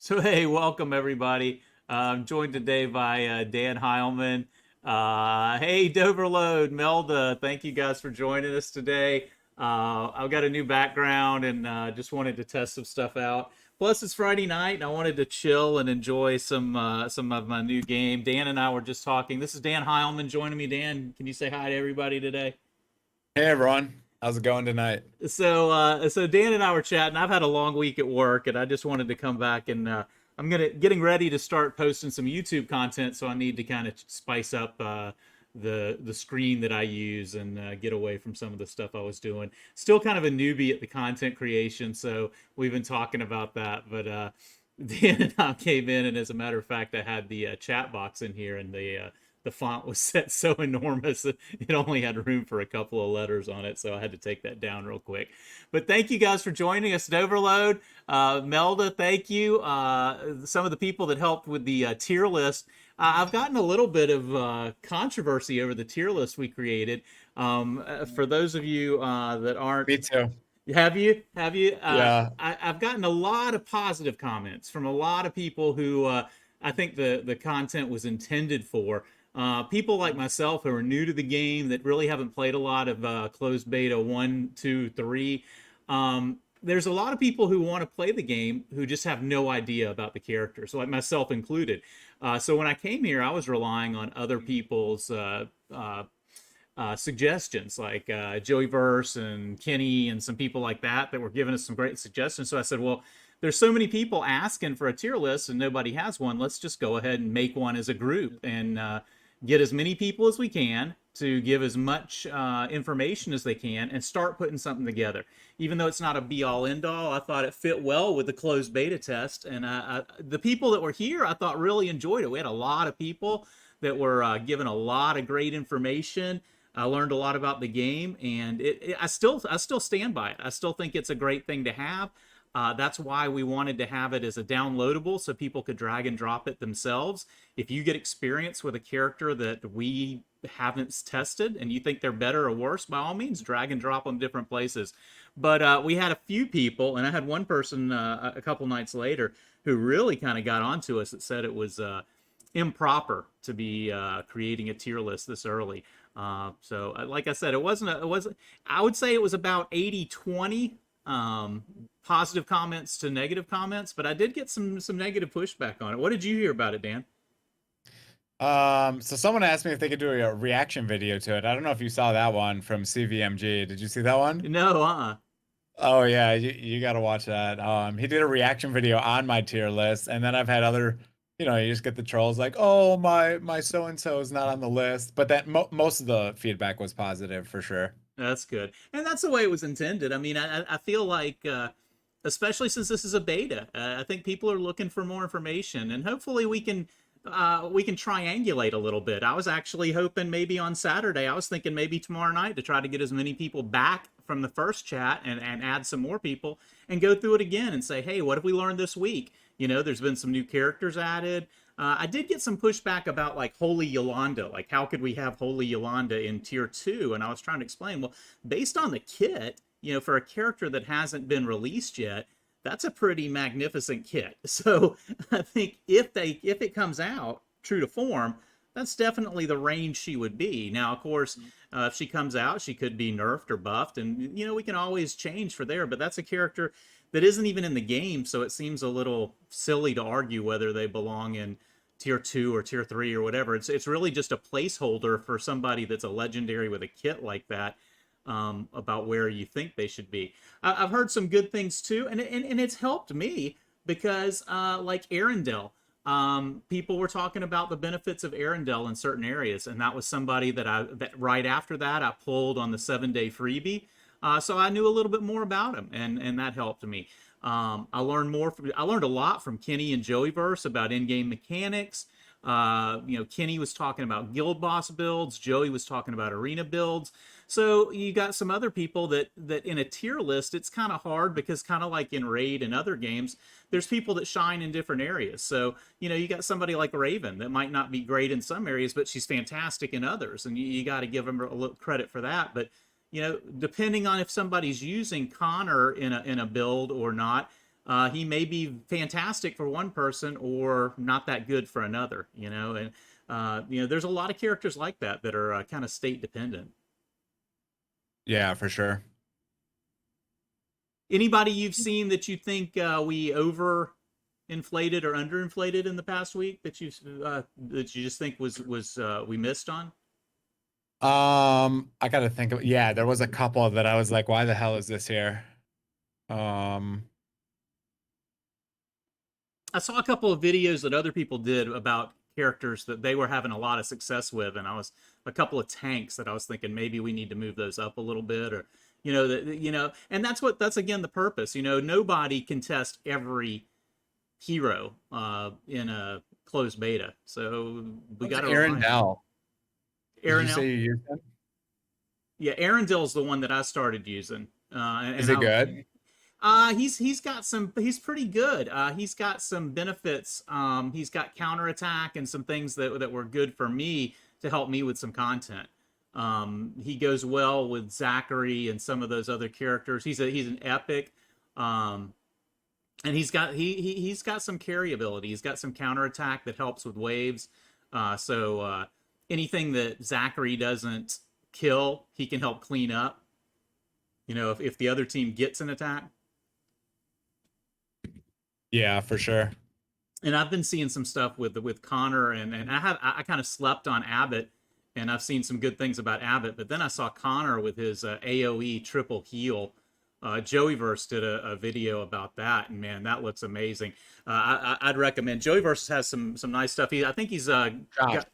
So hey, welcome everybody. I'm joined today by Dan Heilman. Hey, Doverload, Melda, thank you guys for joining us today. I've got a new background and just wanted to test some stuff out. Plus, it's Friday night and I wanted to chill and enjoy some of my new game. Dan and I were just talking. This is Dan Heilman joining me. Dan, can you say hi to everybody today? Hey everyone, how's it going tonight? So Dan and I were chatting. I've had a long week at work, and I just wanted to come back and I'm getting ready to start posting some YouTube content. So I need to kind of spice up the screen that I use and get away from some of the stuff I was doing. Still kind of a newbie at the content creation, so we've been talking about that. But Dan and I came in, and as a matter of fact, I had the chat box in here, and the font was set so enormous that it only had room for a couple of letters on it, so I had to take that down real quick. But thank you guys for joining us at Overload. Melda, thank you. Some of the people that helped with the tier list. I've gotten a little bit of controversy over the tier list we created. For those of you that aren't, Me too. have you? Have you? Yeah. I've gotten a lot of positive comments from a lot of people who I think the content was intended for. People like myself who are new to the game that really haven't played a lot of closed beta 1, 2, 3. There's a lot of people who want to play the game who just have no idea about the characters, like myself included. So when I came here, I was relying on other people's suggestions, like Joey Verse and Kenny and some people like that were giving us some great suggestions. So I said, well, there's so many people asking for a tier list and nobody has one. Let's just go ahead and make one as a group and get as many people as we can to give as much information as they can and start putting something together. Even though it's not a be all end all, I thought it fit well with the closed beta test. And the people that were here, I thought really enjoyed it. We had a lot of people that were given a lot of great information. I learned a lot about the game, and I still stand by it. I still think it's a great thing to have. That's why we wanted to have it as a downloadable so people could drag and drop it themselves. If you get experience with a character that we haven't tested and you think they're better or worse, by all means, drag and drop them different places. But we had a few people, and I had one person a couple nights later who really kind of got onto us that said it was improper to be creating a tier list this early. Like I said, it wasn't, I would say it was about 80-20 positive comments to negative comments, but I did get some negative pushback on it. What did you hear about it, Dan? So someone asked me if they could do a reaction video to it. I don't know if you saw that one from CVMG. Did you see that one? No, Oh yeah, you got to watch that. He did a reaction video on my tier list, and then I've had other, you just get the trolls like, "Oh, my so and so is not on the list," but that most of the feedback was positive for sure. that's good. And that's the way it was intended. I mean, I feel like, especially since this is a beta, I think people are looking for more information, and hopefully we can triangulate a little bit. I was actually hoping maybe on Saturday. I was thinking maybe tomorrow night to try to get as many people back from the first chat and add some more people and go through it again and say, hey, what have we learned this week? There's been some new characters added. I did get some pushback about like Holy Yolanda. Like, how could we have Holy Yolanda in tier 2? And I was trying to explain, well, based on the kit, for a character that hasn't been released yet, that's a pretty magnificent kit. So I think if it comes out true to form, that's definitely the range she would be. Now, of course, if she comes out, she could be nerfed or buffed, and we can always change for there. But that's a character that isn't even in the game, so it seems a little silly to argue whether they belong in tier 2 or tier 3 or whatever. It's really just a placeholder for somebody that's a legendary with a kit like that, about where you think they should be. I've heard some good things too, and it's helped me because, like Arendelle, people were talking about the benefits of Arendelle in certain areas, and that was somebody that right after that I pulled on the 7-day freebie, so I knew a little bit more about him, and that helped me. I learned a lot from Kenny and Joeyverse about in-game mechanics. Kenny was talking about guild boss builds. Joey was talking about arena builds. So you got some other people that in a tier list, it's kind of hard because kind of like in Raid and other games, there's people that shine in different areas. So, you got somebody like Raven that might not be great in some areas, but she's fantastic in others. And you got to give them a little credit for that. But, depending on if somebody's using Connor in a build or not, he may be fantastic for one person or not that good for another, and there's a lot of characters like that that are kind of state dependent. Yeah, for sure. Anybody you've seen that you think we over inflated or underinflated in the past week that you just think was we missed on? I gotta think of, yeah, there was a couple that I was like, why the hell is this here? Um, I saw a couple of videos that other people did about characters that they were having a lot of success with, and I was a couple of tanks that I was thinking maybe we need to move those up a little bit, or and that's again the purpose. Nobody can test every hero in a closed beta, so we what's got to remind them. Arendelle? Did you say Arendelle, you used him? yeah, Arendelle's the one that I started using, Is and it I good? he's got some. He's pretty good. He's got some benefits. He's got counterattack and some things that were good for me to help me with some content. He goes well with Zachary and some of those other characters. He's an epic, and he's got some carry ability. He's got some counterattack that helps with waves. So anything that Zachary doesn't kill, he can help clean up. If the other team gets an attack. Yeah, for sure. And I've been seeing some stuff with Connor, and I kind of slept on Abbott, and I've seen some good things about Abbott, but then I saw Connor with his AOE triple heal. Joeyverse did a video about that, and man, that looks amazing. I'd recommend. Joeyverse has some nice stuff. I think he's got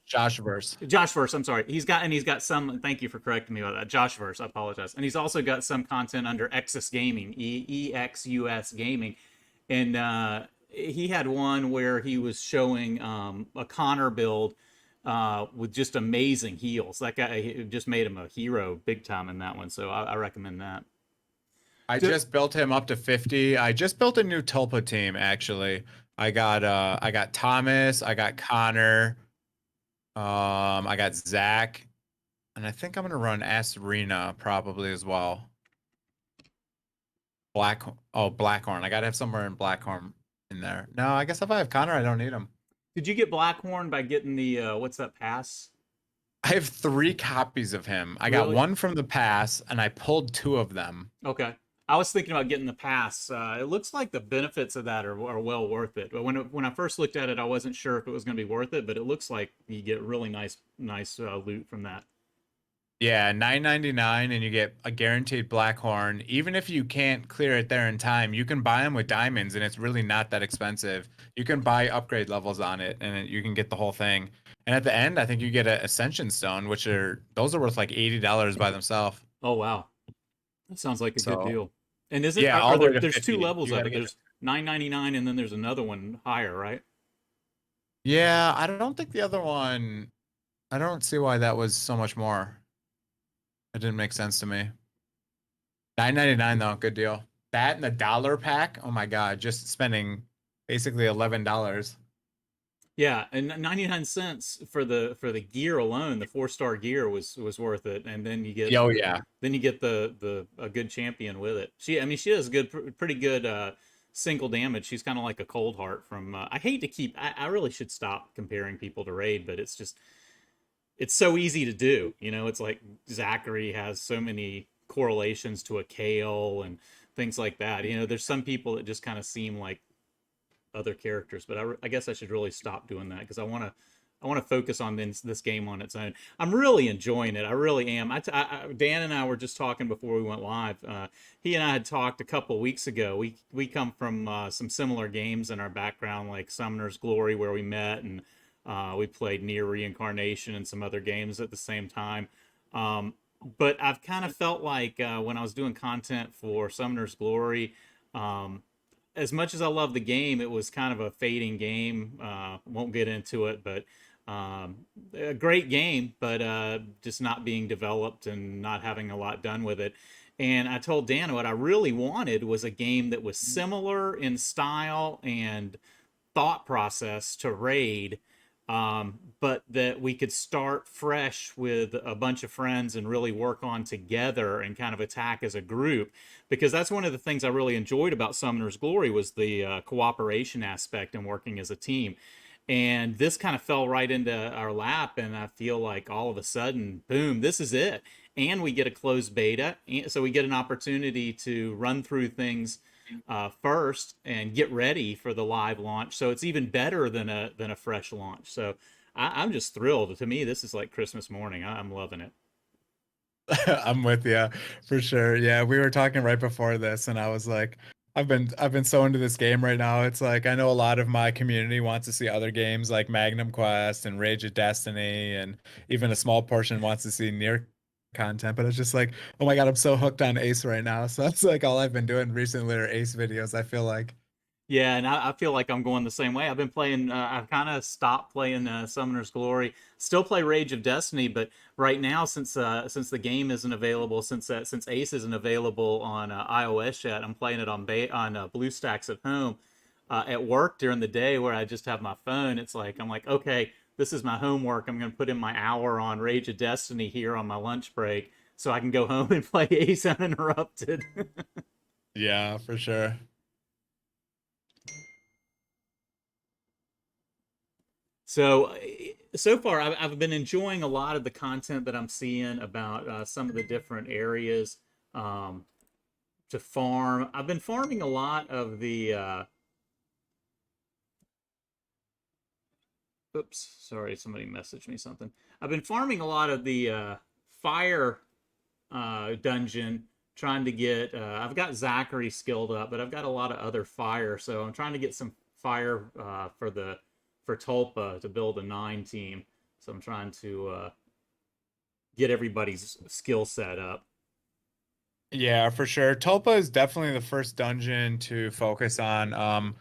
Joshverse. Joshverse. I'm sorry. He's got some. Thank you for correcting me about that. Joshverse. I apologize. And he's also got some content under Exus Gaming, EXUS Gaming, and he had one where he was showing a Connor build with just amazing heals. That guy just made him a hero big time in that one. So I recommend that. I just built him up to 50. I just built a new Tulpa team actually. I got Thomas, I got Connor, I got Zach, and I think I'm gonna run Asrina probably as well. Blackhorn. I gotta have somewhere in Blackhorn in there. No, I guess if I have Connor, I don't need him. Did you get Blackhorn by getting the what's that pass? I have 3 copies of him. I got Really? one from the pass, and I pulled 2 of them. Okay. I was thinking about getting the pass. It looks like the benefits of that are well worth it. But when I first looked at it, I wasn't sure if it was going to be worth it. But it looks like you get really nice loot from that. Yeah, 9.99, and you get a guaranteed Blackhorn. Even if you can't clear it there in time, you can buy them with diamonds, and it's really not that expensive. You can buy upgrade levels on it, and you can get the whole thing. And at the end, I think you get an Ascension Stone, those are worth like $80 by themselves. Oh wow, that sounds like a good So deal. And is it yeah, are all the way there? to There's 2 50. levels You of gotta it. get There's 9.99, and then there's another one higher, right? Yeah, I don't think the other one. I don't see why that was so much more. It didn't make sense to me. 9.99 though, good deal. That and the dollar pack. Oh my God, just spending basically $11. Yeah, and 99 cents for the gear alone, the 4-star gear was worth it. And Oh yeah. then you get the a good champion with it. She does pretty good single damage. She's kind of like a cold heart from I hate to keep I really should stop comparing people to raid, but it's so easy to do. It's like Zachary has so many correlations to a Kale and things like that. There's some people that just kind of seem like other characters, but I guess I should really stop doing that because I want to focus on this game on its own. I'm really enjoying it. I really am. Dan and I were just talking before we went live. He and I had talked a couple weeks ago. We come from some similar games in our background, like Summoner's Glory, where we met, and we played Near Reincarnation and some other games at the same time. But I've kind of felt like when I was doing content for Summoner's Glory, as much as I love the game, it was kind of a fading game. Won't get into it, but a great game, but just not being developed and not having a lot done with it. And I told Dan what I really wanted was a game that was similar in style and thought process to Raid, but that we could start fresh with a bunch of friends and really work on together and kind of attack as a group, because that's one of the things I really enjoyed about Summoner's Glory was the cooperation aspect and working as a team. And this kind of fell right into our lap, and I feel like all of a sudden, boom, this is it. And we get a closed beta, so we get an opportunity to run through things first and get ready for the live launch. So it's even better than a fresh launch. So I'm just thrilled. To me, this is like Christmas morning. I'm loving it. I'm with you for sure. Yeah, we were talking right before this, and I was like, I've been so into this game right now. It's like I know a lot of my community wants to see other games like Magnum Quest and Rage of Destiny, and even a small portion wants to see near content. But it's just like, oh my God, I'm so hooked on Ace right now. So that's like all I've been doing recently are Ace videos. I feel like. Yeah, and I feel like I'm going the same way. I've been playing. I've kind of stopped playing Summoner's Glory. Still play Rage of Destiny, but right now, since the game isn't available, since Ace isn't available on iOS yet, I'm playing it on BlueStacks at home. At work during the day, where I just have my phone, it's like I'm like, okay, this is my homework. I'm going to put in my hour on Rage of Destiny here on my lunch break, so I can go home and play Ace uninterrupted. Yeah, for sure. So, so far, I've been enjoying a lot of the content that I'm seeing about some of the different areas um, to farm. I've been farming a lot of the. Oops, sorry, somebody messaged me something. I've been farming a lot of the fire dungeon, trying to get. I've got Zachary skilled up, but I've got a lot of other fire, so I'm trying to get some fire for Tulpa to build a 9 team. So I'm trying to get everybody's skill set up. Yeah, for sure. Tulpa is definitely the first dungeon to focus on.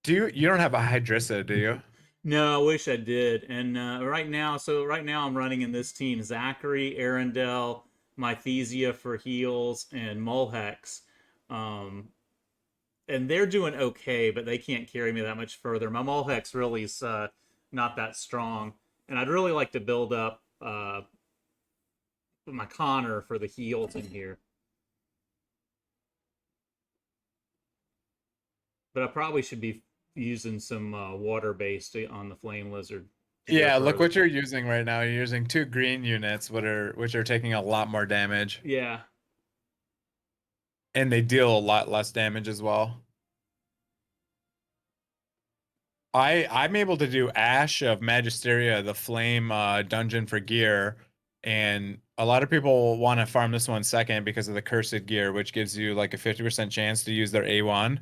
You don't have a Hydrissa, do you? No, I wish I did. And right now I'm running in this team: Zachary, Arendelle, Mythesia for heals, and Mulhex. Um, and they're doing okay, but they can't carry me that much further. My Mulhex really is not that strong, and I'd really like to build up my Connor for the heals in here. But I probably should be using some water based on the Flame Lizard to go Yeah, look further. what you're using right now. You're using two green units, which are taking a lot more damage, Yeah, and they deal a lot less damage as well. I'm able to do Ash of Magisteria, the flame dungeon for gear, and a lot of people want to farm this one second because of the cursed gear, which gives you like a 50% chance to use their A1,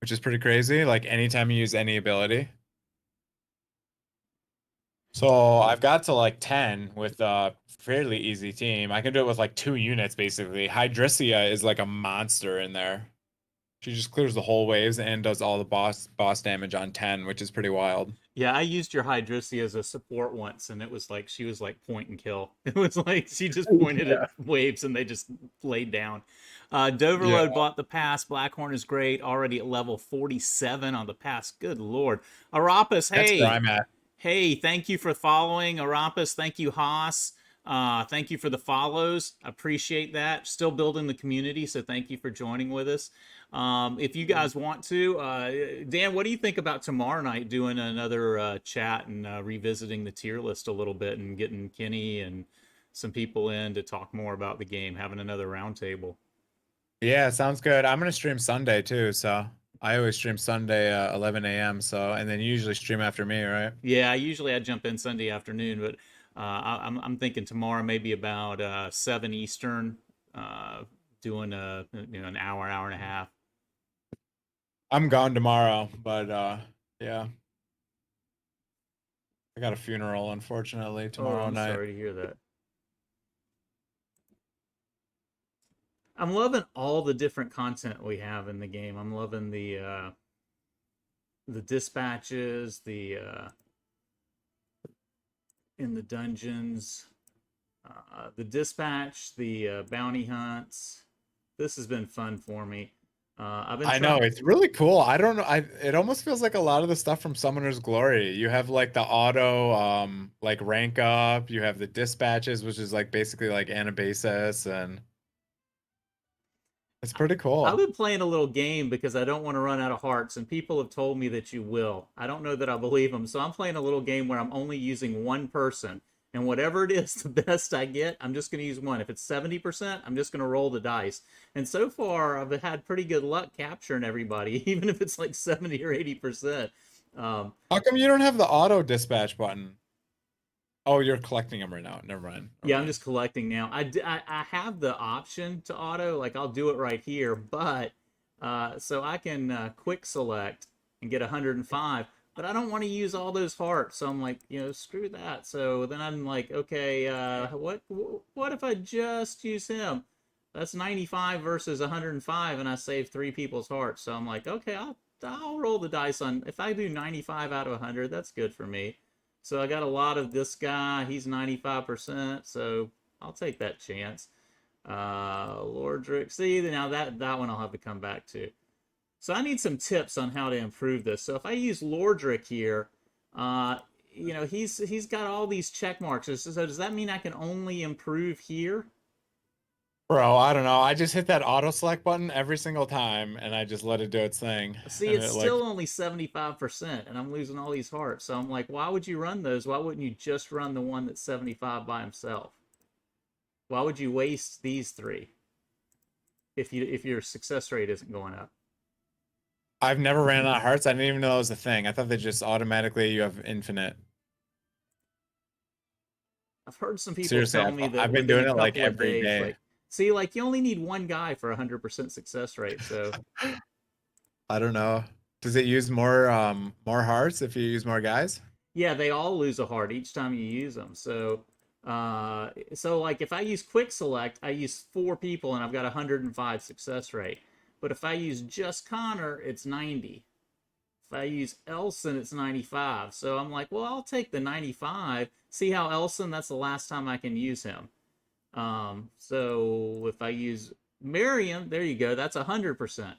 which is pretty crazy. Like anytime you use any ability. So I've got to like 10 with a fairly easy team. I can do it with like 2 units basically. Hydrisia is like a monster in there. She just clears the whole waves and does all the boss damage on 10, which is pretty wild. yeah. I used your Hydrisia as a support once, and it was like she was like point and kill. It was like she just pointed at Yeah. waves, and they just laid down. Yeah. Doverload bought the pass. Blackhorn is great, already at level 47 on the pass. Good lord. Arapis, That's where hey, I'm at. hey, thank you for following. Arapis, thank you, Haas. Thank you for the follows. Appreciate that. Still building the community, so thank you for joining with us. If you guys want to, Dan, what do you think about tomorrow night doing another chat and revisiting the tier list a little bit and getting Kenny and some people in to talk more about the game, having another roundtable? Yeah, sounds good. I'm gonna stream Sunday too, so I always stream Sunday 11 a.m. So and then you usually stream after me, right? Yeah, I jump in Sunday afternoon, but I'm thinking tomorrow maybe about 7 Eastern, doing an hour and a half. I'm gone tomorrow, but yeah, I got a funeral unfortunately Oh, tomorrow I'm night. sorry to hear that. I'm loving all the different content we have in the game. I'm loving the dispatches, the in the dungeons, the dispatch, the bounty hunts. This has been fun for me. I've been I know trying. it's really cool. I don't know. It almost feels like a lot of the stuff from Summoner's Glory. You have like the auto like rank up, you have the dispatches, which is like basically like Anabasis, and it's pretty I've cool. been playing a little game because I don't want to run out of hearts, and people have told me that you will. I don't know that I believe them, so I'm playing a little game where I'm only using one person, and whatever it is, the best I get, I'm just going to use one. If it's 70%, I'm just going to roll the dice. And so far, I've had pretty good luck capturing everybody, even if it's like 70 or 80%. Um, How come you don't have the auto dispatch button? Oh, you're collecting them right now. Never mind. Yeah, I'm Okay. just collecting now. I have the option to auto, like I'll do it right here, but so I can quick select and get 105, but I don't want to use all those hearts. So I'm like, screw that. So then I'm like, okay, what if I just use him? That's 95 versus 105, and I save three people's hearts. So I'm like, okay, I'll roll the dice on if I do 95 out of 100, that's good for me. So I got a lot of this guy. He's 95%, so I'll take that chance. Lordrick. See, now that one I'll have to come back to. So I need some tips on how to improve this. So if I use Lordrick here, uh, he's got all these check marks. So does that mean I can only improve here? Bro, I don't know. I just hit that auto select button every single time and I just let it do its thing. See, And it's it like still only 75%, and I'm losing all these hearts. So I'm like, why would you run those? Why wouldn't you just run the one that's 75 by himself? Why would you waste these three if your success rate isn't going up? I've never ran out of hearts. I didn't even know it was a thing. I thought they just automatically you have infinite. I've heard some people Seriously, tell me that I've been within doing a it like couple of every days, day. like, see, like you only need one guy for 100% success rate. So I don't know. Does it use more hearts if you use more guys? yeah, they all lose a heart each time you use them. So like if I use quick select, I use four people and I've got 105 success rate. But if I use just Connor, it's 90. If I use Elson, it's 95. So I'm like, well, I'll take the 95. See how Elson, that's the last time I can use him. So if I use Miriam, there you go. That's 100%.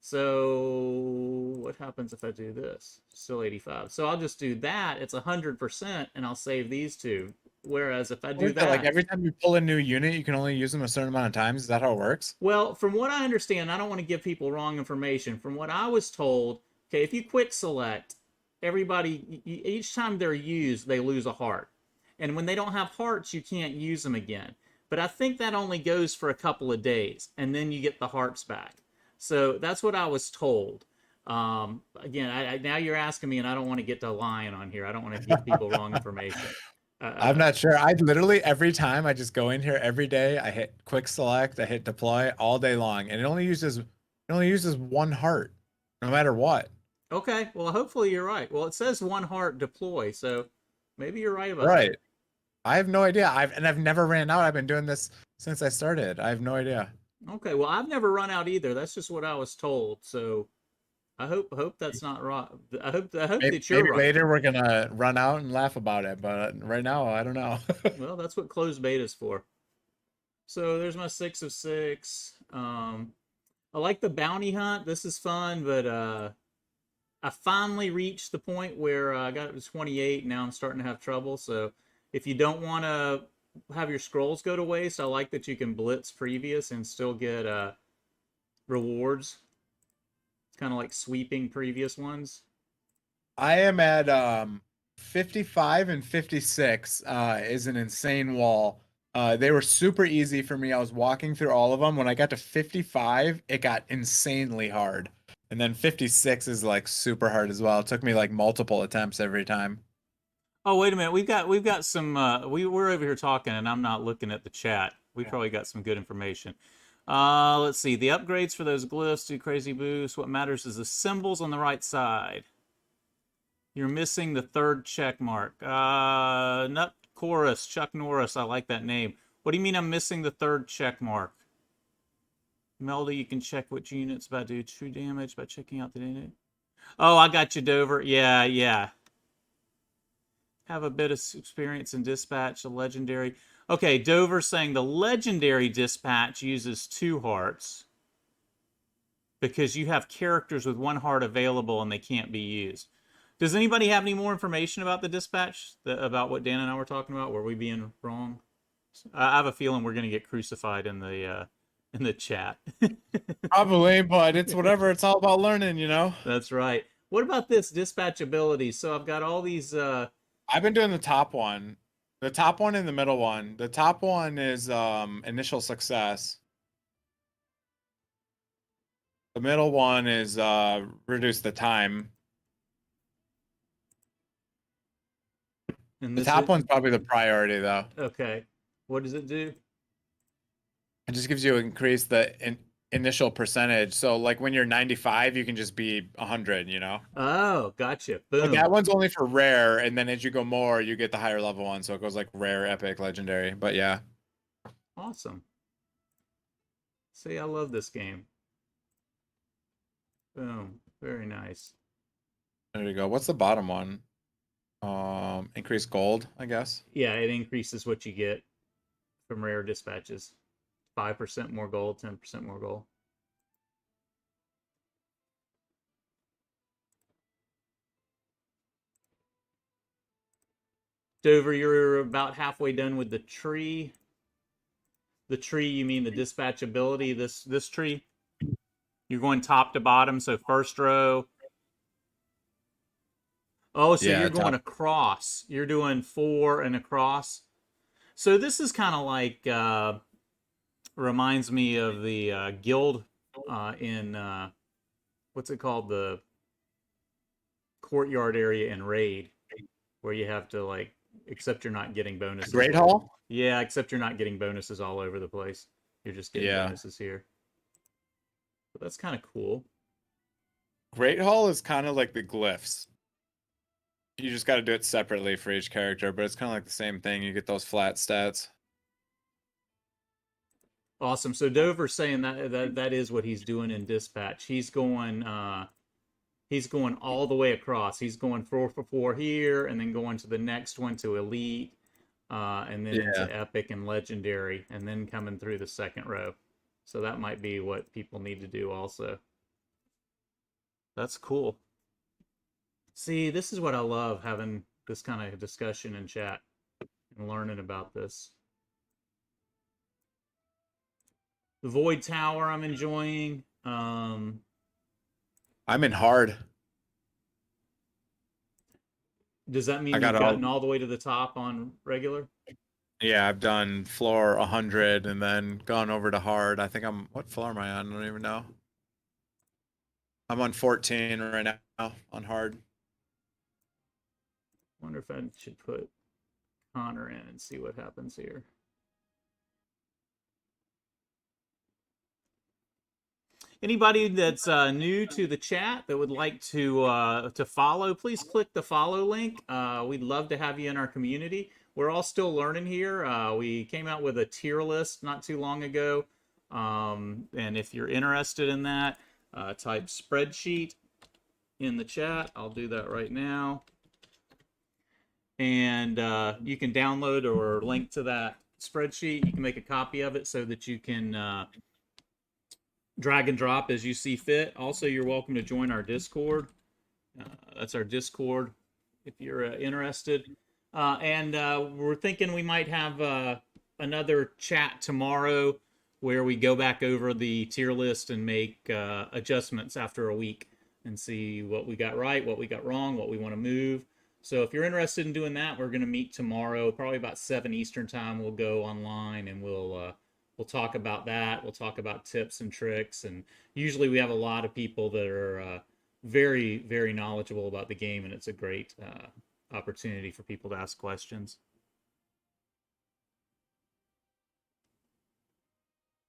So what happens if I do this? Still 85. So I'll just do that. It's 100%, and I'll save these two. Whereas if I What do is that? Like that, every time you pull a new unit, you can only use them a certain amount of times? Is that how it works? well, from what I understand, I don't want to give people wrong information. From what I was told, okay, if you quick select, everybody, each time they're used, they lose a heart. And when they don't have hearts, you can't use them again. But I think that only goes for a couple of days, and then you get the hearts back. So that's what I was told. Again, now you're asking me, and I don't want to get to lying on here. I don't want to give people wrong information. I'm Uh, not sure. I literally every time I just go in here every day, I hit quick select, I hit deploy all day long, and it only uses one heart, no matter what. okay, well, hopefully you're right. Well, it says one heart deploy, so maybe you're right about that. Right. I have no idea. I've never ran out. I've been doing this since I started. I have no idea. Okay, well, I've never run out either. That's just what I was told. So I hope that's not right. I hope Maybe, that you're maybe right. later we're gonna run out and laugh about it, but right now I don't know. Well, that's what closed beta's for. So there's my 6 of 6. I like the bounty hunt. This is fun, but I finally reached the point where I got it to 28. Now I'm starting to have trouble. So if you don't want to have your scrolls go to waste, I like that you can blitz previous and still get rewards. It's kind of like sweeping previous ones. I am at 55 and 56 is an insane wall. They were super easy for me. I was walking through all of them. When I got to 55, it got insanely hard. And then 56 is like super hard as well. It took me like multiple attempts every time. Oh, wait a minute. We've got some we're over here talking and I'm not looking at the chat. We probably got some good information. Let's see. The upgrades for those glyphs do crazy boost. What matters is the symbols on the right side. You're missing the third check mark. Nut Chorus, Chuck Norris. I like that name. What do you mean I'm missing the third check mark? Melda, you can check which units by do true damage by checking out the unit. Oh, I got you, Dover. Yeah, yeah. Have a bit of experience in dispatch, the legendary. Okay, Dover saying the legendary dispatch uses 2 hearts. because you have characters with one heart available and they can't be used. Does anybody have any more information about the dispatch, about what Dan and I were talking about? Were we being wrong? I have a feeling we're going to get crucified in the chat. Probably, but it's whatever. It's all about learning, you know. That's right. What about this dispatchability? So I've got all these. I've been doing the top one. The top one and the middle one. The top one is initial success. The middle one is reduce the time. And The this top is, one's probably the priority though. okay. What does it do? It just gives you increase the initial percentage. So like when you're 95, you can just be 100, you know? Oh, gotcha. But that Boom. one's only for rare, and then as you go more, you get the higher level one. So it goes like rare, epic, legendary. But yeah. Awesome. See, I love this game. Boom. Very nice. There you go. What's the bottom one? Increase gold, I guess. Yeah, it increases what you get from rare dispatches. 5% more gold, 10% more gold. Dover, you're about halfway done with the tree. The tree, you mean the dispatchability? This tree? You're going top to bottom, so first row. Oh, so Yeah, you're going top. across. You're doing 4 and across. So this is kind of like reminds me of the guild in what's it called, the courtyard area in Raid, where you have to like, except you're not getting bonuses. Great Hall? Yeah, except you're not getting bonuses all over the place. You're just getting Yeah. bonuses here. But that's kind of cool. Great Hall is kind of like the glyphs. You just got to do it separately for each character, but it's kind of like the same thing. You get those flat stats. Awesome. So Dover's saying that is what he's doing in dispatch. He's going all the way across. He's going 4 for 4 here, and then going to the next one to elite, and then Yeah. into epic and legendary, and then coming through the second row. So that might be what people need to do also. That's cool. See, this is what I love, having this kind of discussion in chat and learning about this. The Void Tower I'm enjoying. I'm in hard. Does that mean I you've got gotten all. all the way to the top on regular? Yeah, I've done floor 100 and then gone over to hard. I think what floor am I on? I don't even know. I'm on 14 right now on hard. Wonder if I should put Connor in and see what happens here. Anybody that's new to the chat that would like to follow, please click the follow link. We'd love to have you in our community. We're all still learning here. We came out with a tier list not too long ago, and if you're interested in that, type Spreadsheet in the chat. I'll do that right now, and you can download or link to that spreadsheet. You can make a copy of it so that you can drag and drop as you see fit. Also, you're welcome to join our Discord. That's our Discord if you're interested. And we're thinking we might have another chat tomorrow where we go back over the tier list and make adjustments after a week and see what we got right, what we got wrong, what we want to move. So if you're interested in doing that, we're going to meet tomorrow, probably about 7 Eastern time. We'll go online and we'll talk about that. We'll talk about tips and tricks. And usually we have a lot of people that are very, very knowledgeable about the game, and it's a great opportunity for people to ask questions.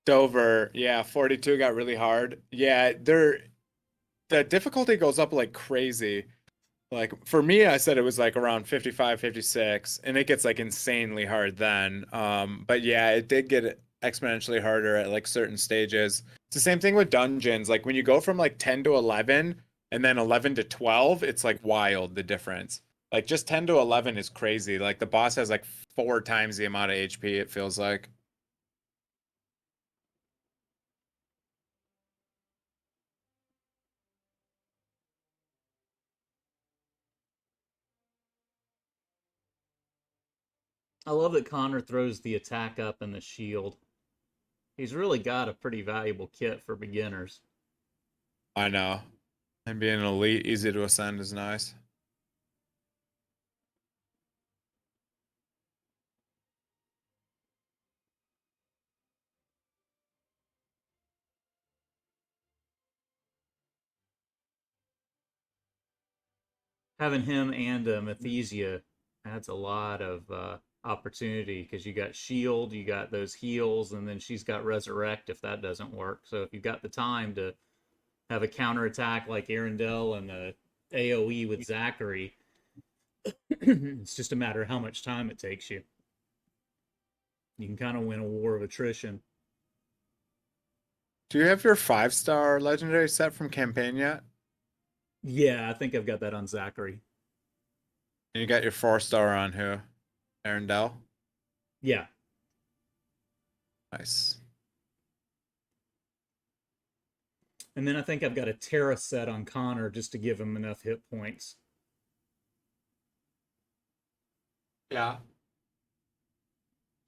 Dover, yeah, 42 got really hard. Yeah, the difficulty goes up like crazy. Like for me, I said it was like around 55, 56, and it gets like insanely hard then. But yeah, it did get exponentially harder at like certain stages. It's the same thing with dungeons. Like when you go from like 10 to 11 and then 11 to 12, it's like wild the difference. Like just 10 to 11 is crazy. Like the boss has like 4 times the amount of HP, it feels like. I love that Connor throws the attack up and the shield. He's really got a pretty valuable kit for beginners. I know. And being an elite, easy to ascend is nice. Having him and Mathesia adds a lot of opportunity because you got shield, you got those heals, and then she's got resurrect if that doesn't work. So if you've got the time to have a counterattack like Arendelle and a AoE with Zachary, it's just a matter of how much time it takes you. You can kind of win a war of attrition. Do you have your 5-star legendary set from campaign yet? Yeah, I think I've got that on Zachary. And you got your 4-star on who? Arendelle? Yeah. Nice. And then I think I've got a Terra set on Connor just to give him enough hit points. Yeah.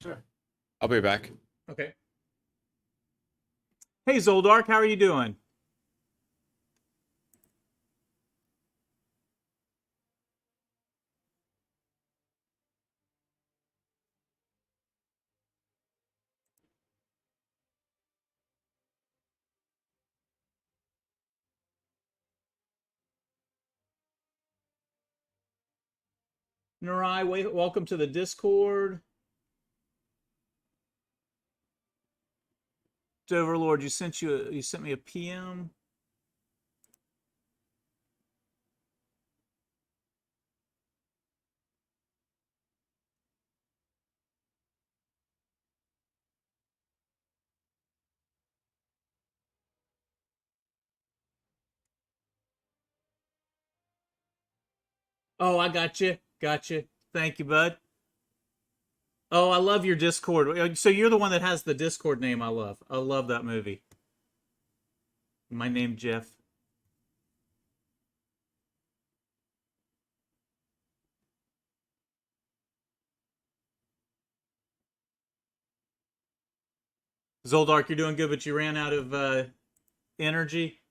Sure. I'll be back. Okay. Hey, Zoldark, how are you doing? Narai, welcome to the Discord. Overlord, you sent me a PM. Oh, I got you. Got you. Thank you, bud. Oh, I love your Discord. So you're the one that has the Discord name I love. I love that movie. My name Jeff. Zoldark, you're doing good, but you ran out of energy.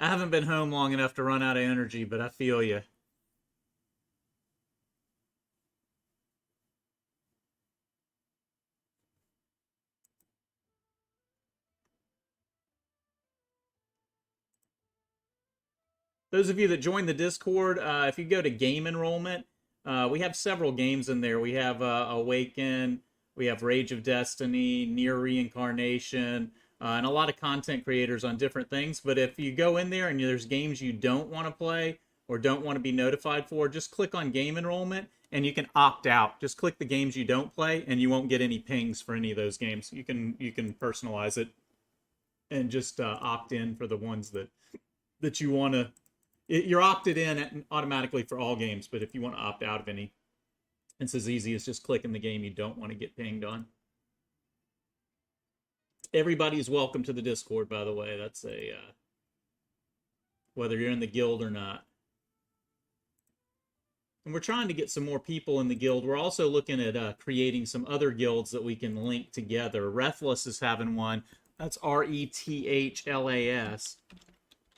I haven't been home long enough to run out of energy, but I feel you. Those of you that join the Discord, if you go to game enrollment, we have several games in there. We have Awaken, we have Rage of Destiny, Near Reincarnation, and a lot of content creators on different things. But if you go in there and there's games you don't want to play or don't want to be notified for, just click on game enrollment and you can opt out. Just click the games you don't play, and you won't get any pings for any of those games. You can personalize it and just opt in for the ones that you want to. You're opted in automatically for all games, but if you want to opt out of any, it's as easy as just clicking the game you don't want to get pinged on. Everybody's welcome to the Discord, by the way. That's whether you're in the guild or not. And we're trying to get some more people in the guild. We're also looking at creating some other guilds that we can link together. Rethless is having one. That's Rethlas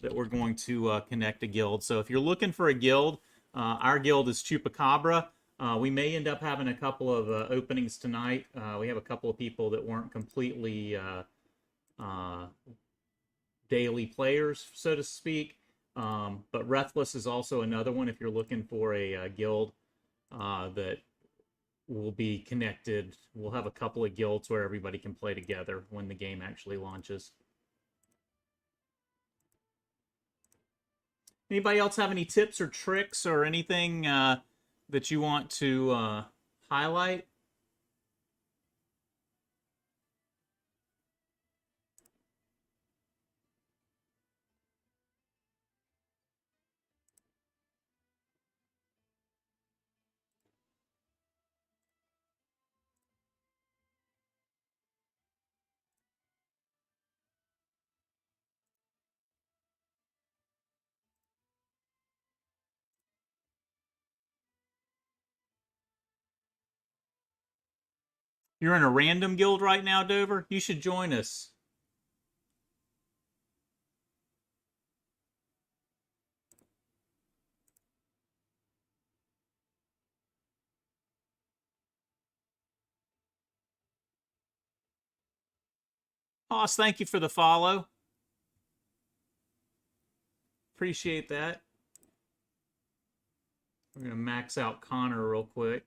that we're going to connect a guild. So if you're looking for a guild, our guild is CHUPACABRA. We may end up having a couple of openings tonight. We have a couple of people that weren't completely daily players, so to speak. But Rethless is also another one if you're looking for a guild that will be connected. We'll have a couple of guilds where everybody can play together when the game actually launches. Anybody else have any tips or tricks or anything that you want to highlight? You're in a random guild right now, Dover? You should join us. Hoss, thank you for the follow. Appreciate that. We're going to max out Connor real quick.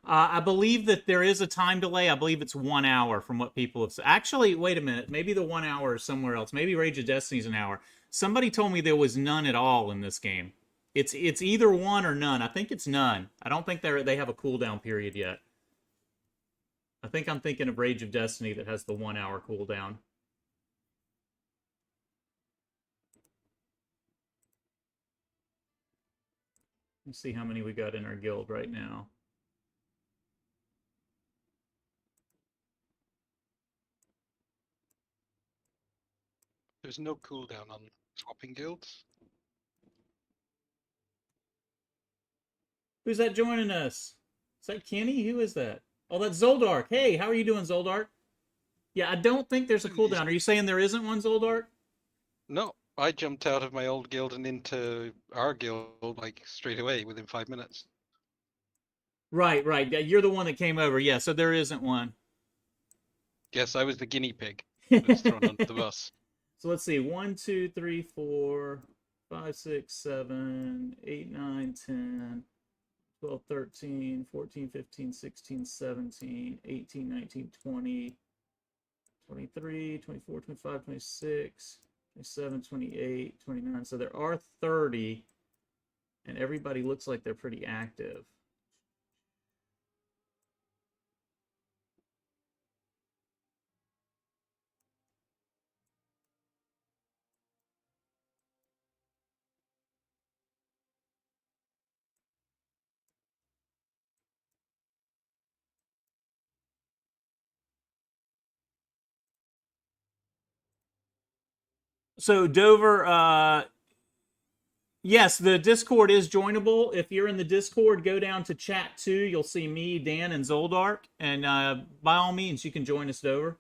I believe that there is a time delay. I believe it's 1 hour from what people have said. Actually, wait a minute. Maybe the 1 hour is somewhere else. Maybe Rage of Destiny's an hour. Somebody told me there was none at all in this game. It's either one or none. I think it's none. I don't think they have a cooldown period yet. I think I'm thinking of Rage of Destiny that has the 1 hour cooldown. Let's see how many we got in our guild right now. There's no cooldown on swapping guilds. Who's that joining us? Is that Kenny? Who is that? Oh, that's Zoldiark. Hey, how are you doing, Zoldiark? Yeah, I don't think there's a cooldown. Are you saying there isn't one, Zoldiark? No, I jumped out of my old guild and into our guild like straight away within 5 minutes. Right, right. Yeah, you're the one that came over. Yeah, so there isn't one. Yes, I was the guinea pig So that was thrown under the bus. let's see. 1, 2, 3, 4, 5, 6, 7, 8, 9, 10, 12, 13, 14, 15, 16, 17, 18, 19, 20, 23, 24, 25, 26, 27, 28, 29. So there are 30, and everybody looks like they're pretty active. So Dover, yes, the Discord is joinable. If you're in the Discord, go down to chat 2. You'll see me, Dan, and Zoldark. And by all means, you can join us, Dover.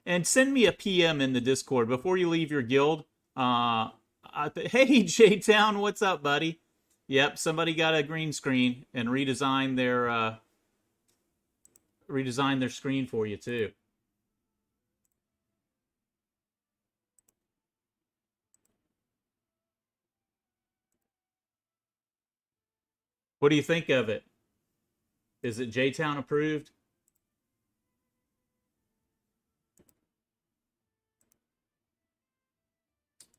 And send me a PM in the Discord before you leave your guild. Hey, J-Town, what's up, buddy? Yep, somebody got a green screen and redesigned their screen for you too. What do you think of it? Is it J-Town approved?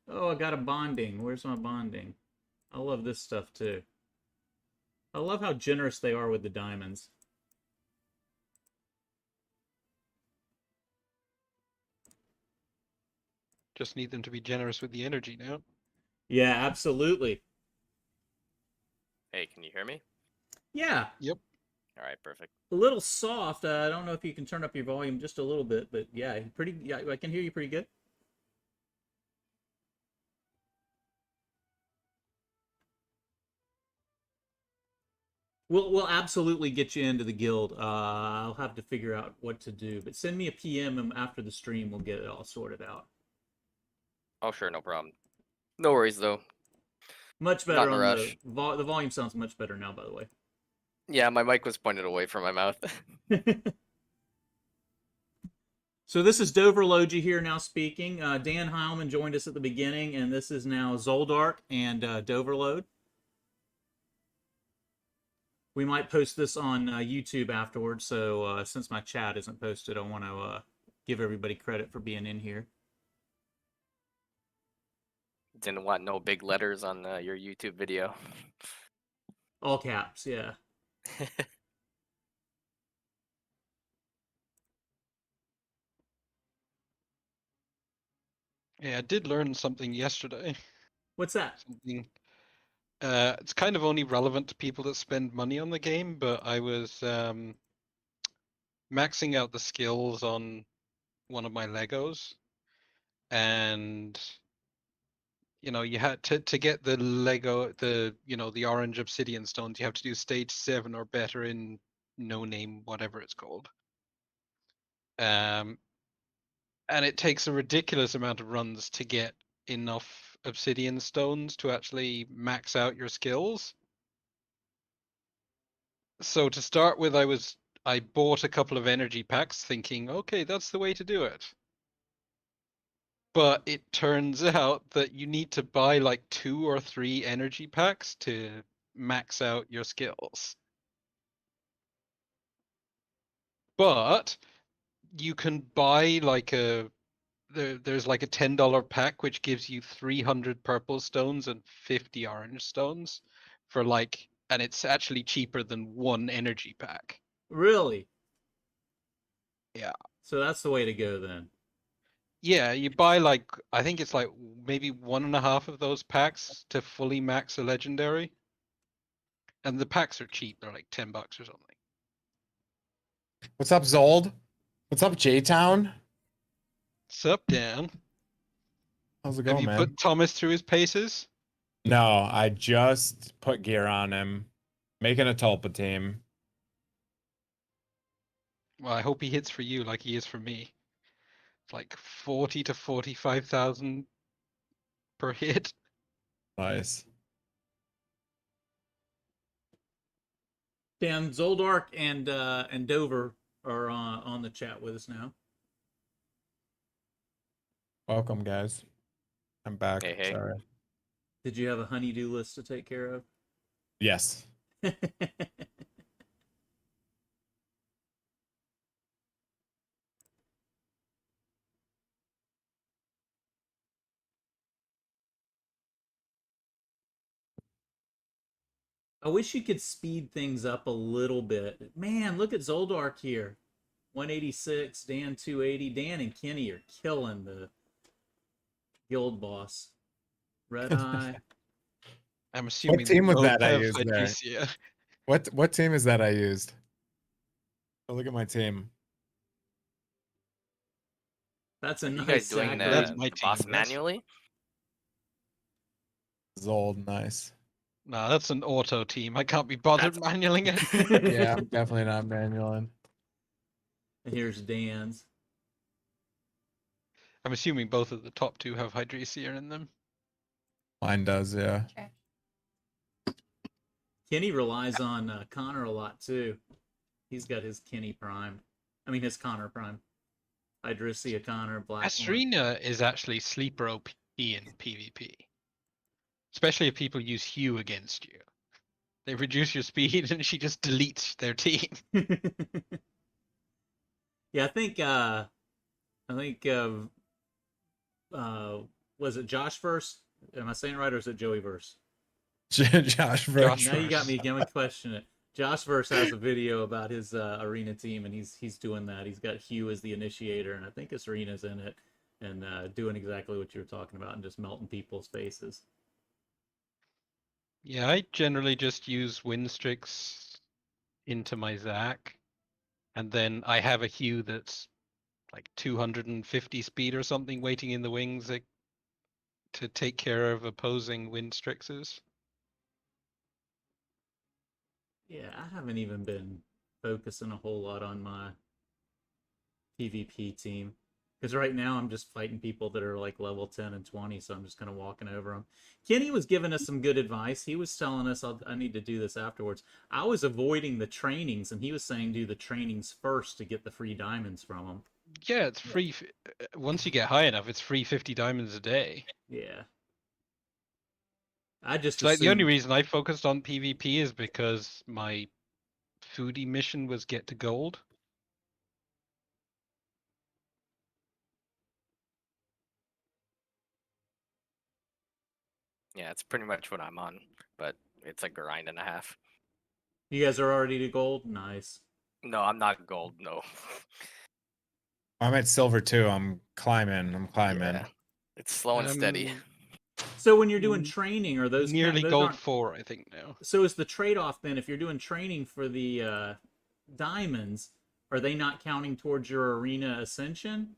Oh, I got a bonding. Where's my bonding? I love this stuff too. I love how generous they are with the diamonds. Just need them to be generous with the energy now. Yeah, absolutely. Hey, can you hear me? Yeah. Yep. All right, perfect. A little soft. I don't know if you can turn up your volume just a little bit, but yeah, pretty. Yeah, I can hear you pretty good. We'll absolutely get you into the guild. I'll have to figure out what to do, but send me a PM after the stream. We'll get it all sorted out. Oh, sure, no problem. No worries, though. Much Not better in a on rush. the volume sounds much better now, by the way. Yeah, my mic was pointed away from my mouth. So this is Dover Logi here now speaking. Dan Heilman joined us at the beginning, and this is now Zoldark and Doverload. We might post this on YouTube afterwards, so since my chat isn't posted, I want to give everybody credit for being in here. Didn't want no big letters on your YouTube video. All caps, yeah. Yeah, I did learn something yesterday. What's that? Something. It's kind of only relevant to people that spend money on the game, but I was maxing out the skills on one of my Legos, and you had to get the Lego, the orange obsidian stones. You have to do stage 7 or better in no name, whatever it's called. And it takes a ridiculous amount of runs to get enough obsidian stones to actually max out your skills. So to start with, I bought a couple of energy packs thinking, okay, that's the way to do it. But it turns out that you need to buy like 2 or 3 energy packs to max out your skills. But you can buy like there's like a $10 pack which gives you 300 purple stones and 50 orange stones for and it's actually cheaper than 1 energy pack. Really? Yeah. So that's the way to go then. Yeah, you buy I think it's like maybe 1.5 of those packs to fully max a legendary. And the packs are cheap, they're like $10 or something. What's up, Zold? What's up, J-Town? Sup, Dan? How's it Have going, you man? put Thomas through his paces? No, I just put gear on him, making a Tulpa team. Well, I hope he hits for you like he is for me. It's like 40 to 45,000 per hit. Nice. Dan, Zoldiark and Dover are on the chat with us now. Welcome, guys. I'm back. Hey, hey. Sorry. Did you have a honey-do list to take care of? Yes. I wish you could speed things up a little bit. Man, look at Zoldiark here. 186, Dan 280. Dan and Kenny are killing the guild boss. Red Eye. I'm assuming What team they was both that I have used there? Hydresia. What team is that I used? Oh, look at my team. That's a Are you nice guys doing sack. That's the my boss team. That's- manually? Zold, nice. No, that's an auto team. I can't be bothered manualing it. Yeah, I'm definitely not manualing. And here's Dan's. I'm assuming both of the top 2 have Hydresia in them. Mine does, yeah. Kenny relies on Connor a lot too. He's got his Kenny Prime. I mean his Connor Prime. Hydresia, Connor, Blackmore. Astrina is actually sleeper OP in PvP. Especially if people use Hue against you. They reduce your speed and she just deletes their team. Yeah, I think was it Josh first? Am I saying it right, or is it Joey verse? Josh Josh Now you got Verse. me again. Question it. Josh verse has a video about his arena team, and he's doing that. He's got Hugh as the initiator, and I think Serena's in it, and doing exactly what you were talking about, and just melting people's faces. Yeah, I generally just use Winstrix into my Zac, and then I have a Hue that's like 250 speed or something waiting in the wings to take care of opposing Winstrixes. Yeah, I haven't even been focusing a whole lot on my PvP team. Because right now I'm just fighting people that are like level 10 and 20, so I'm just kind of walking over them. Kenny was giving us some good advice. He was telling us I need to do this afterwards. I was avoiding the trainings, and he was saying do the trainings first to get the free diamonds from them. Yeah, it's free. Once you get high enough, it's free 50 diamonds a day. Yeah. I just It's like the only assumed- reason I focused on PvP is because my foodie mission was get to gold. Yeah, it's pretty much what I'm on, but it's a grind and a half. You guys are already to gold? Nice. No, I'm not gold, no. I'm at silver too. I'm climbing. Yeah, it's slow and steady. So when you're doing Mm, training, are those Nearly those gold aren't- 4, I think now. So is the trade-off then, if you're doing training for the diamonds, Are they not counting towards your arena ascension?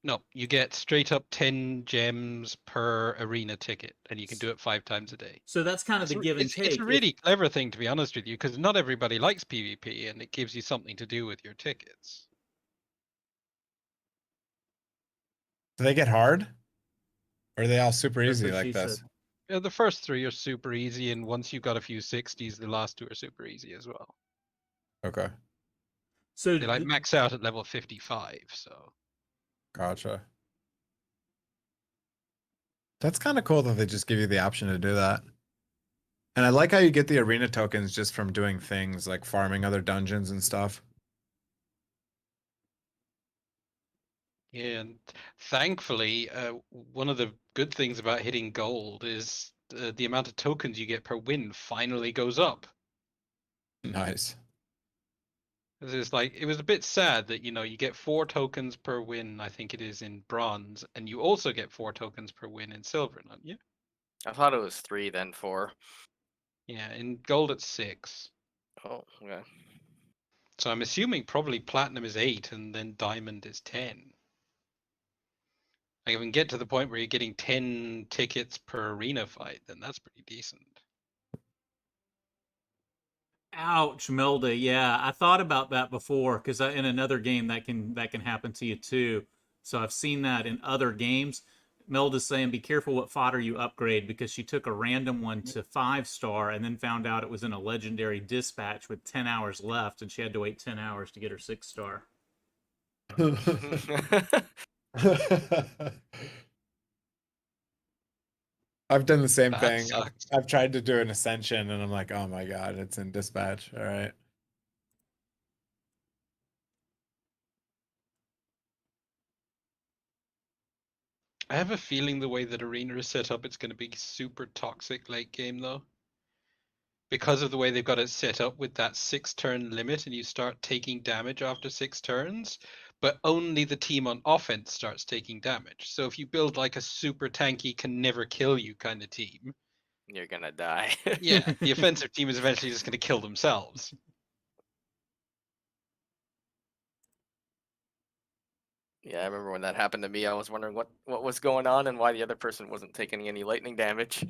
No, you get straight up 10 gems per arena ticket, and you can do it 5 times a day. So that's kind of the give and take. It's a really clever thing, to be honest with you, because not everybody likes PvP, and it gives you something to do with your tickets. Do they get hard? Or are they all super That's easy what like she this? said. Yeah, the first 3 are super easy, and once you've got a few 60s, the last 2 are super easy as well. Okay. So They like max out at level 55, so. Gotcha. That's kind of cool that they just give you the option to do that. And I like how you get the arena tokens just from doing things like farming other dungeons and stuff. Yeah, and thankfully, one of the good things about hitting gold is the amount of tokens you get per win finally goes up. Nice. It's like, it was a bit sad that, you get 4 tokens per win, I think it is, in bronze, and you also get 4 tokens per win in silver, don't you? I thought it was 3, then 4. Yeah, in gold it's 6. Oh, okay. So I'm assuming probably platinum is 8 and then diamond is 10. Like if we can get to the point where you're getting 10 tickets per arena fight, then that's pretty decent. ouch, Melda. Yeah, I thought about that before because in another game that can happen to you too. So I've seen that in other games. Melda's saying be careful what fodder you upgrade because she took a random one to 5-star and then found out it was in a legendary dispatch with 10 hours left and she had to wait 10 hours to get her 6-star. I've done the same That thing. sucks. I've tried to do an ascension and I'm like, oh my god, it's in dispatch. All right. I have a feeling the way that arena is set up, it's going to be super toxic late game though. Because of the way they've got it set up with that 6-turn limit, and you start taking damage after 6 turns, but only the team on offense starts taking damage. So if you build like a super tanky, can never kill you kind of team, You're gonna die. yeah, the offensive team is eventually just going to kill themselves. Yeah, I remember when that happened to me. I was wondering what was going on and why the other person wasn't taking any lightning damage.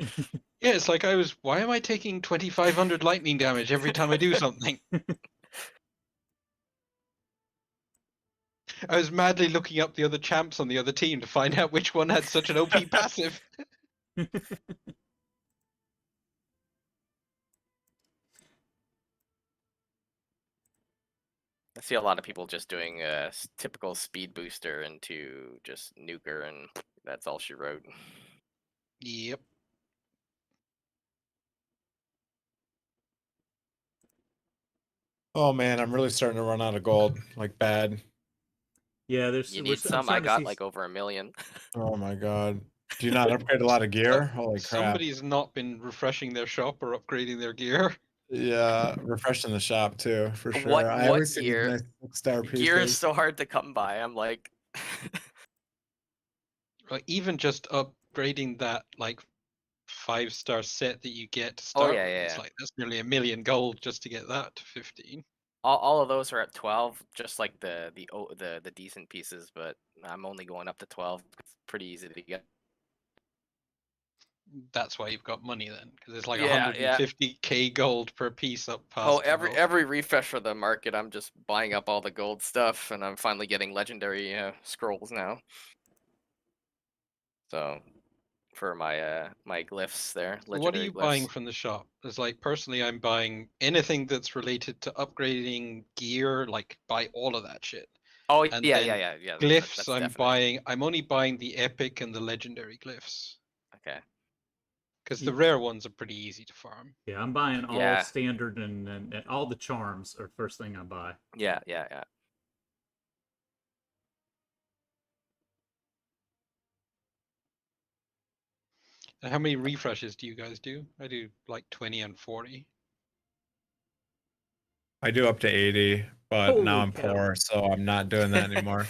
Yeah, it's like why am I taking 2,500 lightning damage every time I do something? I was madly looking up the other champs on the other team to find out which one had such an OP passive. I see a lot of people just doing a typical speed booster into just nuker, and that's all she wrote. Yep. Oh man, I'm really starting to run out of gold. Like bad. Yeah, there's You I'm need some. I starting to got see like over 1 million. Oh my god. Do you not upgrade a lot of gear? Holy crap. Somebody's not been refreshing their shop or upgrading their gear. Yeah, refreshing the shop too, for sure. What I always see these gear? nice 6-star Gear is pieces. so hard to come by. I'm like, Like even just upgrading that like 5-star set that you get to oh start yeah, with, yeah, it's yeah. like that's nearly 1 million gold just to get that to 15. All of those are at 12, just like the decent pieces, but I'm only going up to 12. It's pretty easy to get. That's why you've got money then, because it's like Yeah, yeah. 150k gold per piece up Oh, past 12. every refresh of the market, I'm just buying up all the gold stuff, and I'm finally getting legendary scrolls now. So, for my my glyphs there, What are legendary you glyphs. buying from the shop? It's like personally, I'm buying anything that's related to upgrading gear, like buy all of that shit. Oh And yeah, then yeah, yeah, yeah. glyphs, That's definite. I'm only buying the epic and the legendary glyphs. Okay. Because the rare ones are pretty easy to farm. Yeah, I'm buying all Yeah. standard and all the charms are first thing I buy. Yeah, yeah, yeah. And how many refreshes do you guys do? I do like 20 and 40. I do up to 80, but now Holy I'm cow. poor, so I'm not doing that anymore.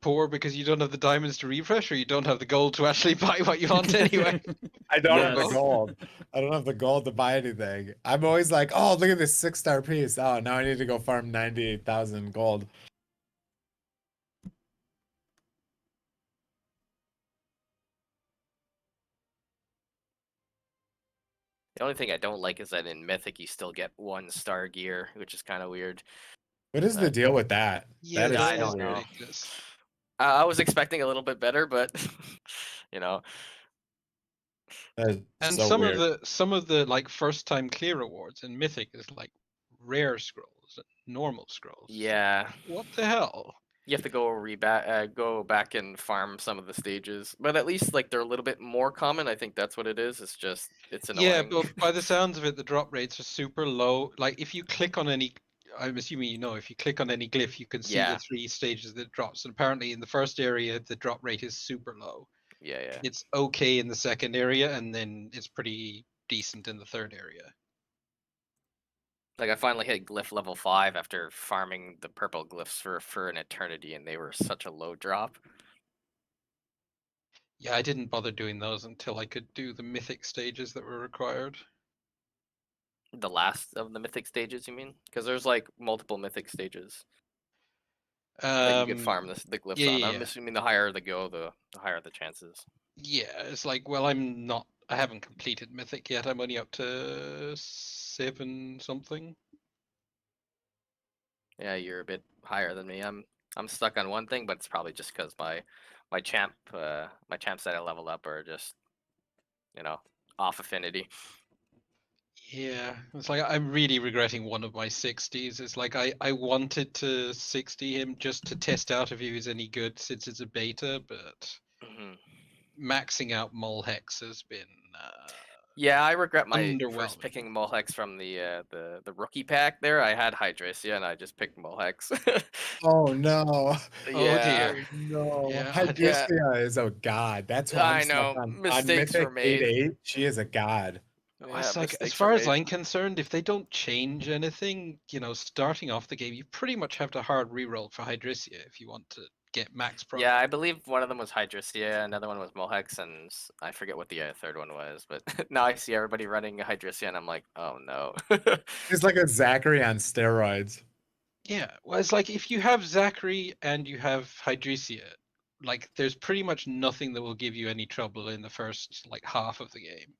Poor because you don't have the diamonds to refresh, or you don't have the gold to actually buy what you want anyway. I don't have the Yes. gold. I don't have the gold to buy anything. I'm always like, oh, look at this 6-star piece. Oh, now I need to go farm 98,000 gold. The only thing I don't like is that in Mythic you still get 1-star gear, which is kind of weird. What is the deal with that? Yeah, That is that I is don't know. ridiculous. I was expecting a little bit better, but you know, That is And so some weird. of the like first time clear rewards in Mythic is like rare scrolls and normal scrolls. yeah, What the hell? you have to go back and farm some of the stages, but at least like they're a little bit more common. I think that's what it is. It's just it's Yeah, annoying. but by the sounds of it, the drop rates are super low. Like if you click on any, I'm assuming you know, if you click on any glyph, you can see the Yeah. 3 stages that it drops. And apparently in the first area, the drop rate is super low. Yeah. It's okay in the second area, and then it's pretty decent in the third area. Like I finally hit glyph level 5 after farming the purple glyphs for an eternity, and they were such a low drop. Yeah, I didn't bother doing those until I could do the mythic stages that were required. The last of the mythic stages, you mean? Because there's like multiple mythic stages that you could farm the glyphs Yeah, on. yeah, I'm yeah. assuming the higher the go, the higher the chances. Yeah, it's like, well, I haven't completed mythic yet. I'm only up to 7 something. Yeah, you're a bit higher than me. I'm stuck on one thing, but it's probably just because my champs that I leveled up are just off affinity. Yeah, it's like I'm really regretting one of my 60s. It's like I wanted to 60 him just to test out if he was any good since it's a beta, but Hmm. maxing out Mulhex has been Yeah, I regret my first underwhelming. picking Mulhex from the rookie pack. There, I had Hydracia and I just picked Mulhex. Oh no. Oh Yeah, dear. No. Yeah, yeah, Hydrissia is a god. That's why I'm I stuck know. on Mistakes were Mythic made. 8-8. She is a god. Yeah, it's like as mistakes were far as made. I'm concerned, if they don't change anything, starting off the game, you pretty much have to hard reroll for Hydrissia if you want to get max pro. Yeah, I believe one of them was Hydrissia, another one was Mulhex, and I forget what the third one was. But now I see everybody running Hydrissia, and I'm like, oh no. It's like a Zachary on steroids. Yeah, well, it's like if you have Zachary and you have Hydrissia, like there's pretty much nothing that will give you any trouble in the first like half of the game.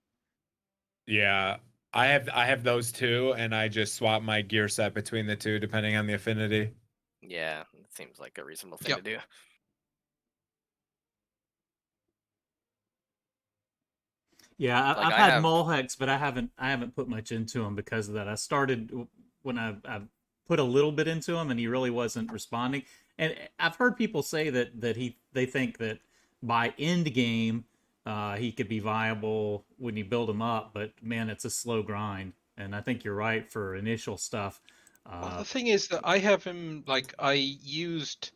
Yeah. I have those two, and I just swap my gear set between the two depending on the affinity. Yeah, it seems like a reasonable thing Yep. to do. Yeah, Like I've I had have, Mulhex, but I haven't put much into him because of that. I started when I put a little bit into him, and he really wasn't responding. And I've heard people say that they think that by end game he could be viable when you build him up, but man, it's a slow grind. And I think you're right for initial stuff. Well, the thing is that I have him like I used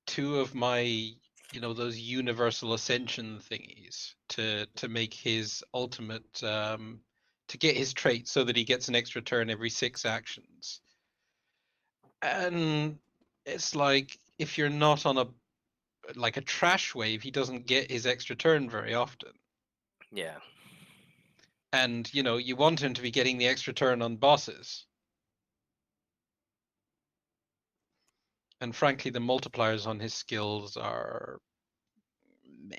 2 of my those universal ascension thingies to make his ultimate to get his trait so that he gets an extra turn every 6 actions. And it's like if you're not on a trash wave, he doesn't get his extra turn very often. yeah. And you want him to be getting the extra turn on bosses. And frankly, the multipliers on his skills are meh.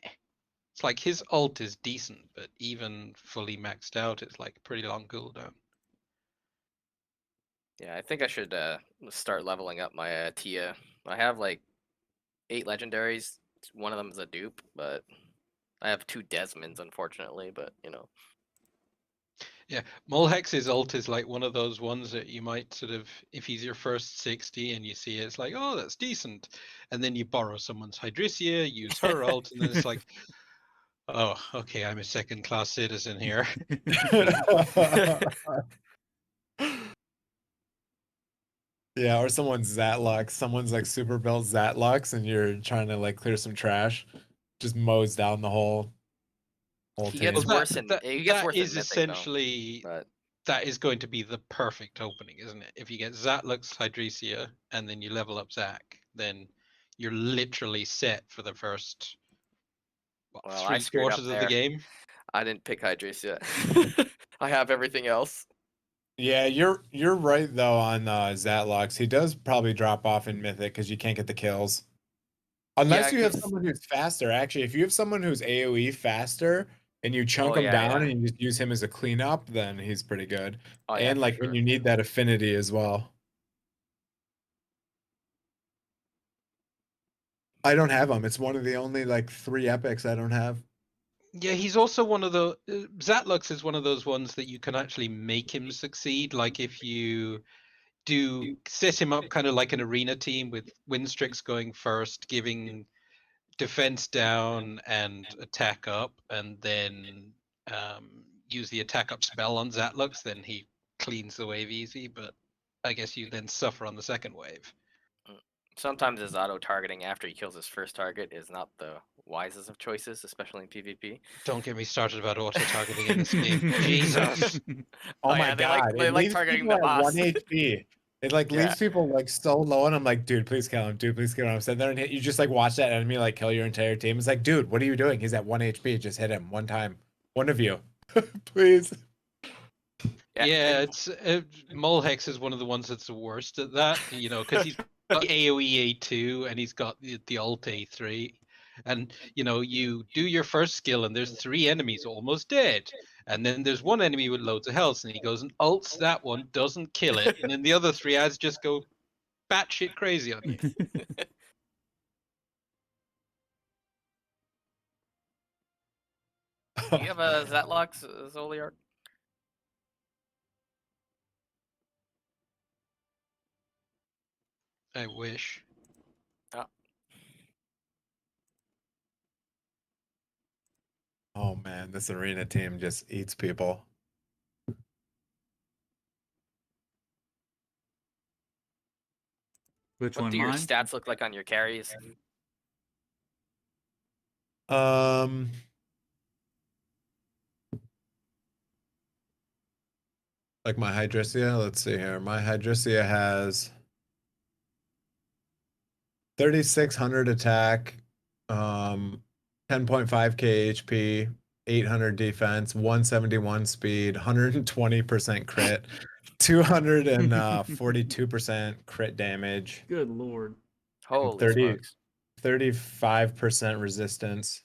It's like his ult is decent, but even fully maxed out, it's like a pretty long cooldown. Yeah, I think I should start leveling up my Tia. I have like 8 legendaries. One of them is a dupe, but I have 2 Desmonds, unfortunately. But Yeah, Mulhex's ult is like one of those ones that you might sort of, if he's your first 60 and you see it, it's like, oh, that's decent. And then you borrow someone's Hydrissia, use her ult, and then it's like, oh, okay, I'm a second-class citizen here. Yeah, or someone's Zatlux. Someone's like super built Zatlux, and you're trying to like clear some trash. Just mows down the whole he team. gets Well, worse in Mythic though. essentially But that is going to be the perfect opening, isn't it? If you get Zatlux Hydrissia and then you level up Zac, then you're literally set for the first Well, I three screwed up quarters of the there. game. I didn't pick Hydras yet. I have everything else. Yeah, you're right though on Zatlux. He does probably drop off in Mythic because you can't get the kills. Yeah, Unless you have 'cause someone who's faster. Actually, if you have someone who's AoE faster and you chunk oh him yeah, down yeah. and you just use him as a cleanup, then he's pretty good. Oh yeah, And for like when sure. you need that affinity as well. I don't have him. It's one of the only like 3 epics I don't have. Yeah, he's also one of the Zatlux is one of those ones that you can actually make him succeed. Like if you do set him up kind of like an arena team with Winstrix going first, giving defense down and attack up, and then use the attack up spell on Zatlux, then he cleans the wave easy. But I guess you then suffer on the second wave. Sometimes his auto-targeting after he kills his first target is not the wisest of choices, especially in PvP. Don't get me started about auto targeting in this game. Jesus. Oh yeah, my God. they It like leaves targeting people the at boss. 1 HP. It like Yeah. leaves people like so low, and I'm like, dude, please kill him. Dude, please kill him. I'm sitting there and you just like watch that enemy like kill your entire team. It's like, dude, what are you doing? He's at 1 HP. Just hit him one time. One of you. Please. Yeah, it's Mulhex is one of the ones that's the worst at that, you know, because he's got AoE A2 and he's got the ult A3. And, you know, you do your first skill and there's 3 enemies almost dead. And then there's one enemy with loads of health and he goes and ults that one, doesn't kill it. And then the other 3 ads just go batshit crazy on you. Do you have a Zatlux, Zoldiark? I wish. Oh man, this arena team just eats people. Which What one, do your mine? stats look like on your carries? Um, like my Hydrisia, let's see here. My Hydrisia has 3,600 attack, 10.5k HP, 800 defense, 171 speed, 120% crit, 242% crit damage, Good lord. and Holy smokes. 35% resistance.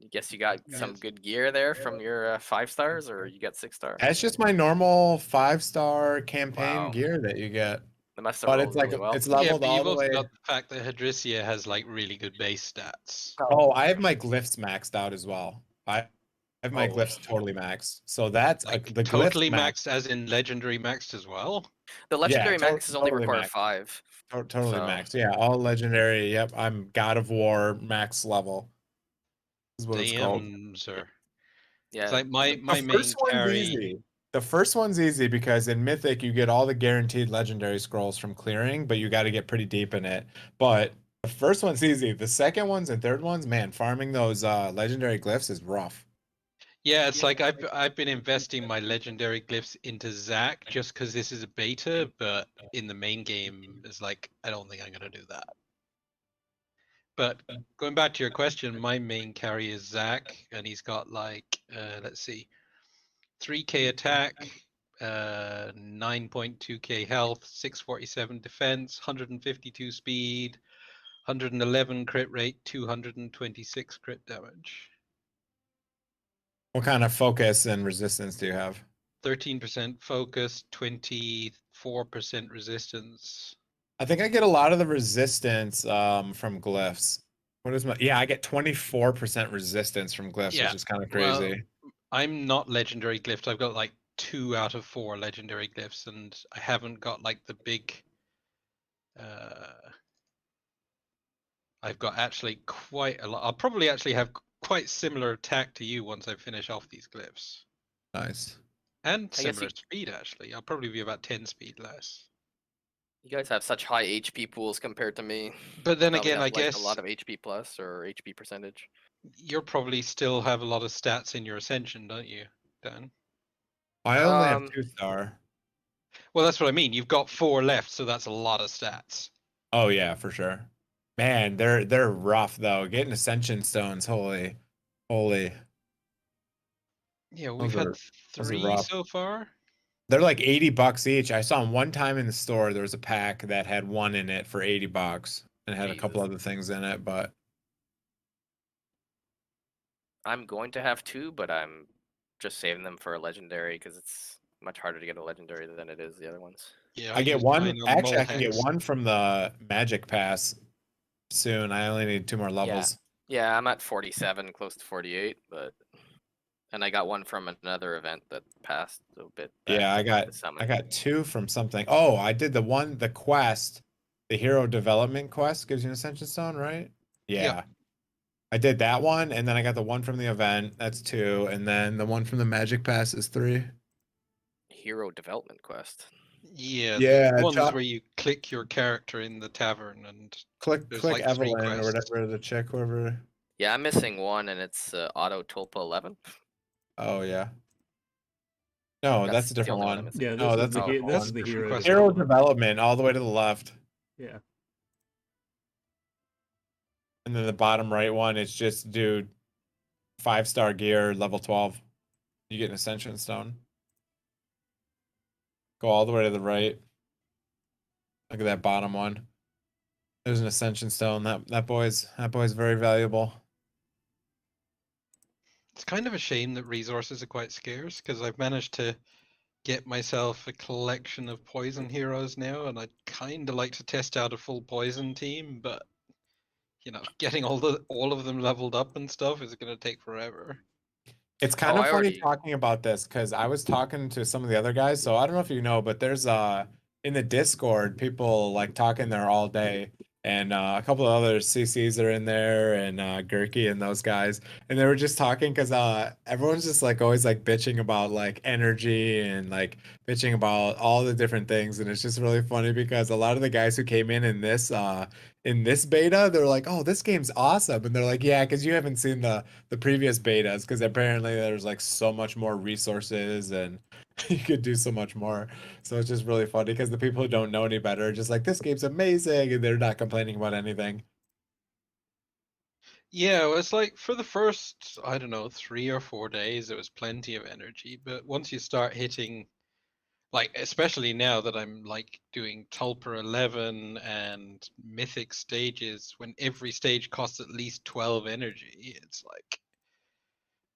I guess you got some good gear there from your 5 stars, or you got 6 star? That's just my normal 5-star campaign Wow. gear that you get. They must have But rolled it's like really well. it's Yeah, leveled but all you've the also way. got the fact that Hadrisia has like really good base stats. Oh, I have my glyphs maxed out as well. I have my Oh. glyphs totally maxed. So that's Like the totally glyphs maxed, as in legendary maxed as well. The legendary max is only totally require maxed. 5. Totally So- maxed. Yeah, all legendary. Yep, I'm God of War max level. Is what it's called. Damn, sir. Yeah. It's like my The main first one's carry. easy. The first one's easy because in Mythic you get all the guaranteed legendary scrolls from clearing, but you got to get pretty deep in it. But the first one's easy. The second ones and third ones, man, farming those legendary glyphs is rough. Yeah, it's like I've been investing my legendary glyphs into Zac just because this is a beta, but in the main game, it's like I don't think I'm gonna do that. But going back to your question, my main carry is Zac, and he's got like let's see, 3k attack, 9.2k health, 647 defense, 152 speed, 111 crit rate, 226 crit damage. What kind of focus and resistance do you have? 13% focus, 24% resistance. I think I get a lot of the resistance from glyphs. What is my I get 24% resistance from glyphs, Yeah, which is kind of well, crazy. I'm not legendary glyphed. I've got like 2 out of 4 legendary glyphs, and I haven't got like the big. I've got actually quite a lot. I'll probably actually have quite similar attack to you once I finish off these glyphs, Nice. and I guess similar speed actually. I'll probably be about 10 speed less. You guys have such high HP pools compared to me. But then Probably again, have, I like, guess a lot of HP plus or HP percentage. you're probably still have a lot of stats in your ascension, don't you, Dan? I only have Um, 2-star. Well, that's what I mean. You've got 4 left, so that's a lot of stats. Oh yeah, for sure. Man, they're rough though. Getting ascension stones, holy. Yeah, we've Those had are those are 3 rough. so far. They're like $80 each. I saw them one time in the store. There was a pack that had one in it for $80 and it had a couple Jesus. other things in it, but I'm going to have 2, but I'm just saving them for a legendary because it's much harder to get a legendary than it is the other ones. Yeah, I I get use one. mine on Actually, Mole I can get Hex. one from the Magic Pass soon. I only need 2 more Yeah. levels. Yeah, I'm at 47, close to 48, and I got one from another event that passed a bit back Yeah, this I summer. got 2 from something. Oh, I did the quest, the hero development quest gives you an ascension stone, right? Yep. Yeah. I did that one, and then I got the one from the event. That's 2, and then the one from the Magic Pass is 3. Hero development quest. Yeah, the Yeah, ones where you click your character in the tavern and there's click like 3 Evelyn or quests. whatever the chick, whoever. Yeah, I'm missing one, and it's Auto Tulpa 11. Oh yeah. No, that's That's a the different only one I'm one. missing. Yeah, No, this is that's a the Oh, different this is one. the Different hero quest. Hero development. development all the way to the left. Yeah. And then the bottom right one is just do 5-star gear, level 12. You get an ascension stone. Go all the way to the right. Look at that bottom one. There's an ascension stone. That boy's very valuable. It's kind of a shame that resources are quite scarce because I've managed to get myself a collection of poison heroes now, and I'd kind of like to test out a full poison team, but getting all of them leveled up and stuff is going to take forever. It's Oh, kind of I funny already. talking about this because I was talking to some of the other guys. So I don't know if you know, but there's in the Discord, people like talking there all day, and a couple of other CCs are in there, and Gurky and those guys, and they were just talking because everyone's just like always like bitching about like energy and like bitching about all the different things, and it's just really funny because a lot of the guys who came in this beta, they're like, "Oh, this game's awesome," and they're like, "Yeah, because you haven't seen the previous betas because apparently there's like so much more resources and you could do so much more." So it's just really funny because the people who don't know any better are just like, this game's amazing, and they're not complaining about anything. Yeah, well, it's like for the first, I don't know, 3 or 4 days, there was plenty of energy, but once you start hitting, like, especially now that I'm like doing Tulper 11 and Mythic stages, when every stage costs at least 12 energy, it's like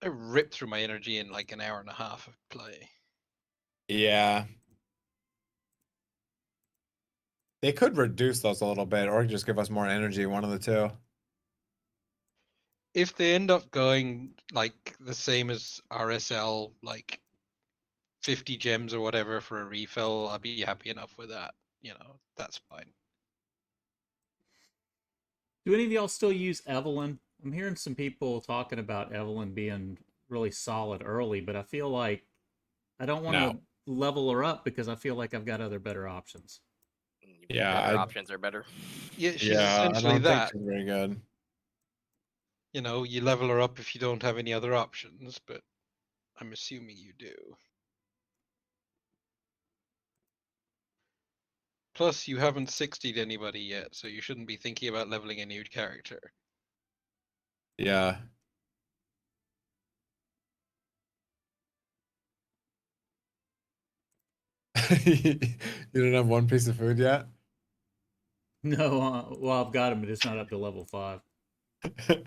I rip through my energy in like an hour and a half of play. Yeah. They could reduce those a little bit or just give us more energy, one of the two. If they end up going like the same as RSL, like 50 gems or whatever for a refill, I'll be happy enough with that. That's fine. Do any of y'all still use Evelyn? I'm hearing some people talking about Evelyn being really solid early, but I feel like I don't want No. to level her up because I feel like I've got other better options. You mean Yeah, your other I options are better? Yeah, she's yeah, I essentially don't think that. she's very good. You level her up if you don't have any other options, but I'm assuming you do. Plus, you haven't 60'd anybody yet, so you shouldn't be thinking about leveling a new character. Yeah. You don't have one piece of food yet? No, well, I've got him, but it's not up to level 5.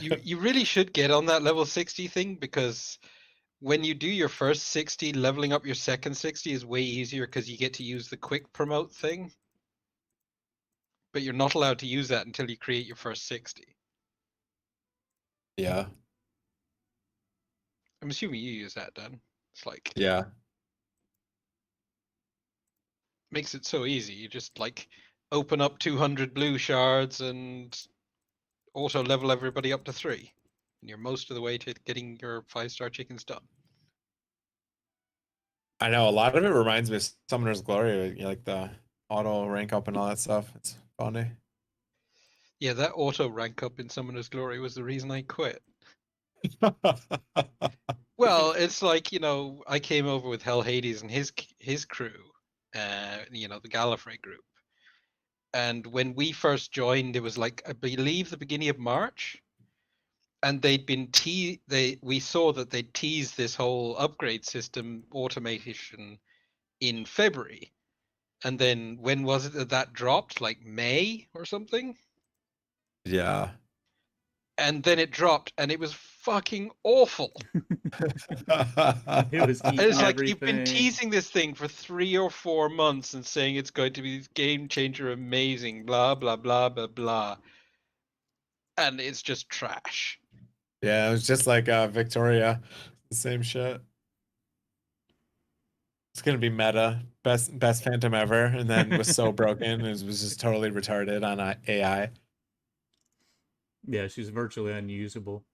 You really should get on that level 60 thing because when you do your first 60, leveling up your second 60 is way easier because you get to use the quick promote thing. But you're not allowed to use that until you create your first 60. Yeah. I'm assuming you use that, Dan. It's like Yeah. makes it so easy. You just like open up 200 blue shards and auto level everybody up to 3. And you're most of the way to getting your 5-star chickens done. I know a lot of it reminds me of Summoner's Glory, like the auto rank up and all that stuff. It's funny. Yeah, that auto rank up in Summoner's Glory was the reason I quit. Well, it's like, I came over with Hell Hades and his crew, the Gallifrey group. And when we first joined, it was like, I believe, the beginning of March. And they'd been we saw that they teased this whole upgrade system automation in February. And then when was it that dropped? Like May or something? Yeah. And then it dropped and it was fucking awful. It was And eating it's like, you've been everything. teasing this thing for 3 or 4 months and saying it's going to be this game changer, amazing, blah, blah, blah, blah, blah. And it's just trash. Yeah, it was just like Victoria, the same shit. It's gonna be meta, best Phantom ever, and then was so broken, it was just totally retarded on AI. Yeah, she's virtually unusable.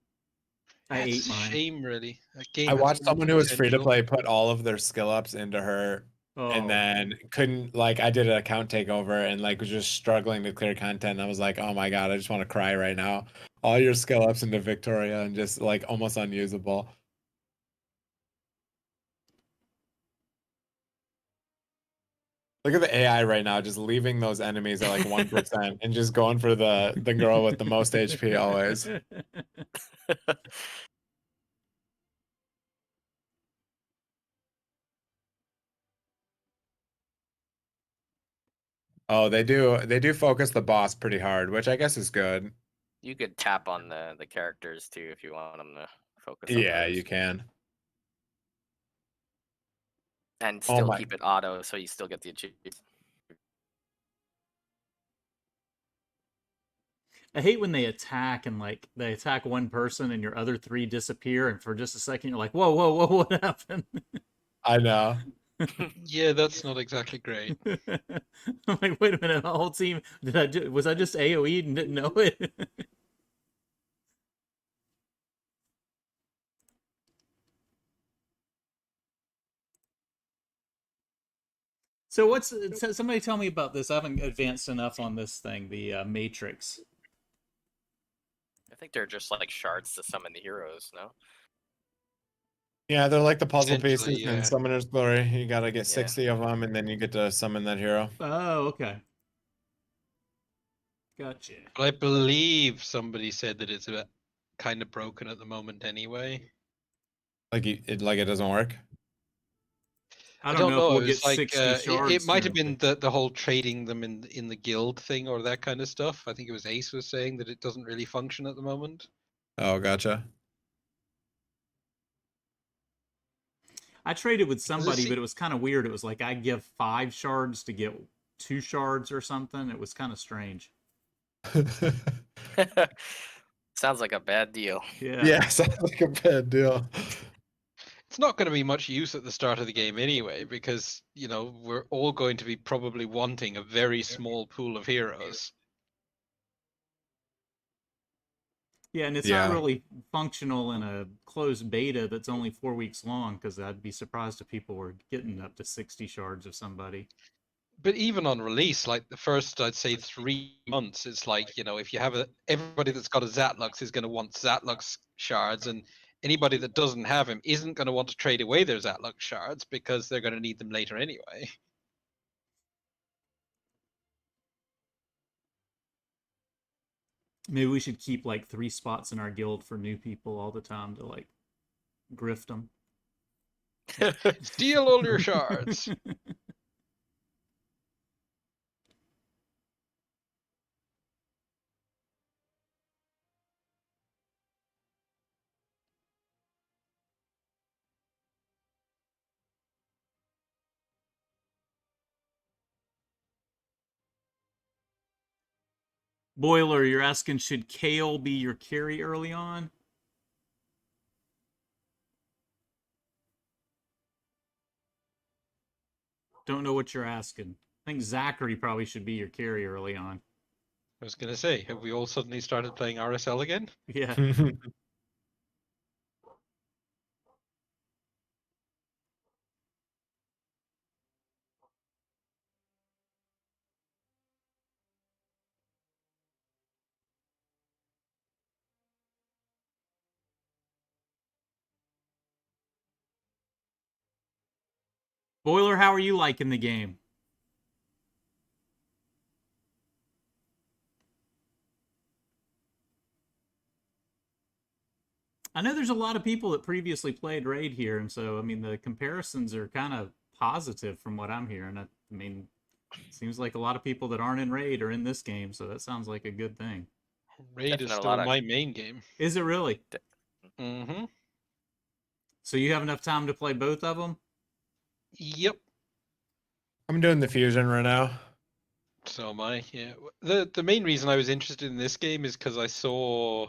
I It's ate a mine. shame, really. A game I has watched all the someone who was free to potential. play put all of their skill ups into her, and Oh, then couldn't like I did an account takeover and like was just struggling to clear content. And I was like, oh my god, I just want to cry right now. All your skill ups into Victoria and just like almost unusable. Look at the AI right now, just leaving those enemies at like 1% and just going for the girl with the most HP always. Oh, they do focus the boss pretty hard, which I guess is good. You could tap on the characters too if you want them to focus on Yeah, those, you can. and Oh still my. keep it auto so you still get the achievements. I hate when they attack and like they attack one person and your other three disappear, and for just a second you're like, whoa, whoa, whoa, what happened? I know. Yeah, that's not exactly great. I'm like, wait a minute, the whole team was I just AoE'd and didn't know it? So somebody tell me about this? I haven't advanced enough on this thing, the Matrix. I think they're just like shards to summon the heroes. No. Yeah, they're like the puzzle Essentially, pieces in yeah. Summoner's Glory. You gotta get Yeah. 60 of them, and then you get to summon that hero. Oh, okay. Gotcha. But I believe somebody said that it's a bit kind of broken at the moment anyway. Like it doesn't work. I I don't don't know if know. we'll It get was like 60 it shards might to have been fix. the whole trading them in the guild thing or that kind of stuff. I think it was Ace was saying that it doesn't really function at the moment. Oh, gotcha. I traded with Does it somebody, but see? it was kind of weird. It was like I give 5 shards to get 2 shards or something. It was kind of strange. Sounds like a bad deal. Yeah. Yeah, sounds like a bad deal. It's not going to be much use at the start of the game anyway, because we're all going to be probably wanting a very small pool of heroes. Yeah, and it's not Yeah. really functional in a closed beta that's only 4 weeks long, because I'd be surprised if people were getting up to 60 shards of somebody. But even on release, like the first, I'd say 3 months, it's like, if you have everybody that's got a Zatlux is going to want Zatlux shards, and anybody that doesn't have him isn't going to want to trade away their Zatlux shards because they're going to need them later anyway. Maybe we should keep like 3 spots in our guild for new people all the time to like grift them. Steal all your shards. Boiler, you're asking, should Kale be your carry early on? Don't know what you're asking. I think Zachary probably should be your carry early on. I was going to say, have we all suddenly started playing RSL again? Yeah. Boiler, how are you liking the game? I know there's a lot of people that previously played Raid here, and so I mean the comparisons are kind of positive from what I'm hearing. I mean, it seems like a lot of people that aren't in Raid are in this game, so that sounds like a good thing. Raid is Definitely a still lot of. my main game. Is it really? Mm-hmm. So you have enough time to play both of them? Yep. I'm doing the fusion right now. So am I. Yeah. The main reason I was interested in this game is because I saw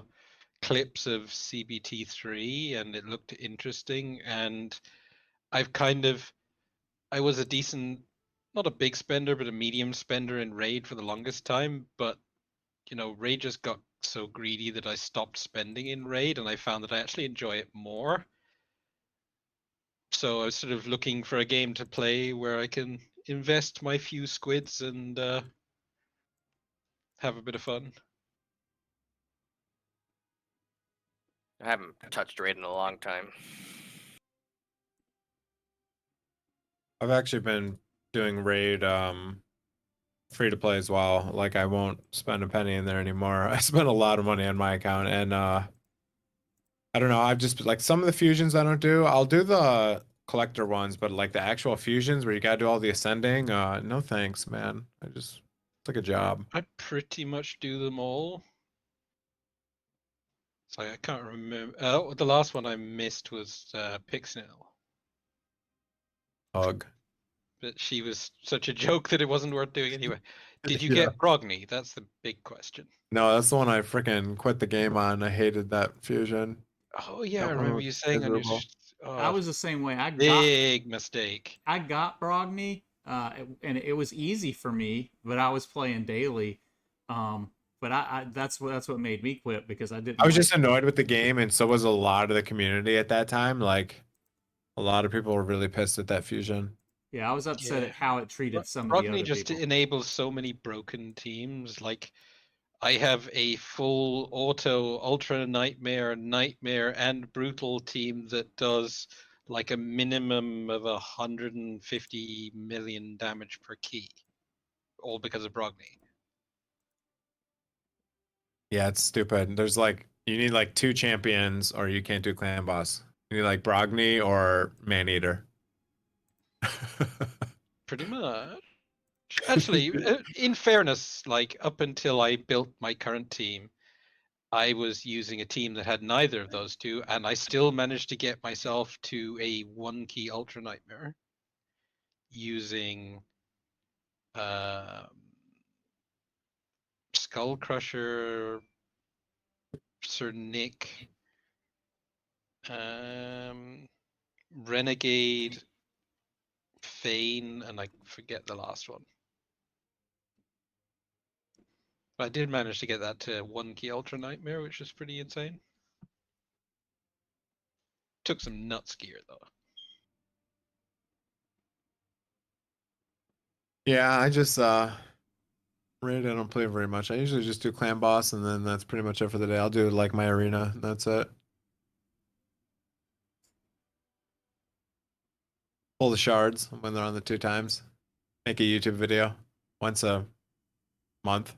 clips of CBT3 and it looked interesting, and I've kind of I was a decent, not a big spender, but a medium spender in Raid for the longest time. But Raid just got so greedy that I stopped spending in Raid, and I found that I actually enjoy it more. So I was sort of looking for a game to play where I can invest my few squids and have a bit of fun. I haven't touched Raid in a long time. I've actually been doing Raid free to play as well. Like I won't spend a penny in there anymore. I spent a lot of money on my account, and I don't know. I've just like some of the fusions I don't do. I'll do the collector ones, but like the actual fusions where you gotta do all the ascending, no thanks, man. It's like a job. I pretty much do them all. So I can't remember. The last one I missed was Pixnell, Ugh. but she was such a joke that it wasn't worth doing anyway. Did you Yeah. get Brogni? That's the big question. No, that's the one I freaking quit the game on. I hated that fusion. Oh yeah, I That one remember was you saying on your miserable. I oh, was the same way. big mistake. I got Brogni, and it was easy for me, but I was playing daily. But that's what made me quit because I didn't I was like. just annoyed with the game, and so was a lot of the community at that time. Like a lot of people were really pissed at that fusion. Yeah, I was upset Yeah, at how it treated some of the Brogni other just people. enables so many broken teams. Like I have a full auto ultra nightmare and brutal team that does like a minimum of 150 million damage per key, all because of Brogni. Yeah, it's stupid. There's like you need like two champions, or you can't do clan boss. You need like Brogni or Maneater. Pretty much. Actually, in fairness, like up until I built my current team, I was using a team that had neither of those two, and I still managed to get myself to a one key ultra nightmare using Skull Crusher, Sir Nick, Renegade, Fane, and I forget the last one. But I did manage to get that to one key ultra nightmare, which is pretty insane. Took some nuts gear though. Yeah, I just Raid I don't play very much. I usually just do clan boss, and then that's pretty much it for the day. I'll do like my arena. And that's it. Pull the shards when they're on the 2 times. Make a YouTube video once a month.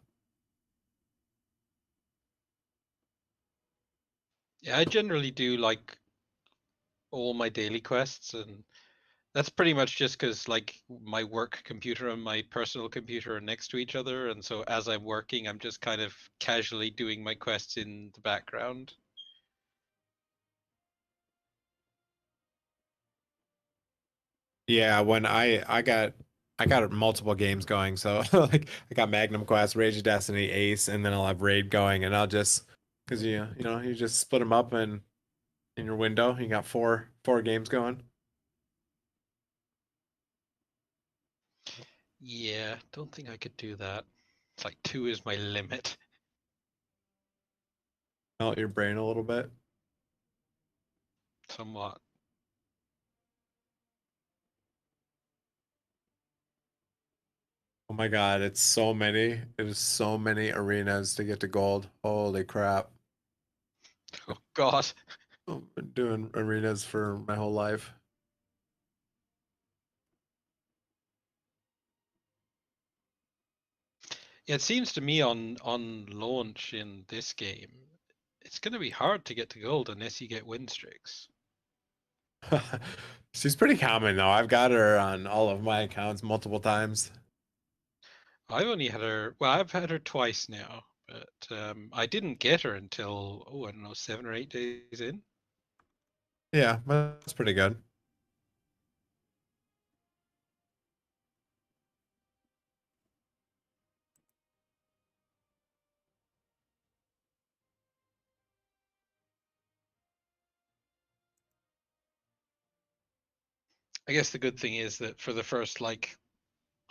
Yeah, I generally do like all my daily quests, and that's pretty much just because like my work computer and my personal computer are next to each other, and so as I'm working, I'm just kind of casually doing my quests in the background. Yeah, when I got multiple games going, so like I got Magnum Quest, Rage of Destiny, Ace, and then I'll have Raid going, and I'll just because you just split them up and in your window, you got four games going. Yeah, don't think I could do that. It's like 2 is my limit. Melt your brain a little bit. Somewhat. Oh my God, it's so many. It is so many arenas to get to gold. Holy crap. Oh God. I've been doing arenas for my whole life. Yeah, it seems to me on launch in this game, It's going to be hard to get to gold unless you get win streaks. She's pretty common though. I've got her on all of my accounts multiple times. I've only had her. Well, I've had her twice now, but I didn't get her until I don't know, 7 or 8 days in. Yeah, that's pretty good. I guess the good thing is that for the first like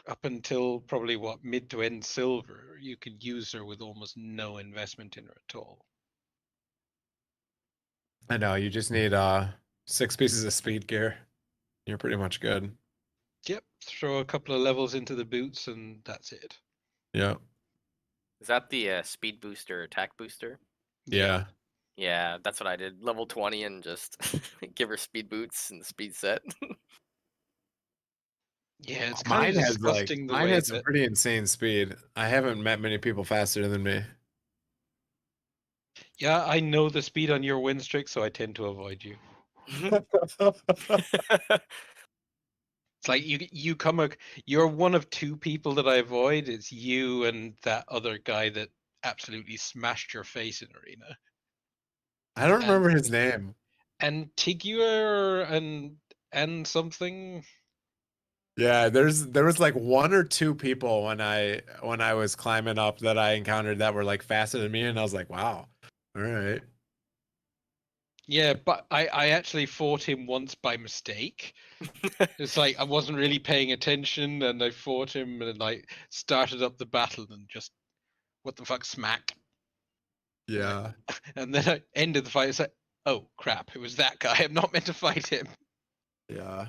up until probably what mid to end silver, you could use her with almost no investment in her at all. I know, you just need 6 pieces of speed gear. You're pretty much good. Yep, throw a couple of levels into the boots and that's it. Yeah. Is that the speed booster, attack booster? Yeah. Yeah, that's what I did. Level 20 and just give her speed boots and speed set. Yeah, it's kind of disgusting the mine way has some that. pretty insane speed. I haven't met many people faster than me. Yeah, I know the speed on your win streak, so I tend to avoid you. It's like you you're one of 2 people that I avoid. It's you and that other guy that absolutely smashed your face in arena. I don't And remember his name. Tiguer and something. Yeah, there was like 1 or 2 people when I was climbing up that I encountered that were like faster than me, and I was like, wow. All right. Yeah, but I actually fought him once by mistake. It's like I wasn't really paying attention and I fought him and I started up the battle and just what the fuck smack. Yeah. And then I ended the fight. It's like, oh crap, it was that guy. I'm not meant to fight him. Yeah.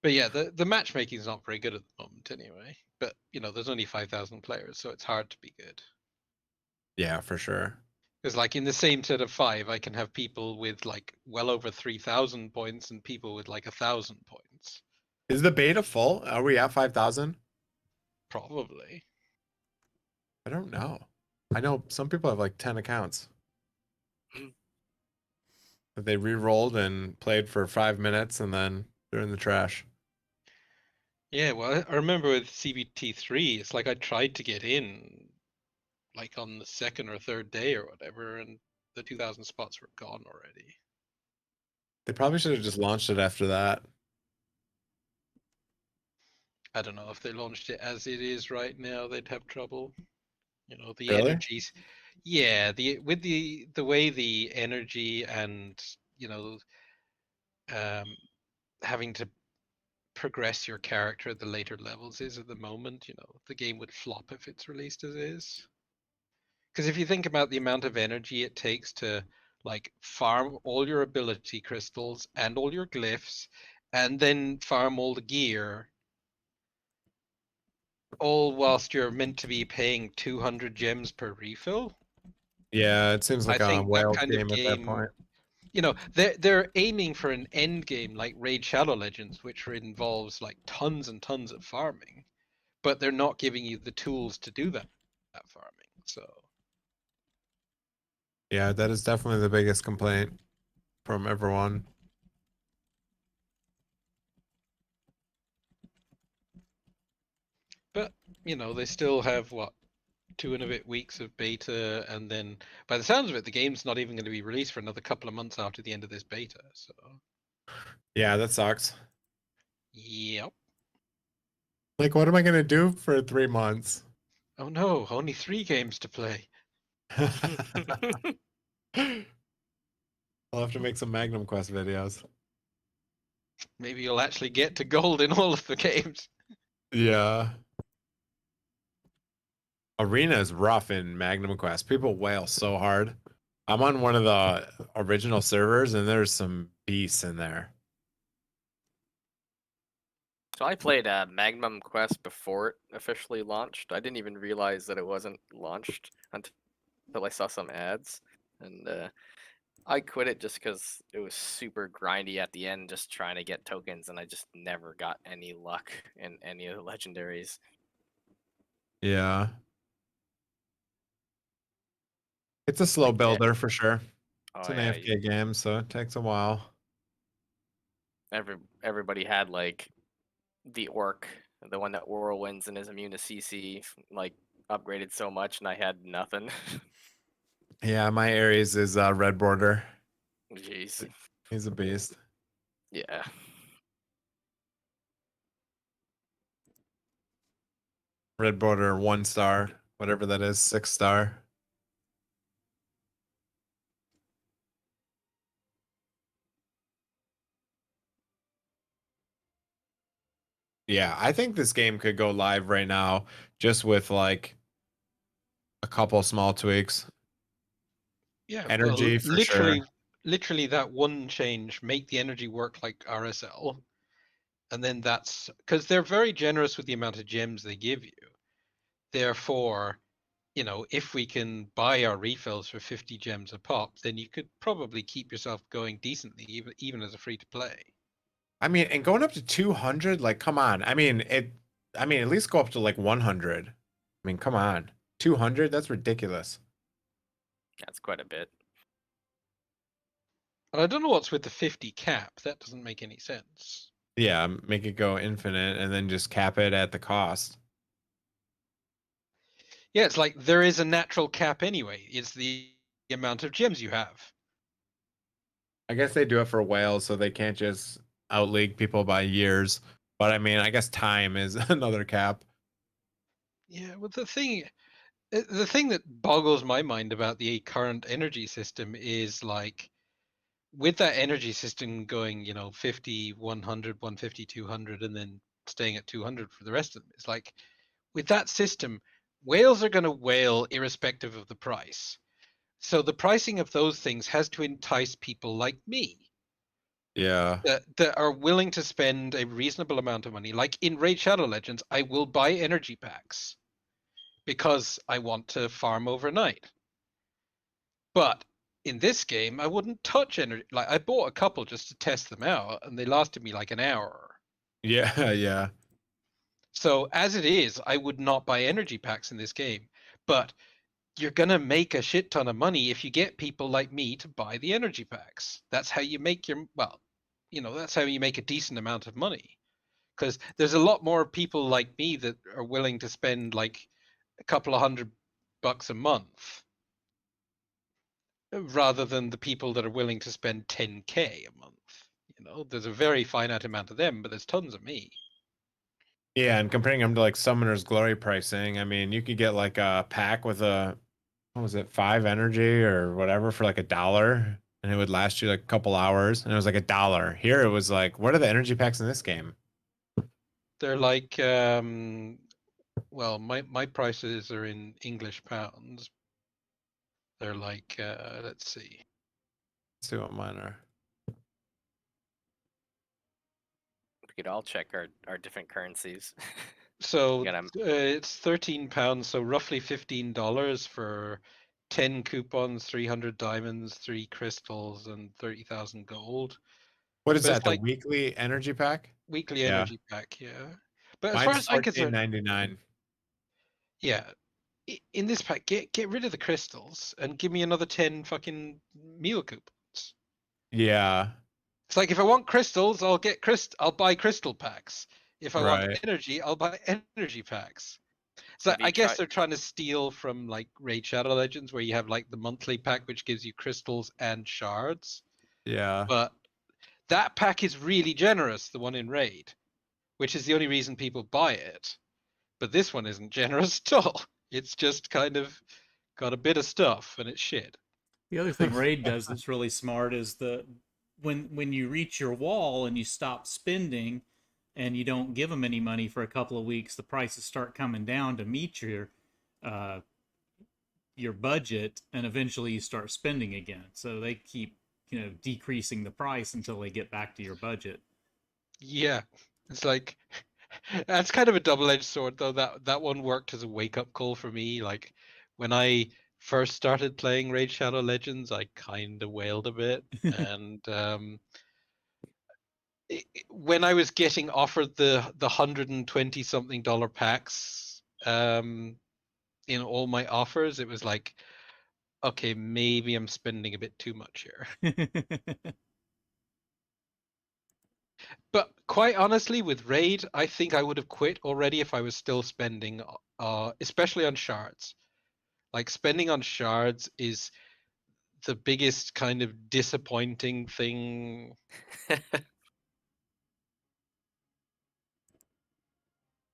But yeah, the matchmaking is not very good at the moment anyway. But there's only 5,000 players, so it's hard to be good. Yeah, for sure. Because like in the same set of 5, I can have people with like well over 3,000 points and people with like 1,000 points. Is the beta full? Are we at 5,000? Probably. I don't know. I know some people have like 10 accounts that they re-rolled and played for 5 minutes and then they're in the trash. Yeah, well, I remember with CBT3, it's like I tried to get in like on the 2nd or 3rd day or whatever, and the 2,000 spots were gone already. They probably should have just launched it after that. I don't know if they launched it as it is right now, they'd have trouble. The Really? energies. Yeah, with the way the energy and um, having to progress your character at the later levels is at the moment, the game would flop if it's released as is. Because if you think about the amount of energy it takes to like farm all your ability crystals and all your glyphs, and then farm all the gear, all whilst you're meant to be paying 200 gems per refill. Yeah, it seems I like a think that whale kind of game at that game, point. they're aiming for an end game like Raid Shadow Legends, which involves like tons and tons of farming, but they're not giving you the tools to do that farming. So Yeah, that is definitely the biggest complaint from everyone. but they still have what 2 and a bit weeks of beta, and then by the sounds of it, the game's not even going to be released for another couple of months after the end of this beta. So Yeah, that sucks. yep. Like, what am I gonna do for 3 months? Oh no, only 3 games to play. I'll have to make some Magnum Quest videos. Maybe you'll actually get to gold in all of the games. Yeah. Arena is rough in Magnum Quest. People wail so hard. I'm on one of the original servers and there's some beasts in there. So I played Magnum Quest before it officially launched. I didn't even realize that it wasn't launched until I saw some ads, and I quit it just because it was super grindy at the end, just trying to get tokens, and I just never got any luck in any of the legendaries. Yeah. It's a slow Like, yeah. builder for sure. Oh It's an yeah, AFK game, so it takes a while. everybody had like the orc, the one that whirlwinds and is immune to CC, like upgraded so much, and I had nothing. Yeah, my Ares is red border. Jeez. He's a beast. Yeah. Red border 1 star, whatever that is, 6 star. Yeah, I think this game could go live right now just with like a couple small tweaks. Yeah, Energy for sure. literally that one change, make the energy work like RSL, and then that's because they're very generous with the amount of gems they give you. Therefore, if we can buy our refills for 50 gems a pop, then you could probably keep yourself going decently, even as a free to play. I mean, and going up to 200, like, come on. I mean, at least go up to like 100. I mean, come on. 200, that's ridiculous. That's quite a bit. And I don't know what's with the 50 cap. That doesn't make any sense. Yeah, make it go infinite and then just cap it at the cost. Yeah, it's like there is a natural cap anyway. It's the amount of gems you have. I guess they do it for whales, so they can't just outleague people by years. But I mean, I guess time is another cap. Yeah, well, the thing that boggles my mind about the current energy system is like, with that energy system going, 50, 100, 150, 200, and then staying at 200 for the rest of them, it's like, with that system, whales are going to whale irrespective of the price. So the pricing of those things has to entice people like me Yeah. that are willing to spend a reasonable amount of money. Like in Raid Shadow Legends, I will buy energy packs because I want to farm overnight. But in this game, I wouldn't touch energy. Like, I bought a couple just to test them out, and they lasted me like an hour. Yeah, yeah. So as it is, I would not buy energy packs in this game. But you're gonna make a shit ton of money if you get people like me to buy the energy packs. That's how you make that's how you make a decent amount of money. Because there's a lot more people like me that are willing to spend like a couple of $100 a month rather than the people that are willing to spend 10K a month. There's a very finite amount of them, but there's tons of me. Yeah, and comparing them to like Summoner's Glory pricing, I mean, you could get like a pack with what was it, 5 energy or whatever for like $1, and it would last you like a couple hours, and it was like $1. Here it was like, what are the energy packs in this game? They're like, well, my prices are in English pounds. They're like, let's see. Let's see what mine are. We could all check our different currencies. So Gotta- it's £13, so roughly $15 for 10 coupons, 300 diamonds, 3 crystals, and 30,000 gold. What is But that? it's The like weekly energy pack? weekly Yeah. energy pack, yeah. But as far Mine's as I'm concerned, $14.99. yeah, in this pack, get rid of the crystals and give me another 10 fucking meal coupons. Yeah. It's like, if I want crystals, I'll buy crystal packs. If I want Right. energy, I'll buy energy packs. So Have you I guess tried? they're trying to steal from like Raid Shadow Legends, where you have like the monthly pack, which gives you crystals and shards. Yeah. But that pack is really generous, the one in Raid, which is the only reason people buy it. But this one isn't generous at all. It's just kind of got a bit of stuff, and it's shit. The other thing Raid does that's really smart is when you reach your wall and you stop spending and you don't give them any money for a couple of weeks, the prices start coming down to meet your budget, and eventually you start spending again. So they keep decreasing the price until they get back to your budget. Yeah, it's like, that's kind of a double-edged sword, though. That one worked as a wake-up call for me. Like, when I first started playing Raid Shadow Legends, I kind of wailed a bit, and when I was getting offered the $120-something packs in all my offers, it was like, okay, maybe I'm spending a bit too much here. But quite honestly, with Raid, I think I would have quit already if I was still spending, especially on shards. Like spending on shards is the biggest kind of disappointing thing.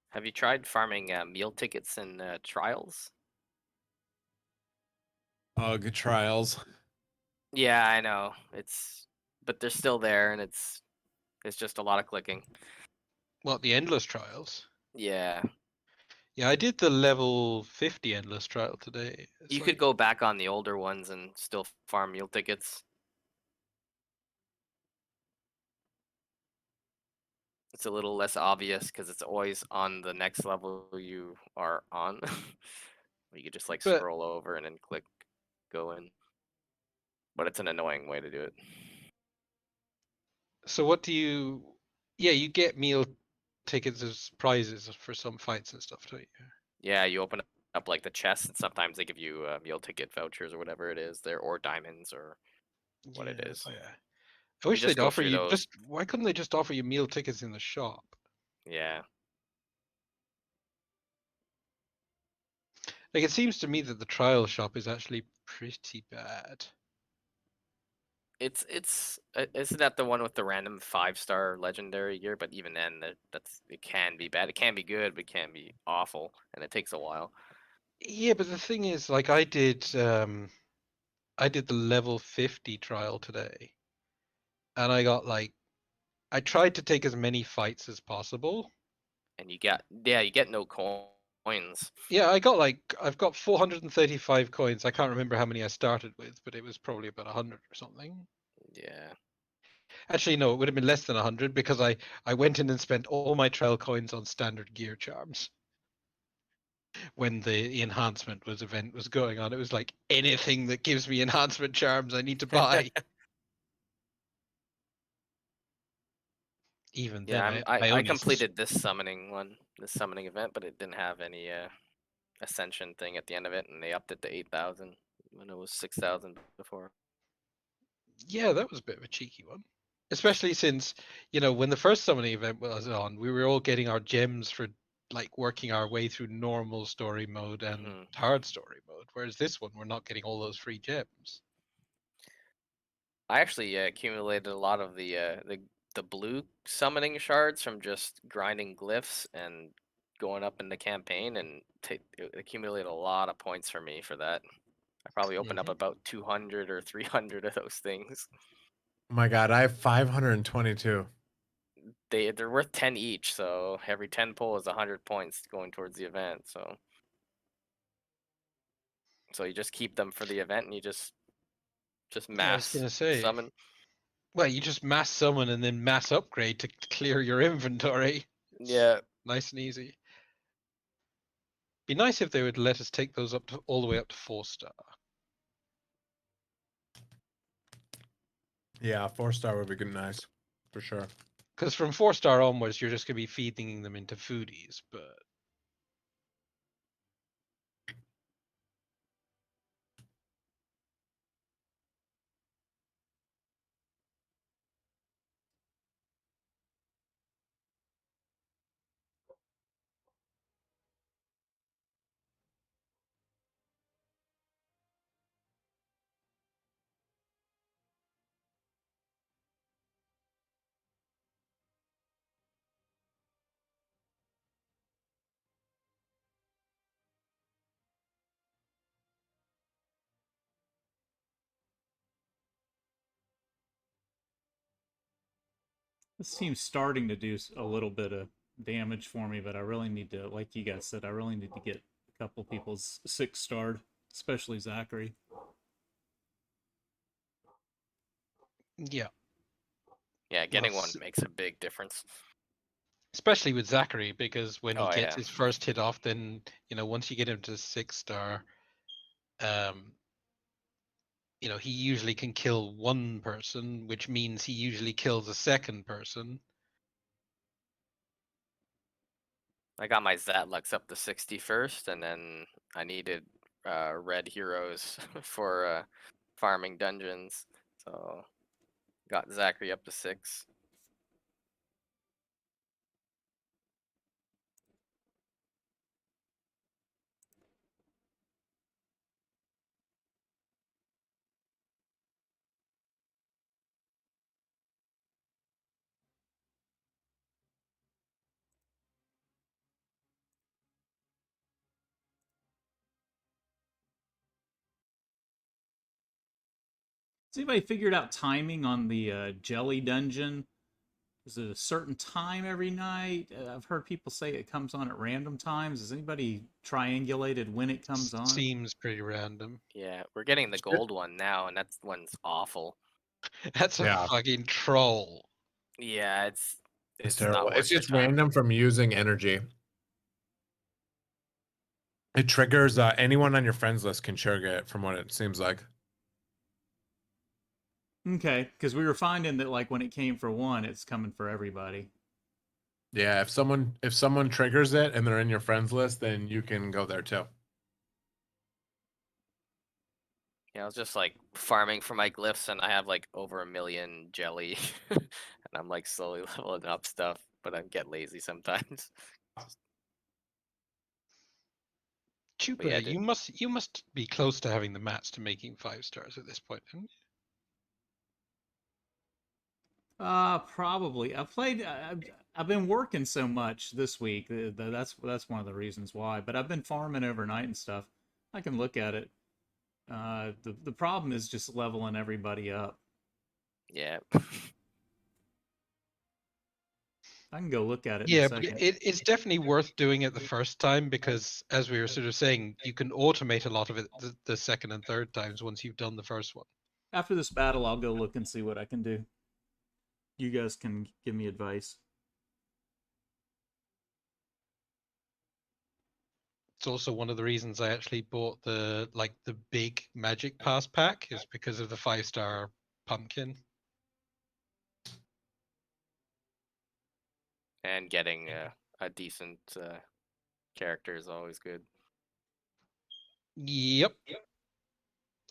Have you tried farming meal tickets in trials? Oh, good trials. Yeah, I know. But they're still there, and it's just a lot of clicking. Well, the endless trials. Yeah, Yeah, I did the level 50 endless trial today. It's you could like, go back on the older ones and still farm meal tickets. It's a little less obvious because it's always on the next level you are on. You could just like but scroll over and then click go in. But it's an annoying way to do it. so what do you? Yeah, you get meal tickets as prizes for some fights and stuff, don't you? Yeah, you open up like the chests, and sometimes they give you meal ticket vouchers or whatever it is there, or diamonds or what it Yeah, is. yeah. I You wish just they'd go offer through you those. just. Why couldn't they just offer you meal tickets in the shop? Yeah, Like it seems to me that the trial shop is actually pretty bad. isn't that the one with the random 5-star legendary gear? But even then, it can be bad. It can be good, but it can be awful, and it takes a while. Yeah, but the thing is, like I did the level 50 trial today, and I tried to take as many fights as possible. And you get no coins. Yeah, I've got 435 coins. I can't remember how many I started with, but it was probably about 100 or something. Yeah. Actually, no, it would have been less than 100 because I went in and spent all my trial coins on standard gear charms. When the enhancement event was going on, it was like anything that gives me enhancement charms I need to buy. Even then, Yeah, I I only completed this summoning event, but it didn't have any ascension thing at the end of it, and they upped it to 8,000 when it was 6,000 before. yeah, that was a bit of a cheeky one. Especially since, when the first summoning event was on, we were all getting our gems for like working our way through normal story mode and Hmm. hard story mode. Whereas this one, we're not getting all those free gems. I actually accumulated a lot of the blue summoning shards from just grinding glyphs and going up in the campaign, and it accumulated a lot of points for me for that. I probably opened up Mhm. about 200 or 300 of those things. Oh my God, I have 522. They're worth 10 each, so every 10 pull is 100 points going towards the event. So you just keep them for the event, and you just Yeah, I was mass gonna say. summon. Well, you just mass summon and then mass upgrade to clear your inventory. It's Yeah, nice and easy. Be nice if they would let us take those up to all the way up to 4-star. Yeah, 4-star would be good, nice, for sure. Because from 4-star onwards, you're just gonna be feeding them into foodies. But This team's starting to do a little bit of damage for me, but I really need to, like you guys said, I really need to get a couple people's 6-starred, especially Zachary. yeah, yeah, well, getting one makes a big difference. especially with Zachary, because when he Oh gets yeah, his first hit off, then once you get him to 6-star, um, he usually can kill one person, which means he usually kills a second person. I got my Zatlux up to 60 first, and then I needed red heroes for farming dungeons. So got Zachary up to 6. Has anybody figured out timing on the jelly dungeon? Is it a certain time every night? I've heard people say it comes on at random times. Has anybody triangulated when it comes on? Seems pretty random. Yeah, we're getting the gold one now, and that's one's awful. That's a Yeah. fucking troll. Yeah, It's it's terrible. not worth It's your just time. random from using energy. It triggers anyone on your friends list can trigger it from what it seems like. Okay, because we were finding that like when it came for one, it's coming for everybody. Yeah, if someone triggers it and they're in your friends list, then you can go there too. Yeah, I was just like farming for my glyphs, and I have like over 1 million jelly, and I'm like slowly leveling up stuff, but I get lazy sometimes. Chupa, yeah, you must be close to having the mats to making 5 stars at this point, haven't Probably. I've been working so much this week. That's one of the reasons why. But I've been farming overnight and stuff. I can look at it. The problem is just leveling everybody up. Yeah. I can go look at it in a Yeah, but second. it's definitely worth doing it the first time because, as we were sort of saying, you can automate a lot of it the second and third times once you've done the first one. After this battle, I'll go look and see what I can do. You guys can give me advice. It's also one of the reasons I actually bought the big Magic Pass pack is because of the 5-star pumpkin. And getting a decent character is always good. Yep.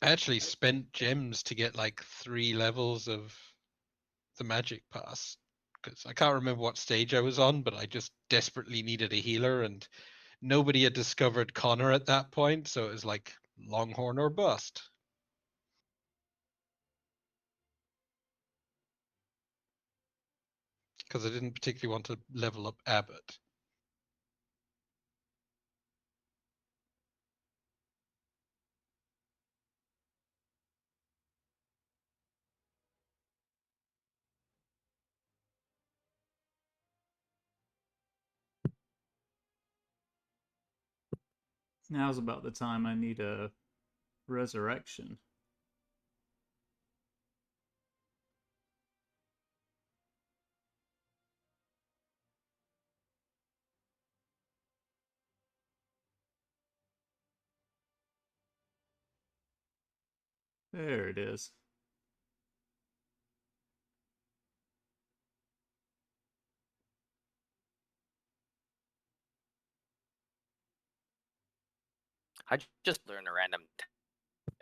I actually spent gems to get like 3 levels of the Magic Pass because I can't remember what stage I was on, but I just desperately needed a healer and nobody had discovered Connor at that point, so it was like Longhorn or bust. Because I didn't particularly want to level up Abbott. Now's about the time I need a resurrection. There it is. I just learned a random.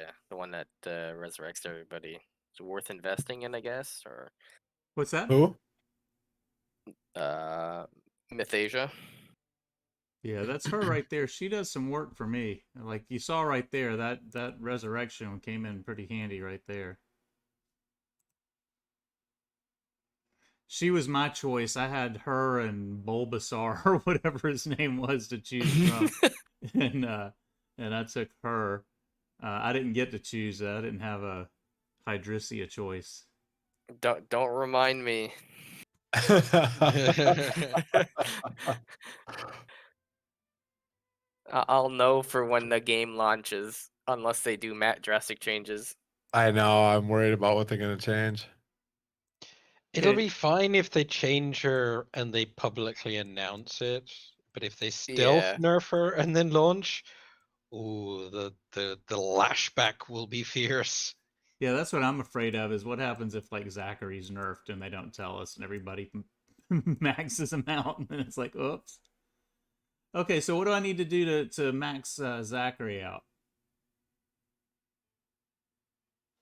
Yeah, the one that resurrects everybody. Is it worth investing in, I guess, or What's that? Who? Mythasia? Yeah, that's her right there. She does some work for me. Like you saw right there, that resurrection came in pretty handy right there. She was my choice. I had her and Bulbasaur or whatever his name was to choose from, and I took her. I didn't get to choose. I didn't have a Hydrisia choice. Don't remind me. I'll know for when the game launches, unless they do drastic changes. I know. I'm worried about what they're gonna change. It'll Okay. be fine if they change her and they publicly announce it. But if they stealth Yeah. nerf her and then launch, oh, the lashback will be fierce. Yeah, that's what I'm afraid of. Is what happens if like Zachary's nerfed and they don't tell us, and everybody maxes him out, and then it's like, oops. Okay, so what do I need to do to max Zachary out?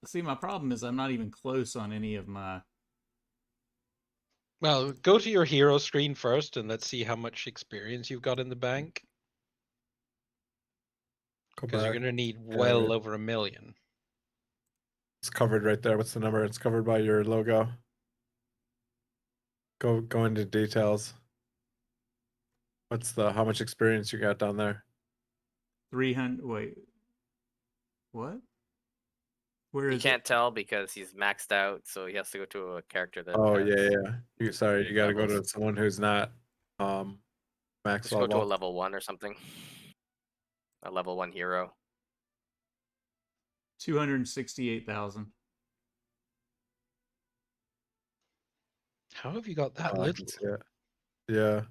See, my problem is I'm not even close on any of my. Well, go to your hero screen first, and let's see how much experience you've got in the bank. Go Because you're back. going to need Yeah, well right. over 1 million. It's covered right there. What's the number? It's covered by your logo. Go into details. What's the how much experience you got down there? 300. Wait. What? Where You is can't it? tell because he's maxed out, so he has to go to a character that Oh has yeah. You sorry, you got to go to levels. someone who's not max Just go to a level. level 1 or something. A level 1 hero. 268,000. How have you got that Oh, I little? can see it. Yeah.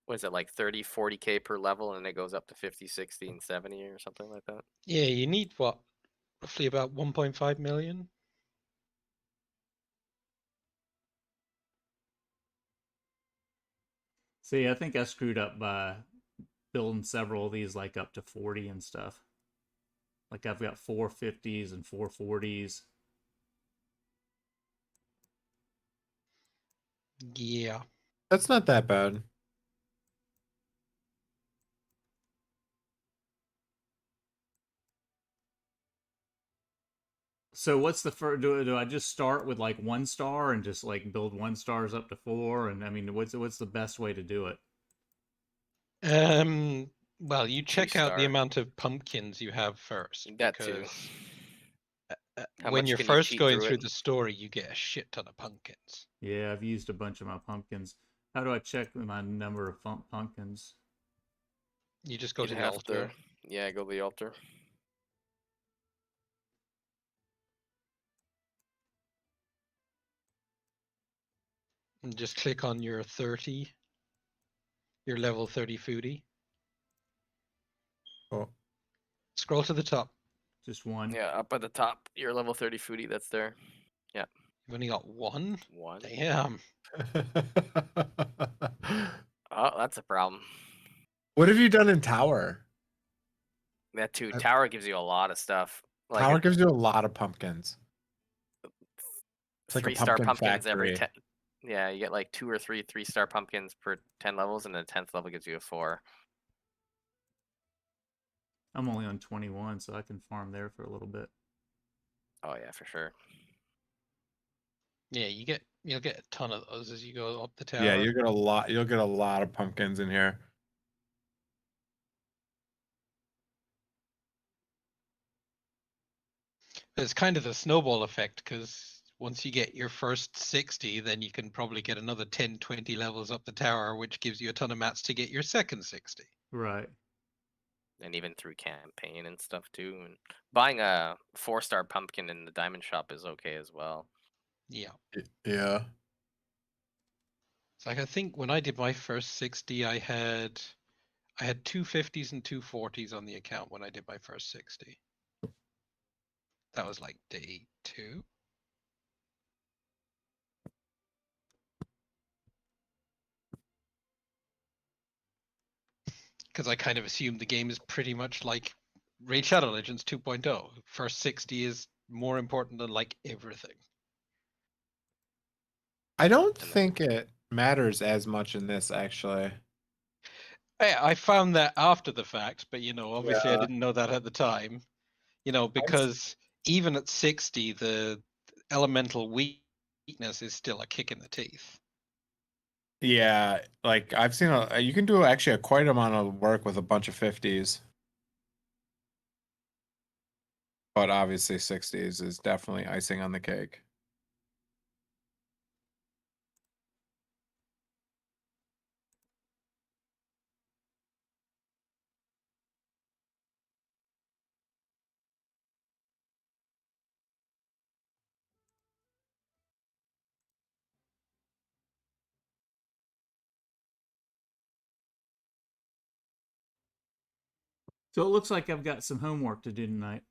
What is it, like 30, 40K per level, and it goes up to 50, 60, and 70 or something like that? Yeah, you need what? Roughly about 1.5 million? See, I think I screwed up by building several of these like up to 40 and stuff. Like I've got 450s and 440s. Yeah. That's not that bad. So what's the first? Do I just start with like 1 star and just like build 1 stars up to 4? And I mean, what's the best way to do it? Well, you check out the 2-star. amount of pumpkins you have first, That too. because How when much you're can you first cheat going through through it? the story, you get a shit ton of pumpkins. Yeah, I've used a bunch of my pumpkins. How do I check my number of pumpkins? You just go You'd to the have altar. to, yeah, go to the altar. And just click on your 30, your level 30 foodie. Oh. Scroll to the top. Just one. Yeah, up at the top, your level 30 foodie that's there. Yeah. You've only got one? One. Damn. Oh, that's a problem. What have you done in Tower? That too. Uh, Tower gives you a lot of stuff. Like Tower gives you a lot of pumpkins. It's like a 3-star pumpkin pumpkins every factory. 10. Yeah, you get like 2 or 3 3-star pumpkins per 10 levels, and the 10th level gives you a 4. I'm only on 21, so I can farm there for a little bit. Oh yeah, for sure. Yeah, you'll get a ton of those as you go up the tower. Yeah, you get a lot. You'll get a lot of pumpkins in here. It's kind of the snowball effect, because once you get your first 60, then you can probably get another 10, 20 levels up the tower, which gives you a ton of mats to get your second 60. Right. And even through campaign and stuff too. And buying a 4-star pumpkin in the diamond shop is okay as well. Yeah. Yeah. It's like, I think when I did my first 60, I had 2 50s and 2 40s on the account when I did my first 60. That was like day 2. Because I kind of assumed the game is pretty much like Raid Shadow Legends 2.0. First 60 is more important than like everything. I don't And think it matters as much in this actually. I found that after the fact, but obviously I Yeah. didn't know that at the time. Because even at 60, the elemental weakness is still a kick in the teeth. Yeah, like I've seen you can do actually quite amount of work with a bunch of 50s. But obviously 60s is definitely icing on the cake. So it looks like I've got some homework to do tonight.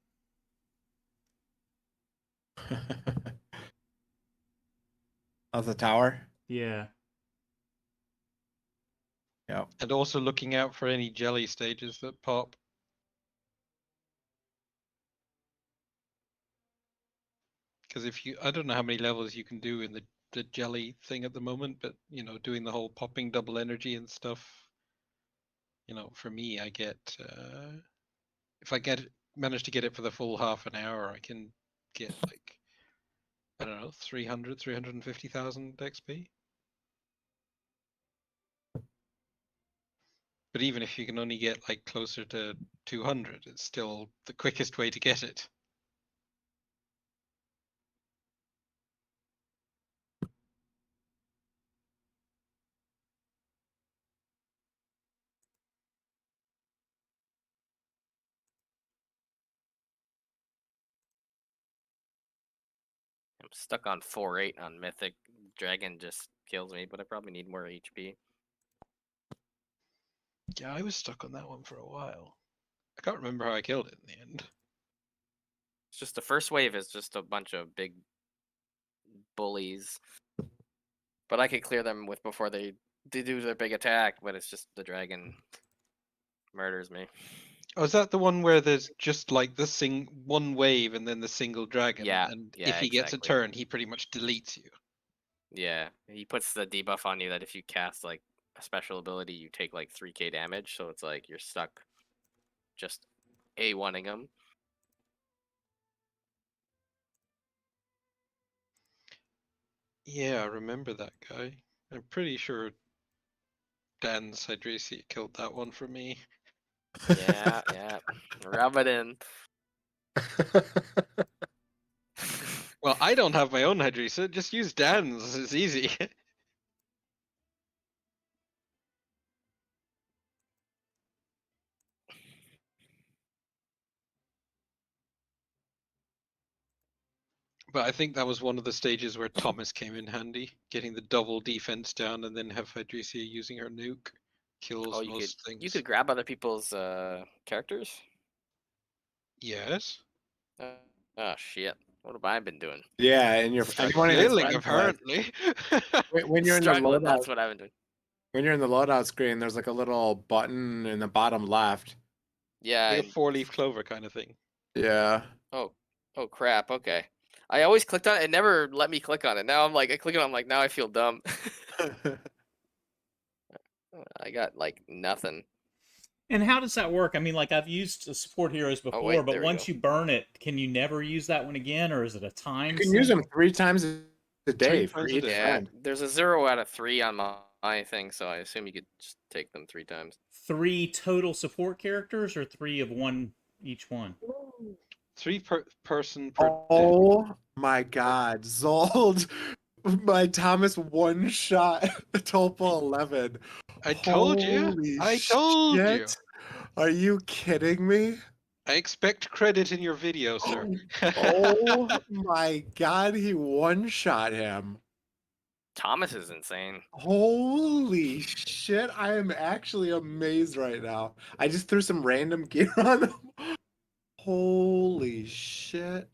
Of the tower? Yeah. Yep. And also looking out for any jelly stages that pop. Because if you, I don't know how many levels you can do in the jelly thing at the moment, but you know, doing the whole popping double energy and stuff. You know, for me, I get if I manage to get it for the full half an hour, I can get like, I don't know, 350,000 XP. But even if you can only get like closer to 200, it's still the quickest way to get it. I'm stuck on 4-8 on Mythic. Dragon just kills me, but I probably need more HP. Yeah, I was stuck on that one for a while. I can't remember how I killed it in the end. It's just the first wave is just a bunch of big bullies. But I could clear them with before they do their big attack, but it's just the dragon murders me. Oh, is that the one where there's just like the one wave and then the single dragon? Yeah, And yeah, if he gets a exactly. turn, he pretty much deletes you. Yeah, he puts the debuff on you that if you cast like a special ability, you take like 3k damage. So it's like you're stuck just A1ing him. Yeah, I remember that guy. I'm pretty sure Dan's Hydracia killed that one for me. Yeah, yeah. Rub it in. Well, I don't have my own Hydracia, just use Dan's, it's easy. But I think that was one of the stages where Thomas came in handy, getting the double defense down and then have Hydracia using her nuke. Kills Oh, you most could things. grab other people's characters. Yes. Oh shit! What have I been doing? Yeah, and anyone in your Failing, friends list, apparently. when you're in the Struggling. loadout, That's what I've been doing. when you're in the loadout screen, there's like a little button in the bottom left. Yeah. Like a 4-leaf clover kind of thing. Yeah. Oh crap. Okay. I always clicked on it. It never let me click on it. Now I'm like, I click on it. I'm like, now I feel dumb. I got like nothing. And how does that work? I mean, like I've used support heroes before, wait, but there we once go. you burn it, can you never use that one again, or is it a time? You can use them 3 times a day 3 for times a each day. Yeah, friend. there's a 0 out of 3 on my thing, so I assume you could just take them 3 times. 3 total support characters, or 3 of one each one? 3 person per day. Oh my God, Zold! My Thomas one shot Tulpa 11. I told you. Holy I told you. shit. Are you kidding me? I expect credit in your video, sir. Oh my God, he one shot him. Thomas is insane. Holy shit, I am actually amazed right now. I just threw some random gear on him. Holy shit.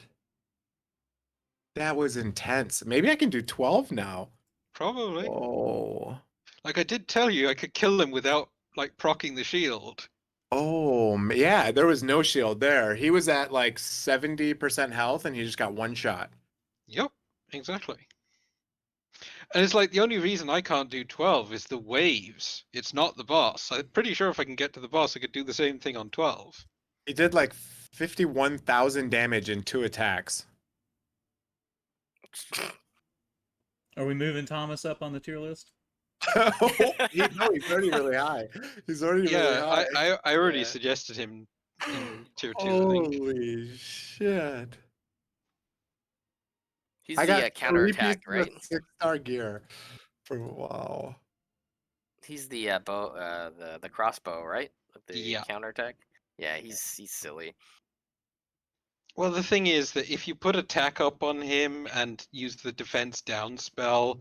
That was intense. Maybe I can do 12 now. Probably. Oh. Like I did tell you, I could kill him without like proccing the shield. Oh, yeah, there was no shield there. He was at like 70% health and he just got one shot. Yep, exactly. And it's like the only reason I can't do 12 is the waves. It's not the boss. I'm pretty sure if I can get to the boss, I could do the same thing on 12. He did like 51,000 damage in 2 attacks. Are we moving Thomas up on the tier list? No, he's already really high. He's already really high. I already Yeah. suggested him in tier 2, I think. Holy shit. He's I the got counterattack, 3 right? pieces of 6-star gear. Wow. He's the bow, the crossbow, right? With the Yeah. counterattack. Yeah, he's silly. Well, the thing is that if you put attack up on him and use the defense down spell,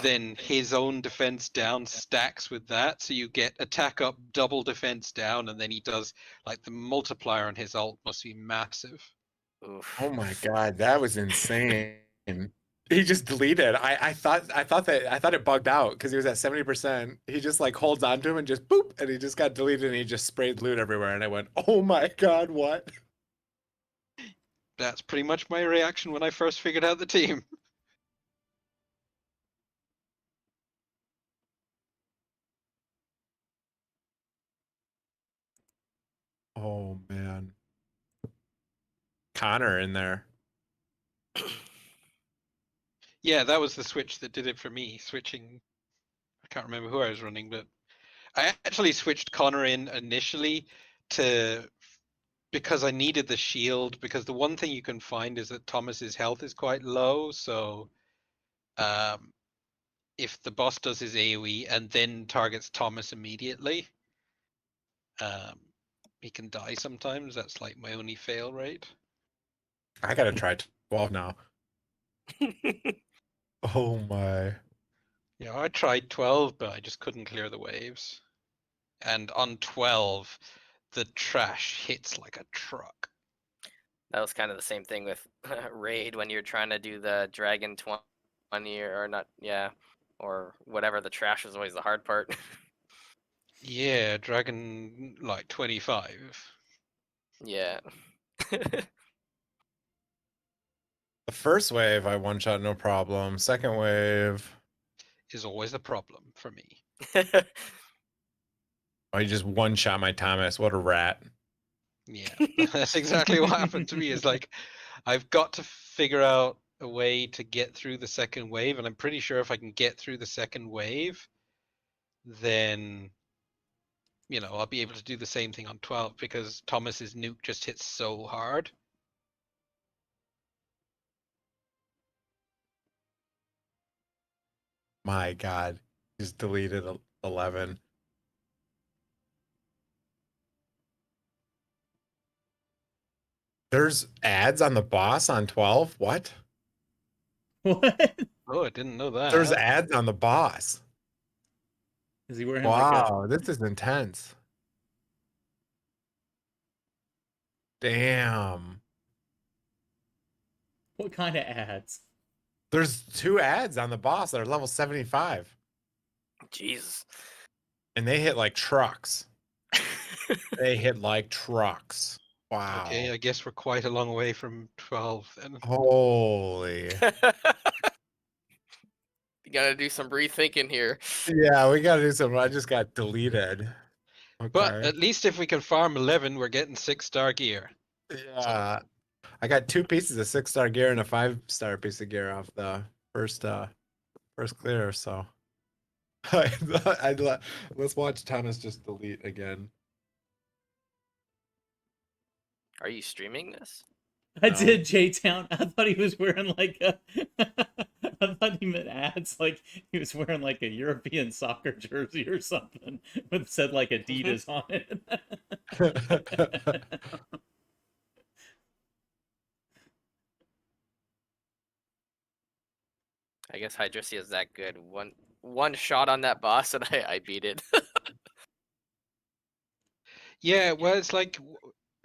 then his own defense down stacks with that. So you get attack up, double defense down, and then he does like the multiplier on his ult must be massive. Oof. Oh my God, that was insane. He just deleted. I thought it bugged out because he was at 70%. He just like holds on to him and just boop, and he just got deleted and he just sprayed loot everywhere. And I went, oh my God, what? that's pretty much my reaction when I first figured out the team. Oh man. Connor in there. Yeah, that was the switch that did it for me. Switching, I can't remember who I was running, but I actually switched Connor in initially to because I needed the shield. Because the one thing you can find is that Thomas's health is quite low, so if the boss does his AoE and then targets Thomas immediately, he can die sometimes. That's like my only fail rate. I gotta try 12 now. Oh my. Yeah, I tried 12, but I just couldn't clear the waves. And on 12, the trash hits like a truck. That was kind of the same thing with Raid when you're trying to do the Dragon 20 or not, yeah, or whatever. The trash is always the hard part. Yeah, Dragon like 25 Yeah. The first wave I one shot no problem. Second wave, is always a problem for me. I just one shot my Thomas. What a rat. Yeah, that's exactly what happened to me. Is like, I've got to figure out a way to get through the second wave, and I'm pretty sure if I can get through the second wave, then I'll be able to do the same thing on 12 because Thomas's nuke just hits so hard. My God. Just deleted 11. There's ads on the boss on 12? What? What? Oh, I didn't know that. There's ads on the boss. Is he wearing like a Wow, this is intense. Damn. what kind of ads? There's 2 ads on the boss that are level 75. Jesus. And they hit like trucks. They hit like trucks. Wow. Okay, I guess we're quite a long way from 12 then. Holy. You gotta do some rethinking here. Yeah, we gotta do something. I just got deleted. But Okay. at least if we can farm 11, we're getting 6-star gear. Yeah. I got 2 pieces of 6-star gear and a 5-star piece of gear off the first clear, so let's watch Thomas just delete again. Are you streaming this? I No. did, J-Town. I thought he was wearing like a. I thought he meant ads like he was wearing like a European soccer jersey or something with said like Adidas on it. I guess Hydrisia is that good. One shot on that boss and I beat it. Yeah, well, it's like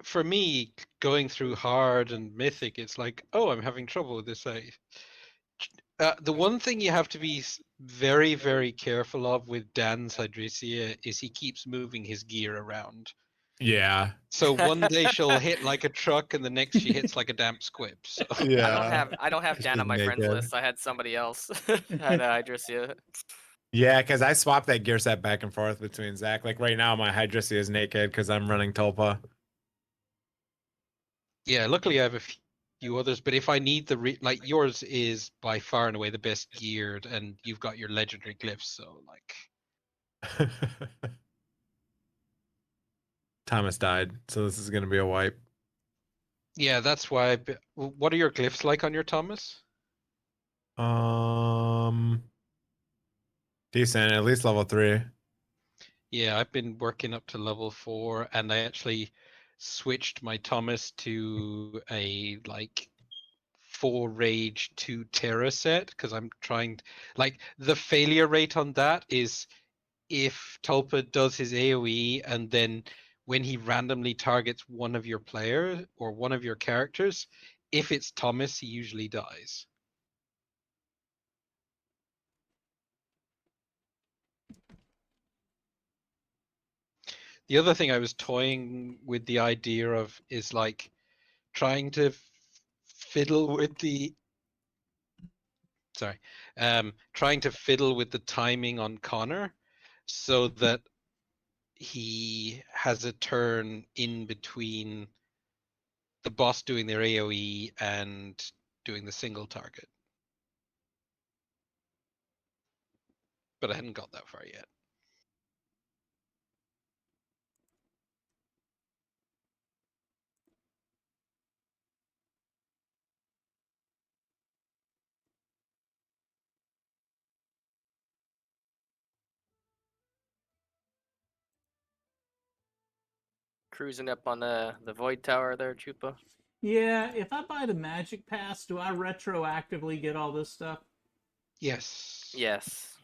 for me going through hard and mythic, it's like, oh, I'm having trouble with this. The one thing you have to be very, very careful of with Dan's Hydrisia is he keeps moving his gear around. Yeah. So one day she'll hit like a truck, and the next she hits like a damp squib. So Yeah. I don't have Dan She's on my friends naked. list. I had somebody else. I had Hydrisia. Yeah, because I swapped that gear set back and forth between Zach. Like right now, my Hydrisia is naked because I'm running Tulpa. yeah, luckily I have a few others. But if I need like yours is by far and away the best geared, and you've got your legendary glyphs. So like, Thomas died, so this is gonna be a wipe. yeah, that's why. What are your glyphs like on your Thomas? Decent, at least level 3. Yeah, I've been working up to level 4, and I actually switched my Thomas to a like 4 rage 2 terror set because I'm trying like the failure rate on that is if Tulpa does his AoE and then when he randomly targets one of your players or one of your characters, if it's Thomas, he usually dies. The other thing I was toying with the idea of is like trying to fiddle with the trying to fiddle with the timing on Connor so that he has a turn in between the boss doing their AoE and doing the single target. But I hadn't got that far yet. Cruising up on the Void Tower there, Chupa. Yeah, if I buy the Magic Pass, do I retroactively get all this stuff? Yes. Yes.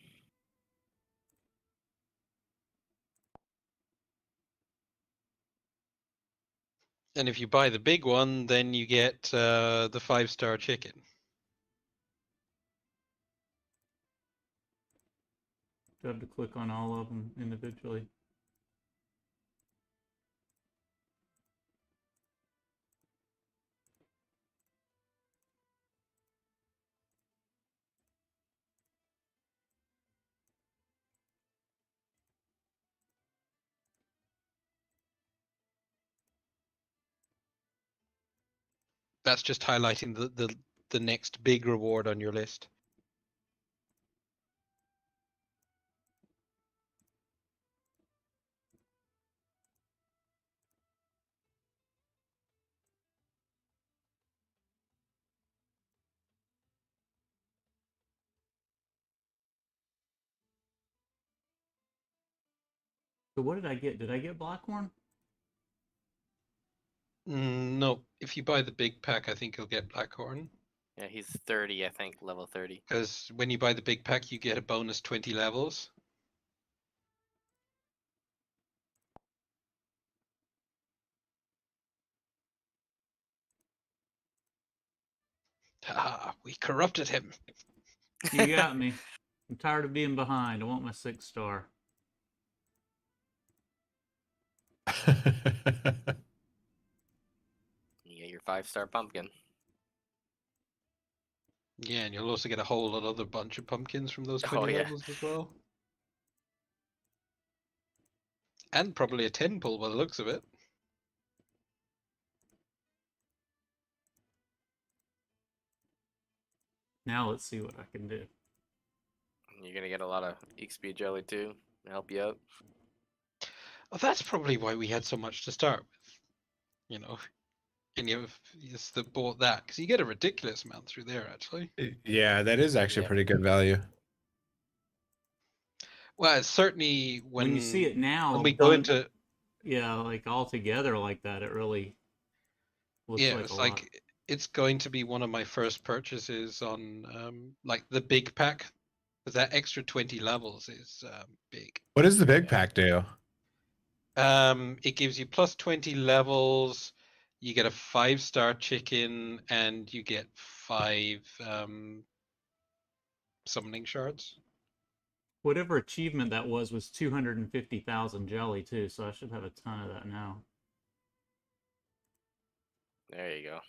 And if you buy the big one, then you get the 5-star chicken. Do I have to click on all of them individually? That's just highlighting the next big reward on your list. So what did I get? Did I get Blackhorn? No, if you buy the big pack, I think you'll get Blackhorn. Yeah, he's 30, I think, level 30. Because when you buy the big pack, you get a bonus 20 levels. Ah, we corrupted him. You got me. I'm tired of being behind. I want my 6-star. You get your 5-star pumpkin. Yeah, and you'll also get a whole other bunch of pumpkins from those 20 Oh, yeah. levels as well. And probably a 10 pull by the looks of it. Now let's see what I can do. You're gonna get a lot of XP jelly too to help you out. Well, that's probably why we had so much to start with. You know, and it's the bought that because you get a ridiculous amount through there actually. Yeah, that is actually Yeah. pretty good value. Well, it's certainly When you see it now, when we go into yeah, like all together like that, it really looks like it's a lot. like it's going to be one of my first purchases on like the big pack because that extra 20 levels is big. What does the big pack do? It gives you plus 20 levels. You get a 5-star chicken, and you get 5 summoning shards. Whatever achievement that was 250,000 jelly too, so I should have a ton of that now. There you go.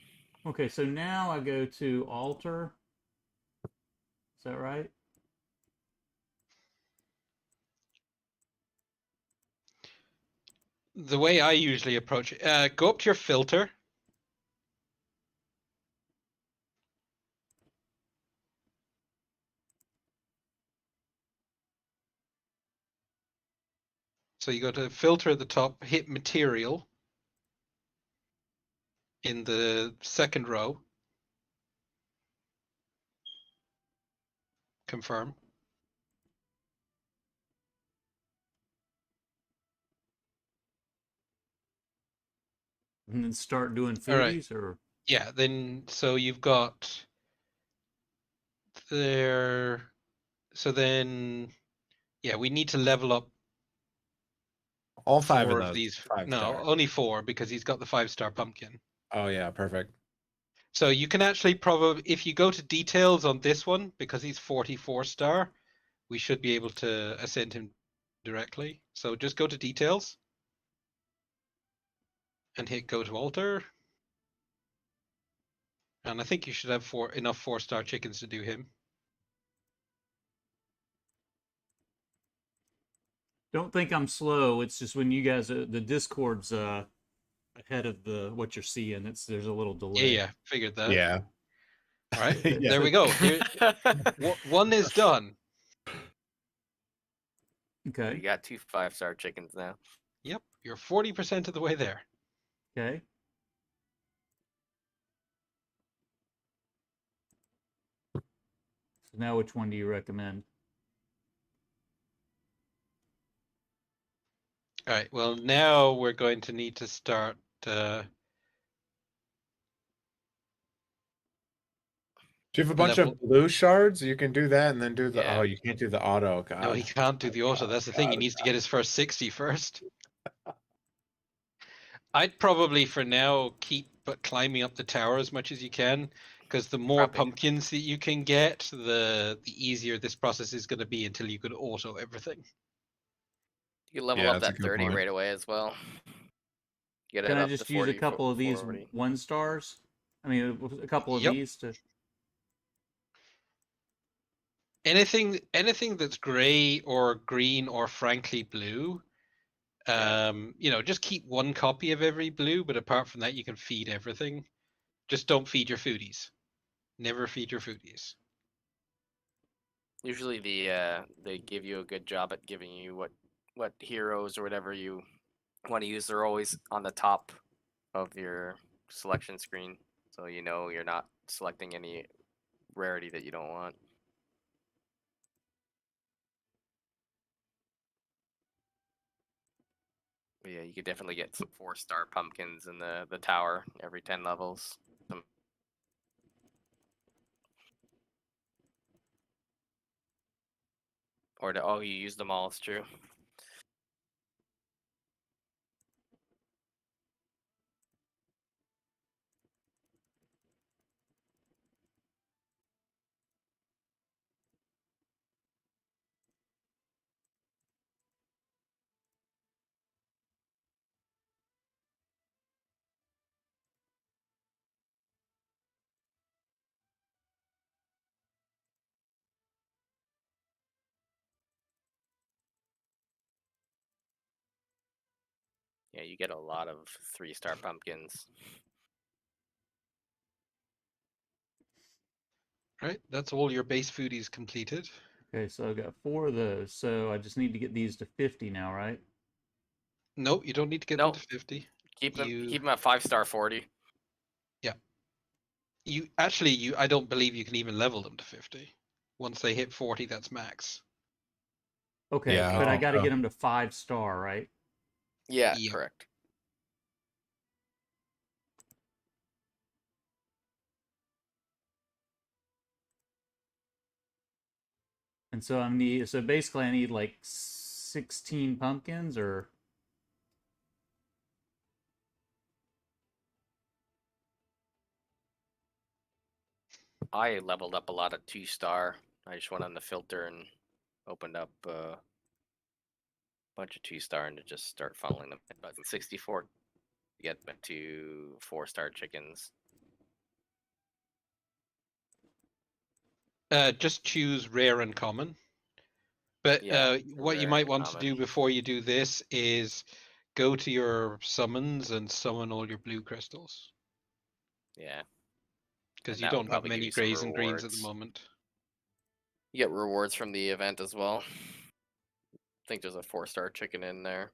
Okay, so now I go to altar. Is that right? The way I usually approach it, go up to your filter. So you go to filter at the top, hit material in the second row. Confirm. And then start doing All right. foodies or Yeah, then so you've got there. So then, yeah, we need to level up All 5 4 of of those these. 5-star. No, only 4 because he's got the 5-star pumpkin. Oh yeah, perfect. So you can actually probably, if you go to details on this one, because he's 44-star, we should be able to ascend him directly. So just go to details and hit go to altar. And I think you should have enough 4-star chickens to do him. Don't think I'm slow. It's just when you guys, the Discord's ahead of what you're seeing. There's a little delay. Yeah, figured that. Yeah. All right, Yeah. there we go. Here, one is done. Okay. We got 2 5-star chickens now. Yep, you're 40% of the way there. Okay. So now, which one do you recommend? All right, well, now we're going to need to start. Do you have a bunch of blue shards? You can do that and then do the. Yeah. Oh, you can't do the auto. God. No, he can't do the auto. That's the thing. He needs to get his first 60 first. I'd probably, for now, keep climbing up the tower as much as you can, because the more Probably. pumpkins that you can get, the easier this process is going to be until you can auto everything. You can level Yeah, up that's a that good 30 point. right away as well. Get it Can I up just to use 40, a couple of these 40. 1-stars? I mean, a couple of Yep. these to. Anything that's gray or green or frankly blue, just keep one copy of every blue, but apart from that, you can feed everything. Just don't feed your foodies. Never feed your foodies. Usually they give you a good job at giving you what heroes or whatever you want to use. They're always on the top of your selection screen, so you know you're not selecting any rarity that you don't want. But yeah, you could definitely get some 4-star pumpkins in the tower every 10 levels. You use them all, it's true. Yeah, you get a lot of 3-star pumpkins. Right, that's all your base foodies completed. Okay, so I've got 4 of those. So I just need to get these to 50 now, right? No, you don't need to get them to 50. Keep them at 5-star 40. Yeah. I don't believe you can even level them to 50. Once they hit 40, that's max. Okay, Yeah, but I oh, got to oh. get them to 5-star, right? Yeah, Yep. correct. And so basically I need like 16 pumpkins or I leveled up a lot of 2-star. I just went on the filter and opened up a bunch of 2-star and to just start funneling them. But 64 to get to 4-star chickens. Just choose rare and common. But Yeah, what you rare might and want to common. do before you do this is go to your summons and summon all your blue crystals. Yeah. Because And you that will don't have probably give many you some grays and greens at the rewards. moment. You get rewards from the event as well. I think there's a 4-star chicken in there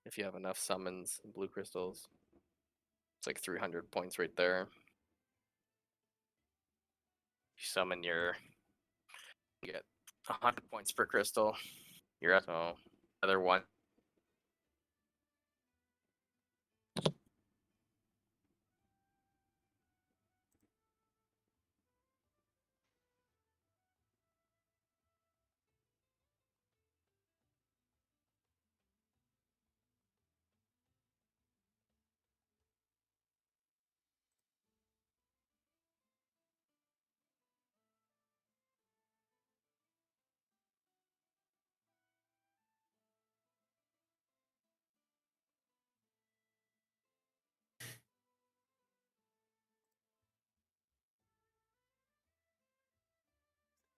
if you have enough summons and blue crystals. It's like 300 points right there. You summon you get 100 points per crystal. You're at another one.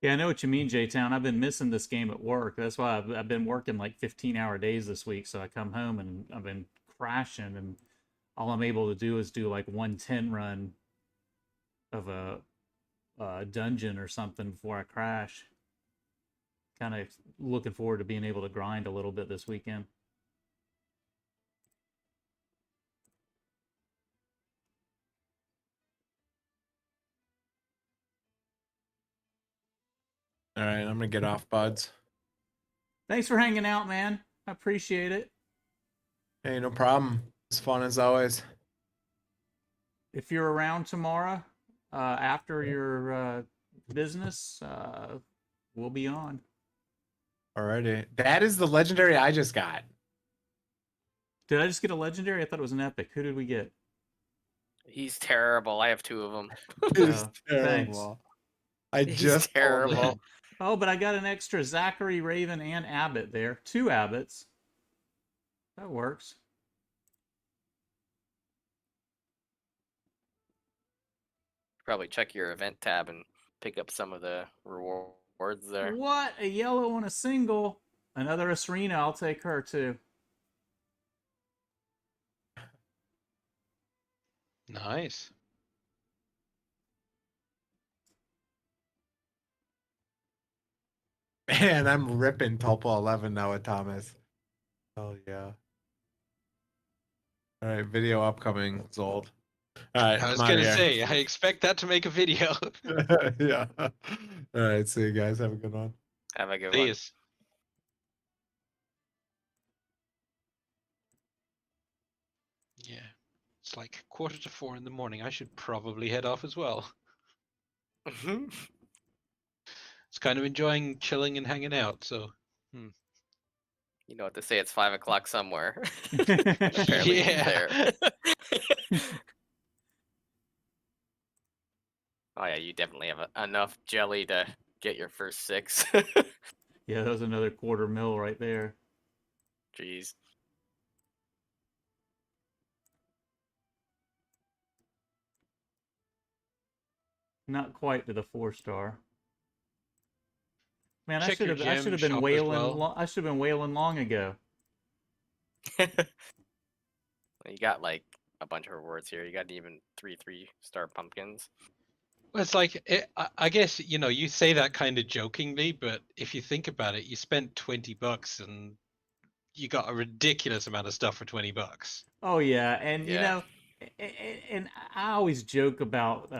Yeah, I know what you mean, J-Town. I've been missing this game at work. That's why I've been working like 15-hour days this week. So I come home and I've been crashing, and all I'm able to do is do like 110 run of a dungeon or something before I crash. Kind of looking forward to being able to grind a little bit this weekend. All right, I'm gonna get off, buds. Thanks for hanging out, man. I appreciate it. Hey, no problem. It's fun as always. If you're around tomorrow, after your business, we'll be on. Alrighty. That is the legendary I just got. Did I just get a legendary? I thought it was an epic. Who did we get? He's terrible. I have 2 of them. It's thanks. terrible. I He's just terrible. Oh, but I got an extra Zachary, Raven, and Abbott there. 2 Abbotts. That works. Probably check your event tab and pick up some of the rewards there. What? A yellow on a single. Another Asrina. I'll take her too. Nice. Man, I'm ripping Topo 11 now with Thomas. Oh yeah. All right, video upcoming, Zold. All right, I was I'm outta gonna here. say, I expect that to make a video. Yeah. All right, see you guys. Have a good one. Have a good one. Please. Yeah. It's like 3:45 in the morning. I should probably head off as well. It's kind of enjoying chilling and hanging out, so. You know what to say, it's 5 o'clock somewhere. Apparently he's Yeah. there. Oh yeah, you definitely have enough jelly to get your first 6. Yeah, that was another $250,000 right there. Jeez. Not quite to the 4-star. Man, Check your I should gem have been shop as whaling. well. I should have been whaling long ago. You got like a bunch of rewards here. You got even 3 3-star pumpkins. Well, it's like, I guess, you say that kind of jokingly, but if you think about it, you spent $20 and you got a ridiculous amount of stuff for $20. Oh yeah, and Yeah. and I always joke about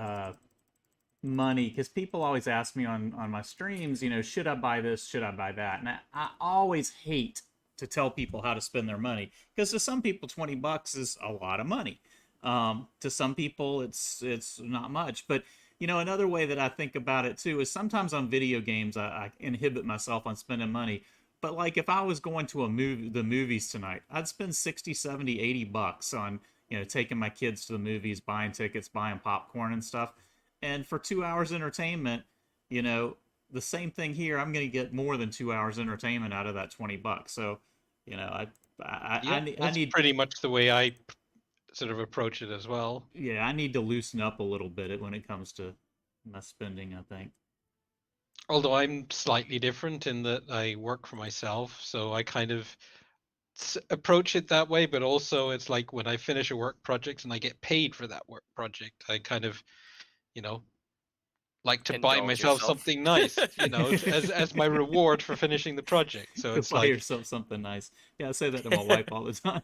money because people always ask me on my streams, should I buy this, should I buy that, and I always hate to tell people how to spend their money because to some people $20 is a lot of money. To some people it's not much, but another way that I think about it too is sometimes on video games I inhibit myself on spending money. But like if I was going to the movies tonight, I'd spend 60, 70, $80 on, taking my kids to the movies, buying tickets, buying popcorn and stuff. And for 2 hours entertainment, the same thing here, I'm going to get more than 2 hours entertainment out of that $20. So, I need pretty much the way I sort of approach it as well. Yeah, I need to loosen up a little bit when it comes to my spending, I think. Although I'm slightly different in that I work for myself, so I kind of approach it that way, but also it's like when I finish a work project and I get paid for that work project, I kind of, like to buy Indulge myself yourself. something nice, as my reward for finishing the project. So it's buy like yourself something nice. Yeah, I say that to my wife all the time.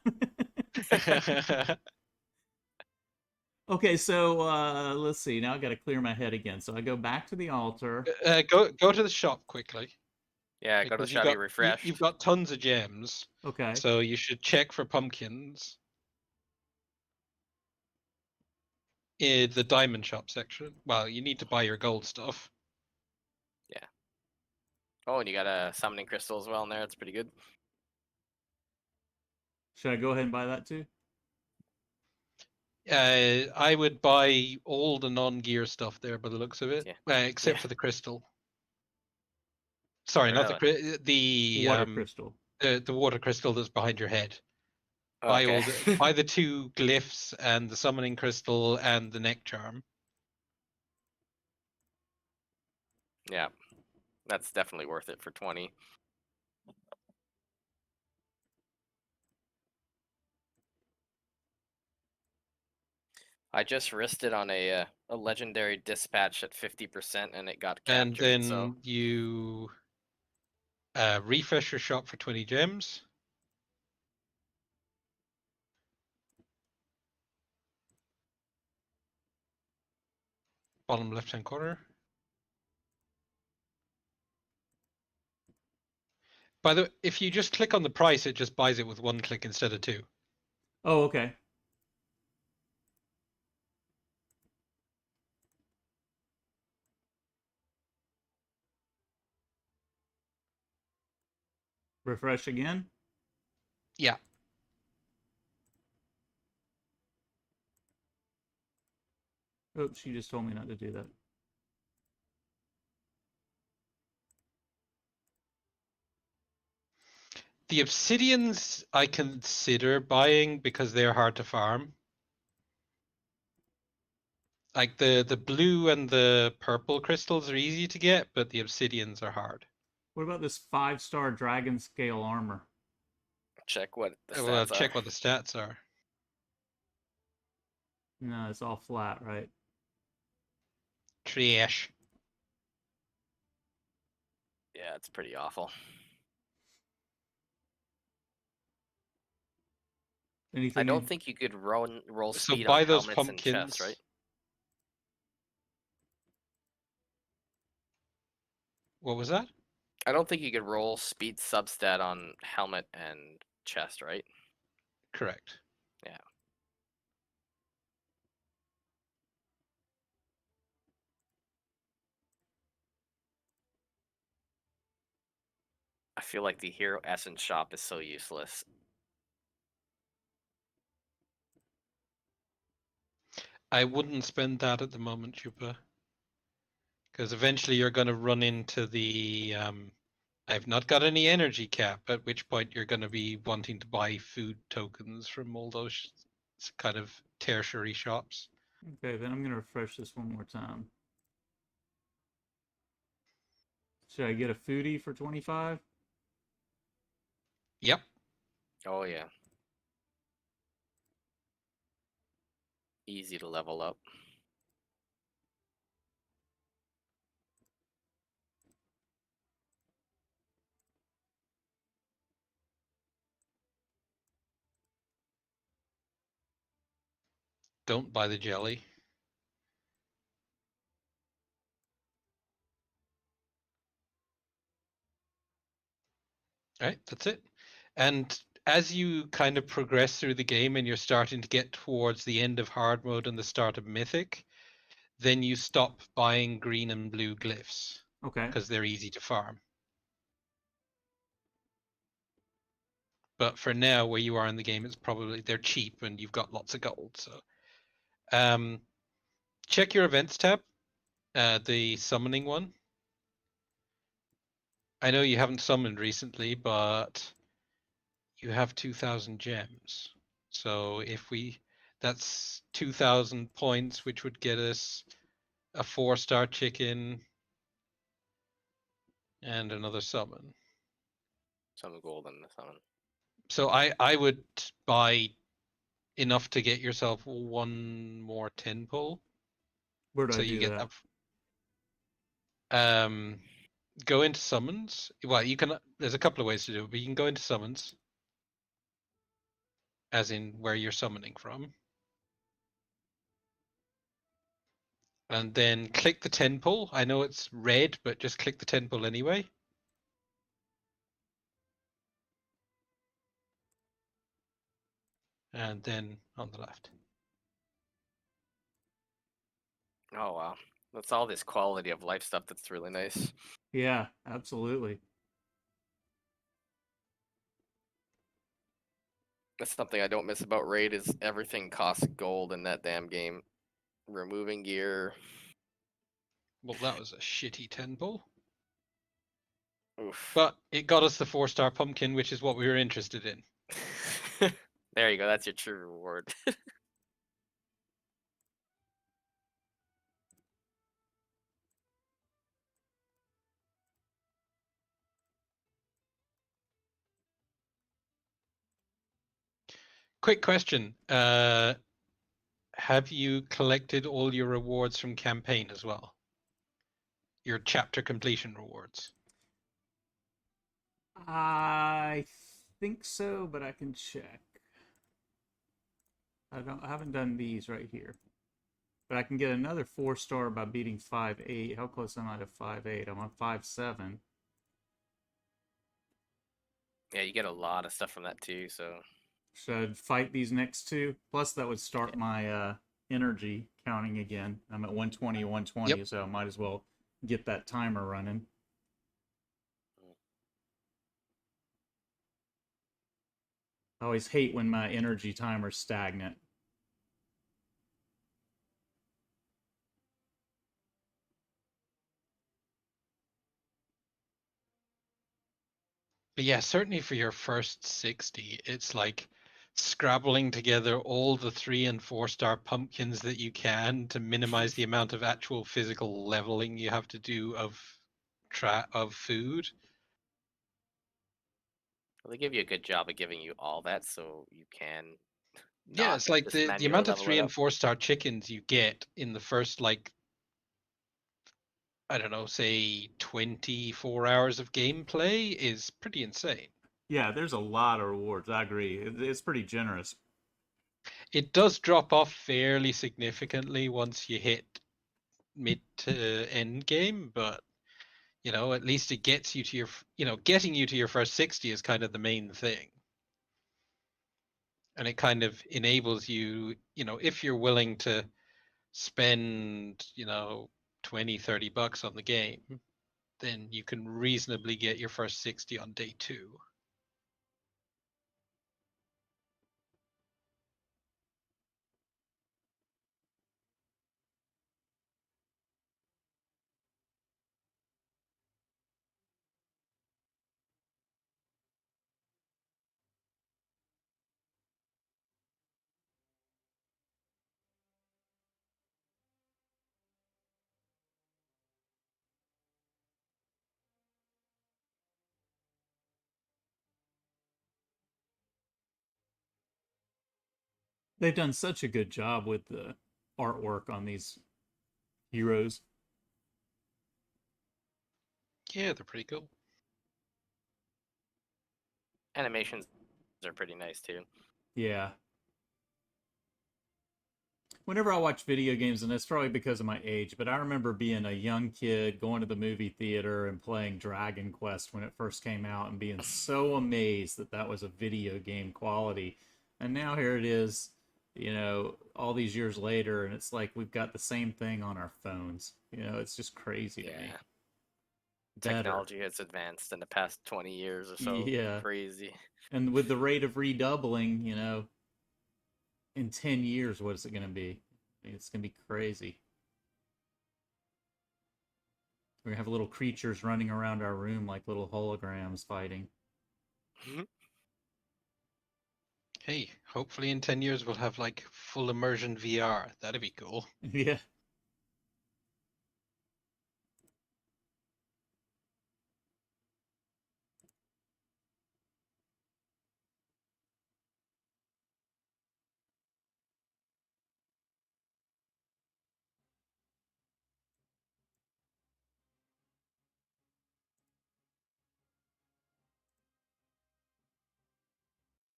Okay, so let's see. Now I got to clear my head again. So I go back to the altar. go to the shop quickly. Yeah, go to the because shop, you refresh. You've got tons of gems. Okay. So you should check for pumpkins in the diamond shop section. Well, you need to buy your gold stuff. Yeah. Oh, and you got a summoning crystal as well in there. It's pretty good. Should I go ahead and buy that too? I would buy all the non-gear stuff there by the looks of it, except for the crystal. Sorry, not the water crystal. The water crystal that's behind your head. Okay. Buy the 2 glyphs and the summoning crystal and the neck charm. Yeah. That's definitely worth it for 20. I just risked it on a legendary dispatch at 50% and it got captured. And then so you refresh your shop for 20 gems. Bottom left-hand corner. By the way, if you just click on the price, it just buys it with one click instead of two. Oh, okay. Refresh again. Yeah. Oops, she just told me not to do that. The obsidians I consider buying because they're hard to farm. Like the blue and the purple crystals are easy to get, but the obsidians are hard. What about this 5-star dragon scale armor? check what the stats Well, are. check what the stats are. No, it's all flat, right? Trash. Yeah, it's pretty awful. Anything I don't in- think you could roll So speed buy on those helmets and chests, pumpkins. right? What was that? I don't think you could roll speed substat on helmet and chest, right? Correct. Yeah. I feel like the hero essence shop is so useless. I wouldn't spend that at the moment, Chupa. Because eventually you're going to run into the I've not got any energy cap, at which point you're going to be wanting to buy food tokens from all those kind of tertiary shops. Okay, then I'm gonna refresh this one more time. Should I get a foodie for 25? Yep. Oh yeah. Easy to level up. Don't buy the jelly. All right, that's it. And as you kind of progress through the game and you're starting to get towards the end of hard mode and the start of mythic, then you stop buying green and blue glyphs Okay. because they're easy to farm. But for now, where you are in the game, it's probably they're cheap and you've got lots of gold. So, check your events tab, the summoning one. I know you haven't summoned recently, but you have 2,000 gems. So that's 2,000 points, which would get us a 4-star chicken and another summon. Some gold in the summon. So I would buy enough to get yourself one more 10 pull. Where do So I you do get that? that. Go into summons. Well, you can. There's a couple of ways to do it, but you can go into summons, as in where you're summoning from, and then click the 10 pull. I know it's red, but just click the 10 pull anyway. And then on the left. Oh wow. That's all this quality of life stuff that's really nice. Yeah, absolutely. That's something I don't miss about Raid is everything costs gold in that damn game. Removing gear. Well, that was a shitty 10 pull. Oof. But it got us the 4-star pumpkin, which is what we were interested in. There you go. That's your true reward. Quick question. Have you collected all your rewards from campaign as well? Your chapter completion rewards. I think so, but I can check. I haven't done these right here. But I can get another 4-star by beating 5-8. How close am I to 5-8? I'm on 5-7. Yeah, you get a lot of stuff from that too. So Should I fight these next two? Plus, that would start my energy counting again. I'm at 120, 120, Yep. so I might as well get that timer running. I always hate when my energy timer's stagnant. But yeah, certainly for your first 60, it's like scrabbling together all the 3 and 4-star pumpkins that you can to minimize the amount of actual physical leveling you have to do of food. well, they give you a good job of giving you all that, so you can. Yeah, Not it's like just the manually amount of level 3 it and up. 4-star chickens you get in the first, like, I don't know, say 24 hours of gameplay is pretty insane. Yeah, there's a lot of rewards. I agree. It's pretty generous. It does drop off fairly significantly once you hit mid to end game, but you know, at least it gets you to your, getting you to your first 60 is kind of the main thing. And it kind of enables you, if you're willing to spend, 20, 30 bucks on the game, then you can reasonably get your first 60 on day 2. They've done such a good job with the artwork on these heroes. Yeah, they're pretty cool. Animations are pretty nice too. Yeah. Whenever I watch video games, and it's probably because of my age, but I remember being a young kid going to the movie theater and playing Dragon Quest when it first came out and being so amazed that that was a video game quality. And now here it is, all these years later, and it's like we've got the same thing on our phones. It's just crazy to me. Yeah. Better. Technology has advanced in the past 20 years or so. Yeah. Crazy. And with the rate of redoubling, in 10 years, what is it going to be? It's going to be crazy. We're going to have little creatures running around our room like little holograms fighting. Hey, hopefully in 10 years we'll have like full immersion VR. That'd be cool. Yeah.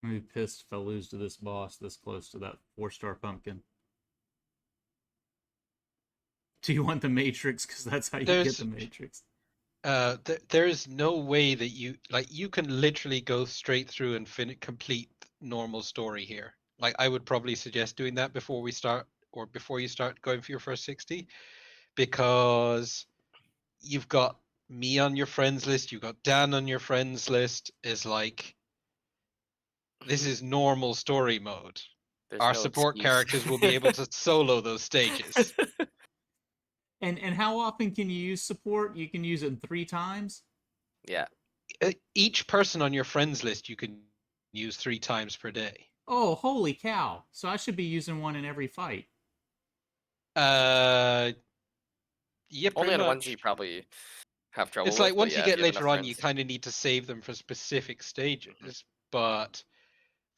I'm gonna be pissed if I lose to this boss this close to that 4-star pumpkin. Do you want the Matrix? Because that's how you get the Matrix. There's no way that you can literally go straight through and complete normal story here. Like I would probably suggest doing that before we start or before you start going for your first 60, because you've got me on your friends list, you've got Dan on your friends list. Is like, this is normal story mode. There's Our no support excuse. characters will be able to solo those stages. And how often can you use support? You can use it 3 times? Yeah. Each person on your friends list you can use 3 times per day. Oh, holy cow. So I should be using one in every fight. Yeah, Only pretty on much. ones you probably have trouble It's with. like once yeah, you if get you have enough later on, you friends. kind of need to save them for specific stages. But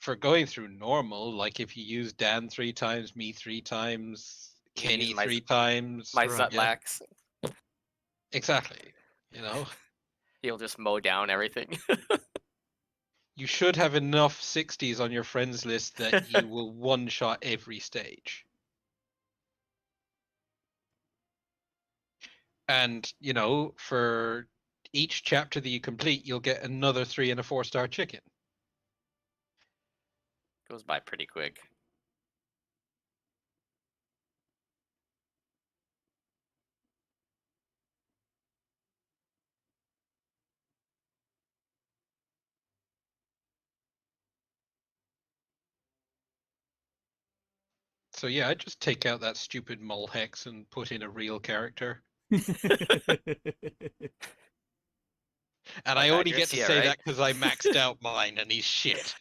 for going through normal, like if you use Dan 3 times, me 3 times, You can use Kenny my- 3 times, My Right. Zutlax, exactly. You know, he'll just mow down everything. you should have enough 60s on your friends list that you will one-shot every stage. And, you know, for each chapter that you complete, you'll get another 3 and a 4-star chicken. Goes by pretty quick. So yeah, I'd just take out that stupid mole hex and put in a real character. And I Like only get to Idris, yeah, say right? that because I maxed out mine and he's shit.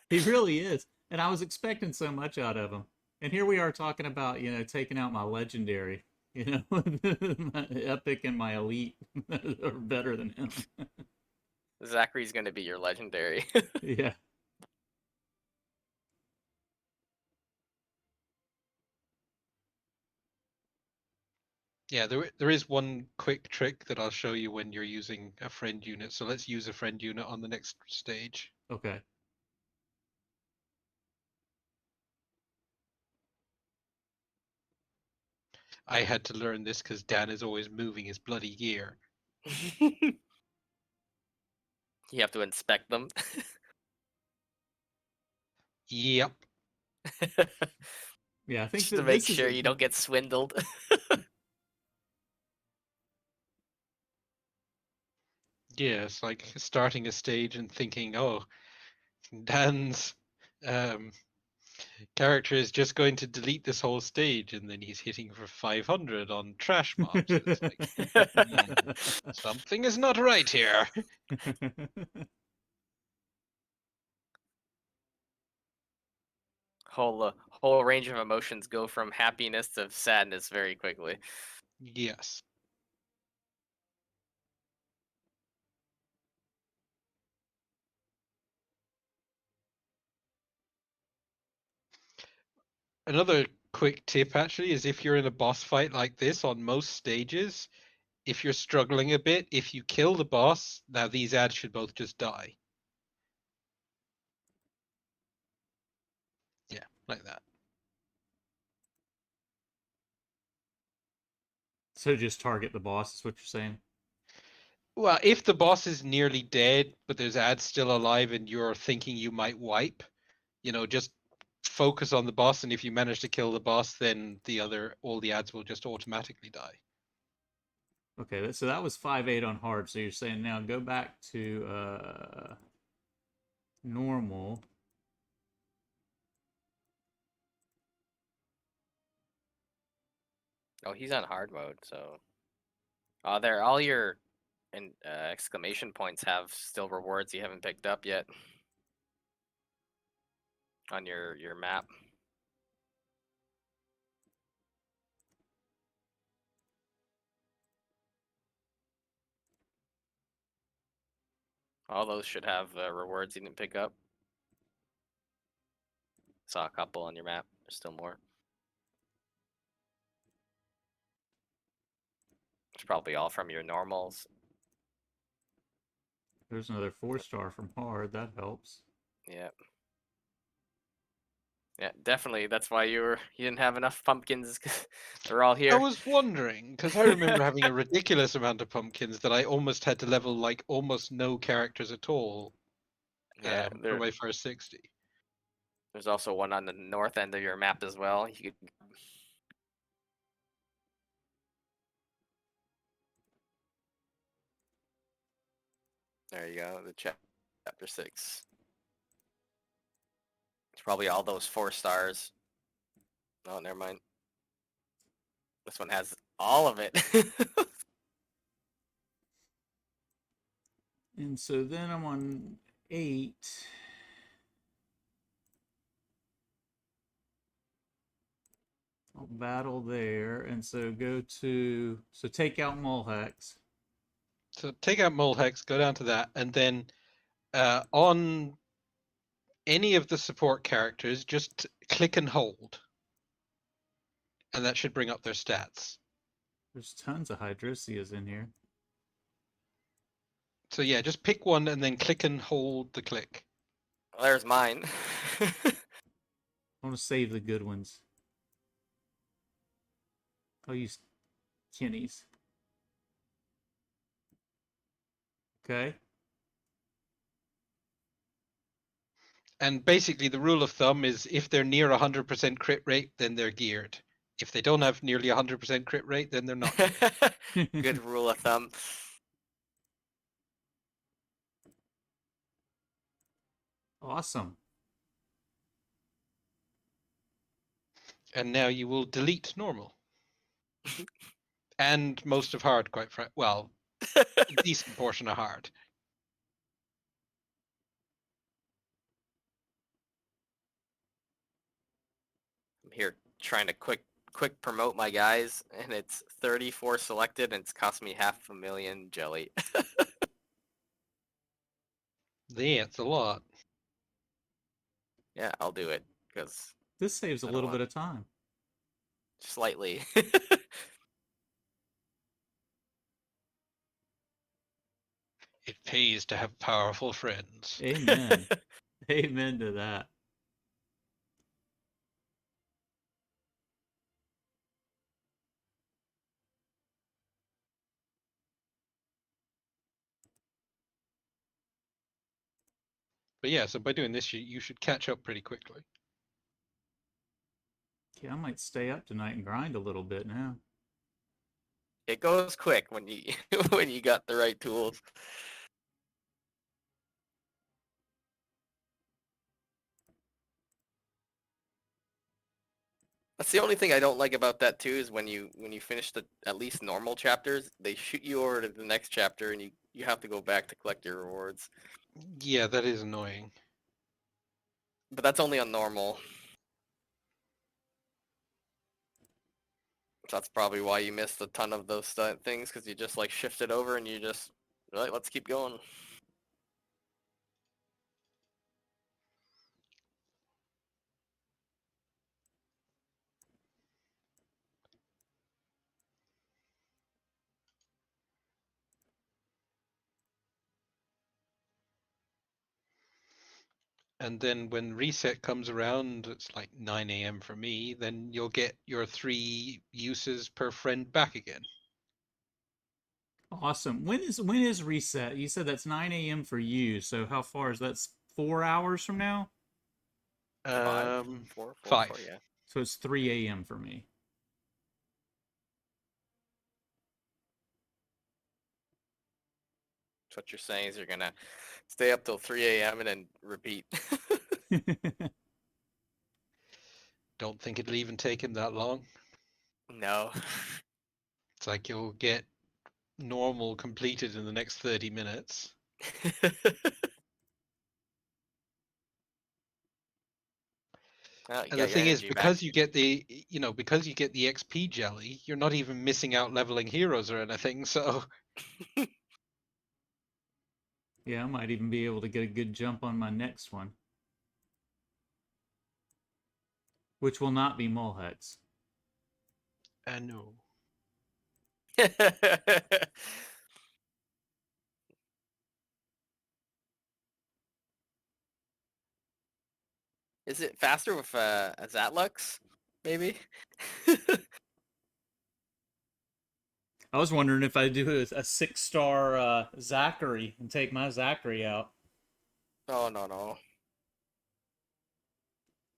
He really is. And I was expecting so much out of him. And here we are talking about, taking out my legendary, my epic and my elite are better than him. Zachary's gonna be your legendary. Yeah. Yeah, there is one quick trick that I'll show you when you're using a friend unit. So let's use a friend unit on the next stage. Okay. I had to learn this because Dan is always moving his bloody gear. You have to inspect them. Yep. Yeah, I think Just to that make this is sure you don't get swindled. Yeah, it's like starting a stage and thinking, oh, Dan's character is just going to delete this whole stage, and then he's hitting for 500 on trash mobs. It's like, something is not right here. Whole range of emotions go from happiness to sadness very quickly. Yes. Another quick tip actually is if you're in a boss fight like this on most stages, if you're struggling a bit, if you kill the boss, now these ads should both just die. Yeah, like that. So just target the boss is what you're saying? Well, if the boss is nearly dead, but there's ads still alive and you're thinking you might wipe, just focus on the boss, and if you manage to kill the boss, then all the ads will just automatically die. Okay, so that was 5-8 on hard. So you're saying now go back to normal. Oh, he's on hard mode, so. Oh, there, all your exclamation points have still rewards you haven't picked up yet on your map. All those should have rewards you didn't pick up. Saw a couple on your map. There's still more. It's probably all from your normals. There's another 4-star from hard. That helps. Yeah. Yeah, definitely. That's why you didn't have enough pumpkins. 'Cause they're all here. I was wondering, because I remember having a ridiculous amount of pumpkins that I almost had to level like almost no characters at all Yeah, for my first 60. there's also one on the north end of your map as well. You could. There you go. The chapter 6. It's probably all those 4 stars. Oh, never mind. This one has all of it. And so then I'm on 8. I'll battle there. And so take out Mulhex. So take out Mole Hex, go down to that, and then on any of the support characters, just click and hold. And that should bring up their stats. There's tons of Hydrosias in here. So yeah, just pick one and then click and hold the click. There's mine. I want to save the good ones. I'll use Kenny's. Okay. And basically the rule of thumb is if they're near 100% crit rate, then they're geared. If they don't have nearly 100% crit rate, then they're not. Good rule of thumb. Awesome. And now you will delete normal. And most of hard, quite frankly. Well, a decent portion of hard. I'm here trying to quick promote my guys, and it's 34 selected, and it's cost me 500,000 jelly. Yeah, it's a lot. Yeah, I'll do it because This saves a I don't little want- bit of time. slightly. It pays to have powerful friends. Amen. Amen to that. But yeah, so by doing this, you should catch up pretty quickly. Yeah, I might stay up tonight and grind a little bit now. It goes quick when you when you got the right tools. That's the only thing I don't like about that too, is when you finish the at least normal chapters, they shoot you over to the next chapter and you have to go back to collect your rewards. Yeah, that is annoying. But that's only on normal. So that's probably why you missed a ton of those things, because you just like shifted over and you just like, let's keep going. And then when reset comes around, it's like 9 a.m. for me, then you'll get your 3 uses per friend back again. Awesome. When is reset? You said that's 9 a.m. for you. So how far is that? 4 hours from now? Five, four, 5. yeah. So it's 3 a.m. for me. So what you're saying is you're gonna stay up till 3 a.m. and then repeat. Don't think it'll even take him that long. No. It's like you'll get normal completed in the next 30 minutes. Well, you And got the your thing is, energy because back. you get the, because you get the XP jelly, you're not even missing out leveling heroes or anything. So Yeah, I might even be able to get a good jump on my next one. Which will not be Mulheads. I know. Is it faster with a Zatlux? Maybe? I was wondering if I do a 6-star Zachary and take my Zachary out. Oh, no.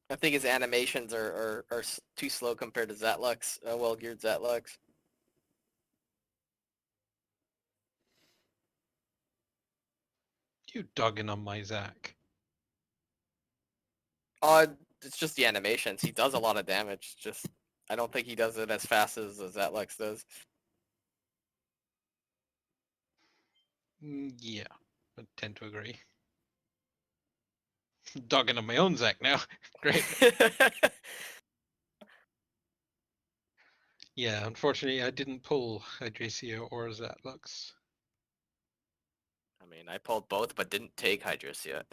I think his animations are too slow compared to Zatlux, well-geared Zatlux. You dogging on my Zach. It's just the animations. He does a lot of damage. Just I don't think he does it as fast as Zatlux does. Yeah, I tend to agree. Dogging on my own Zach now. Great. Yeah, unfortunately, I didn't pull Hydracia or Zatlux. I mean, I pulled both, but didn't take Hydrisia.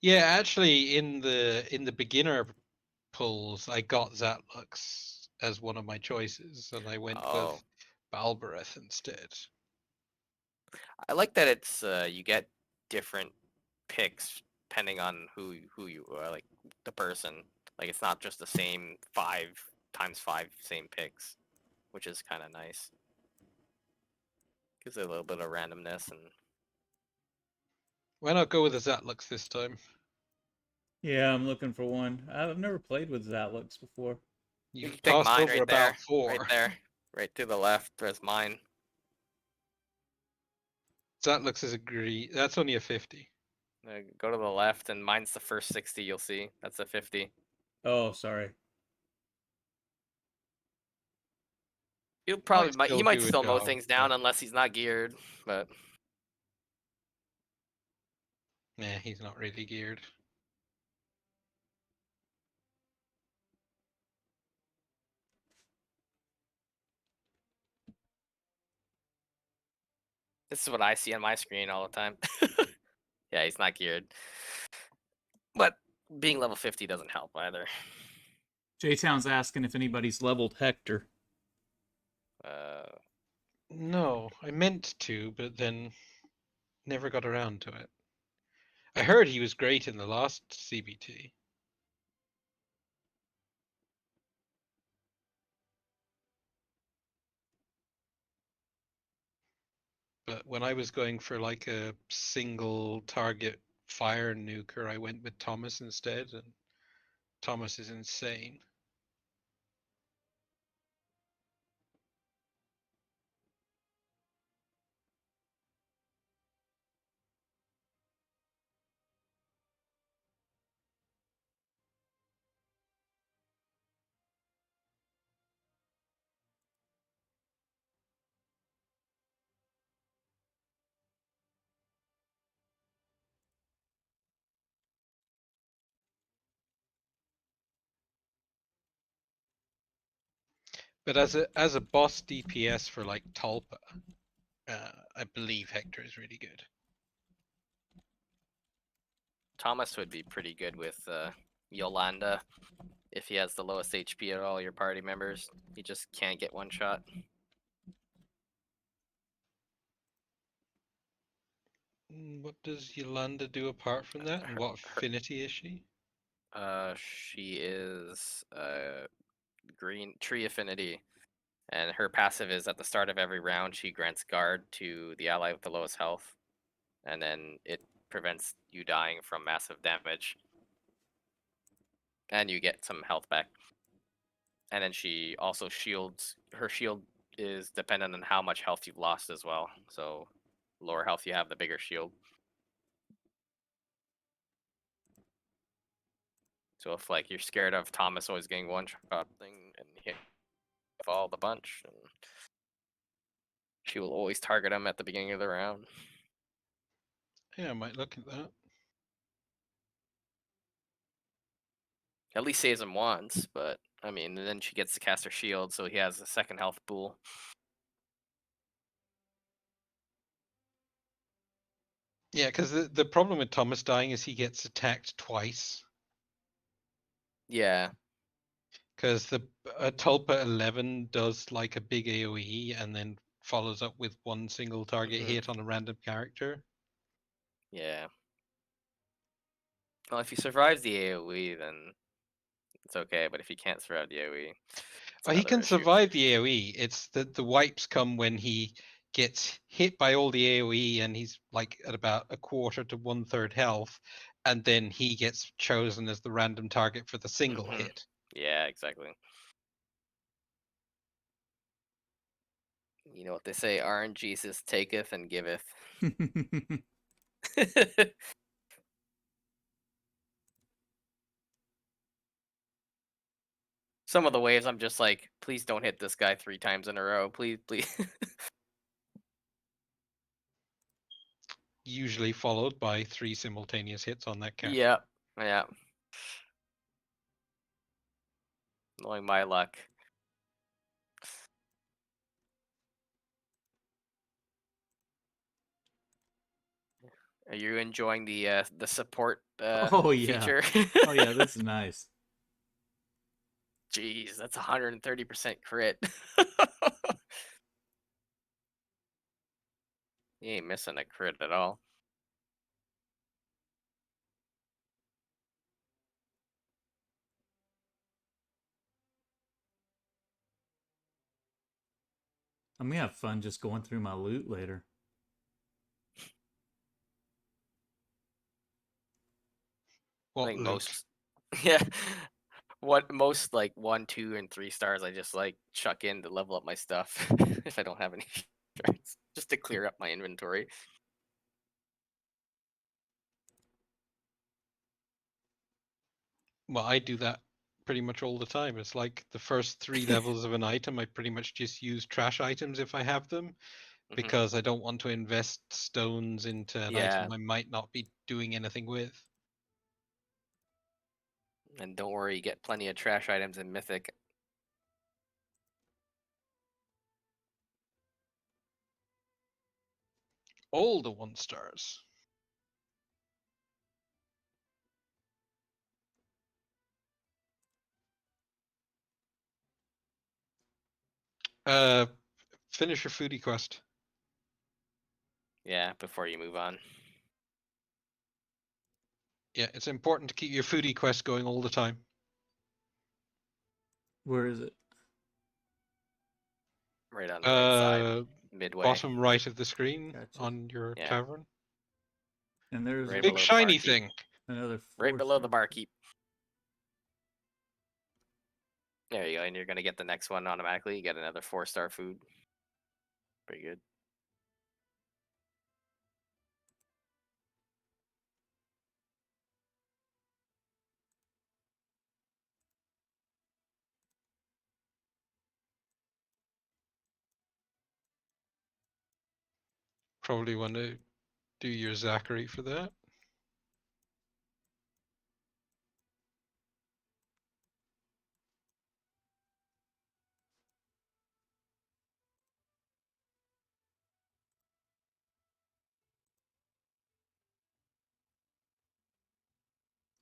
Yeah, actually, in the beginner pulls, I got Zatlux as one of my choices, and I went Oh. with Balbereth instead. I like that it's you get different picks depending on who you are, like the person. Like it's not just the same 5 x 5 same picks, which is kind of nice. Gives it a little bit of randomness and Why not go with a Zatlux this time? Yeah, I'm looking for one. I've never played with Zatlux before. you can You've pick passed mine over right about there, four. right there, right to the left. There's mine. Zatlux is a green. That's only a 50. Go to the left, and mine's the first 60. You'll see that's a 50. Oh, sorry. He'll Might he still might do a still mow job, things down but unless he's not geared, but nah, he's not really geared. this is what I see on my screen all the time. Yeah, he's not geared. But being level 50 doesn't help either. J-Town's asking if anybody's leveled Hector. No, I meant to, but then never got around to it. I heard he was great in the last CBT. But when I was going for like a single target fire nuker, I went with Thomas instead, and Thomas is insane. But as a boss DPS for like Talpa, I believe Hector is really good. Thomas would be pretty good with Yolanda if he has the lowest HP of all your party members. He just can't get one shot. What does Yolanda do apart from that? And what Her, affinity is she? she is green tree affinity, and her passive is at the start of every round she grants guard to the ally with the lowest health, and then it prevents you dying from massive damage, and you get some health back. And then she also shields. Her shield is dependent on how much health you've lost as well. So, lower health you have, the bigger shield. So if like you're scared of Thomas always getting one shot thing and hit fall the bunch, and she will always target him at the beginning of the round. Yeah, I might look at that. At least saves him once, but I mean, then she gets to cast her shield, so he has a second health pool. Yeah, because the problem with Thomas dying is he gets attacked twice. Yeah. Because the Tulpa 11 does like a big AoE and then follows up with one single target hit on a random character. Yeah. Well, if he survives the AoE, then it's okay. But if he can't survive the AoE, it's Oh, he another can issue. survive the AoE. It's the wipes come when he gets hit by all the AoE and he's like at about a quarter to 1/3 health, and then he gets chosen as the random target for the single hit. Yeah, exactly. You know what they say, RNGesus taketh and giveth. Some of the waves I'm just like, please don't hit this guy 3 times in a row. Please, please. Usually followed by 3 simultaneous hits on that character. Yeah. Yeah. Knowing my luck. Are you enjoying the support Oh yeah. feature. Oh yeah, this is nice. Jeez, that's 130% crit. You ain't missing a crit at all. I'm gonna have fun just going through my loot later. I What think loot? most, yeah, what most like 1, 2, and 3 stars I just like chuck in to level up my stuff if I don't have any shards, just to clear up my inventory. Well, I do that pretty much all the time. It's like the first 3 levels of an item, I pretty much just use trash items if I have them, Mhm. because I don't want to invest stones into an Yeah. item I might not be doing anything with. And don't worry, you get plenty of trash items in Mythic. All the 1 stars. Finish your foodie quest. Yeah, before you move on. Yeah, it's important to keep your foodie quest going all the time. Where is it? Right on the right side, Uh, midway. bottom right of the screen Gotcha. on your Yeah. tavern. And there's Right Big below the shiny barkeep. thing. another Right 4 below the star. barkeep. There you go, and you're gonna get the next one automatically. You get another 4-star food. Pretty good. Probably want to do your Zachary for that.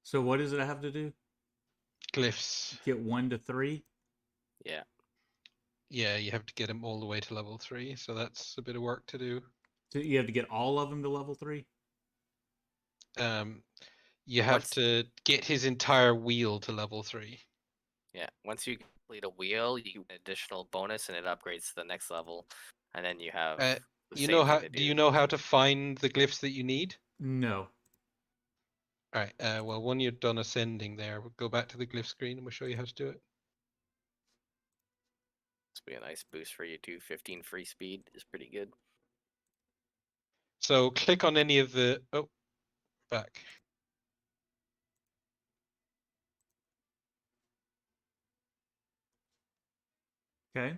So what does it have to do? Glyphs. Get 1 to 3? Yeah. Yeah, you have to get them all the way to level 3, so that's a bit of work to do. So you have to get all of them to level 3? You have Once- to get his entire wheel to level 3. Yeah. Once you complete a wheel, you get an additional bonus and it upgrades to the next level. And then you have the You same know thing how? to Do you know how to find the glyphs that you need? No. All right. Well, when you're done ascending there, we'll go back to the glyph screen and we'll show you how to do it. This will be a nice boost for you too. 15 free speed is pretty good. So click on any of the. Oh, back. Okay.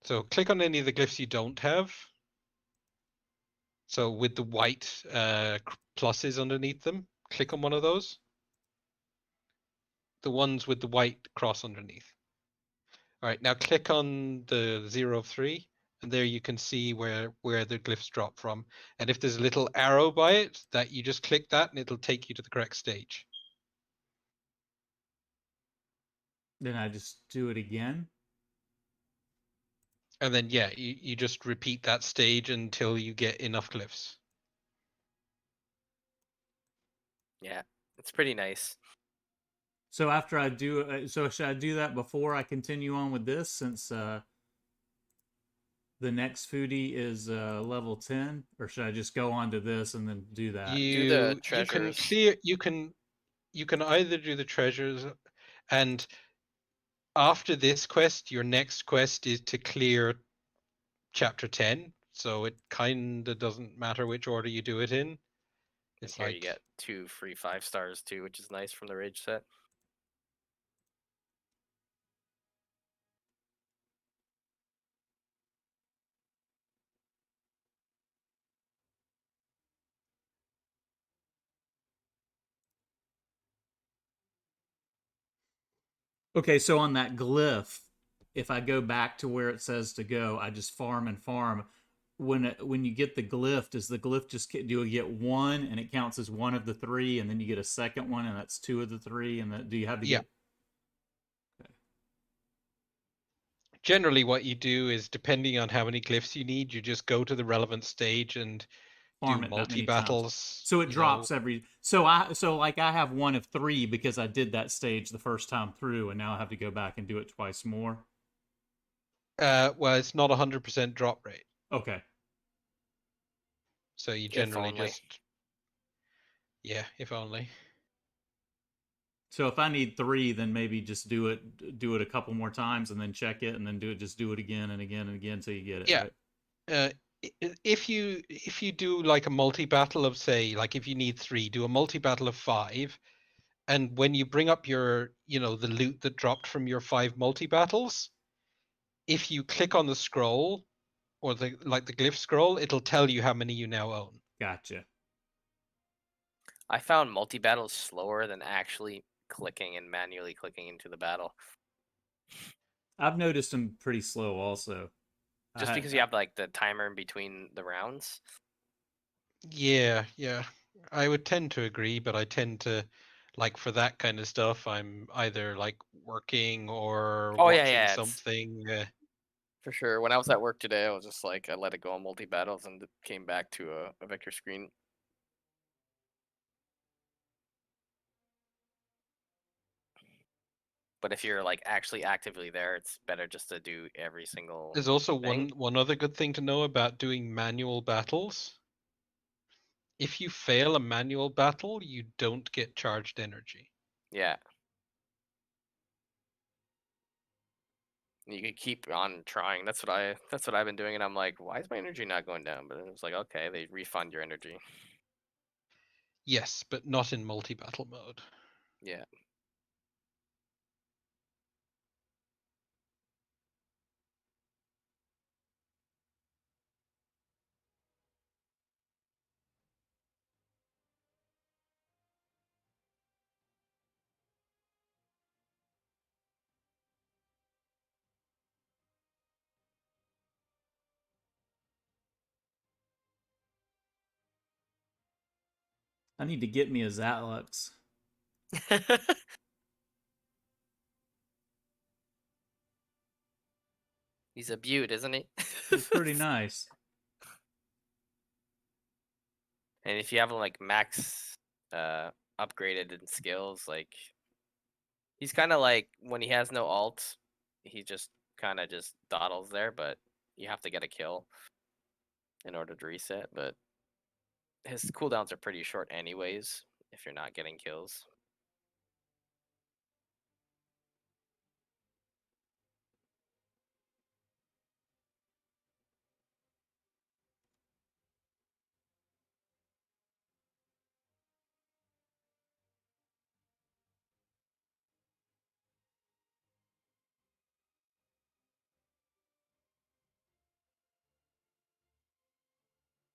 So click on any of the glyphs you don't have. So with the white pluses underneath them, click on one of those. The ones with the white cross underneath. All right, now click on the 0 of 3, and there you can see where the glyphs drop from. And if there's a little arrow by it, that you just click that and it'll take you to the correct stage. Then I just do it again. And then, yeah, you just repeat that stage until you get enough glyphs. Yeah. It's pretty nice. So after I do, so should I do that before I continue on with this, since the next foodie is level 10, or should I just go on to this and then do that? Do the You can treasures. clear. You can either do the treasures, and after this quest, your next quest is to clear chapter 10. So it kind of doesn't matter which order you do it in. And It's here you like get 2 free 5 stars too, which is nice from the rage set. Okay, so on that glyph, if I go back to where it says to go, I just farm and farm. when you get the glyph, does the glyph just do you get one and it counts as one of the three, and then you get a second one and that's two of the three, and do you have to Yeah. get? Generally, what you do is, depending on how many glyphs you need, you just go to the relevant stage and Farm do it that many multi-battles. times. So it drops every. So like I have one of three because I did that stage the first time through, and now I have to go back and do it twice more. Well, it's not 100% drop rate. Okay. So you If generally only. just, yeah, if only. So if I need three, then maybe just do it a couple more times and then check it, and then do it again and again and again until you get it. Yeah. Right? If you do like a multi-battle of, say, like if you need 3, do a multi-battle of 5, and when you bring up your, the loot that dropped from your 5 multi-battles, if you click on the scroll or the glyph scroll, it'll tell you how many you now own. Gotcha. I found multi-battles slower than actually clicking and manually clicking into the battle. I've noticed them pretty slow also. Just because you have like the timer in between the rounds. Yeah. I would tend to agree, but I tend to, like, for that kind of stuff, I'm either like working or watching something. For sure. When I was at work today, I was just like, I let it go on multi-battles and came back to a vector screen. But if you're like actually actively there, it's better just to do every single There's also thing. one other good thing to know about doing manual battles. If you fail a manual battle, you don't get charged energy. Yeah. You could keep on trying. That's what I've been doing, and I'm like, why is my energy not going down? But it was like, okay, they refund your energy. Yes, but not in multi-battle mode. Yeah. I need to get me a Zatlux. He's a beaut, isn't he? He's pretty nice. And if you have him like max upgraded in skills, like he's kind of like when he has no ult, he just kind of just dawdles there, but you have to get a kill in order to reset. But his cooldowns are pretty short anyways if you're not getting kills.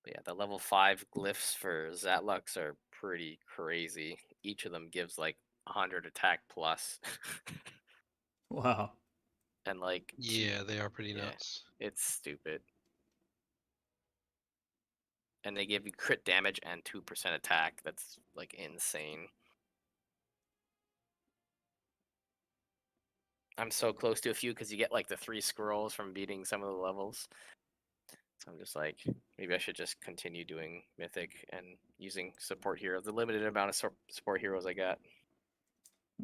But yeah, the level 5 glyphs for Zatlux are pretty crazy. Each of them gives like 100 attack plus. Wow. And like Yeah, they are pretty nuts. It's stupid. And they give you crit damage and 2% attack. That's like insane. I'm so close to a few because you get like the 3 scrolls from beating some of the levels. So I'm just like, maybe I should just continue doing Mythic and using support heroes, the limited amount of support heroes I got.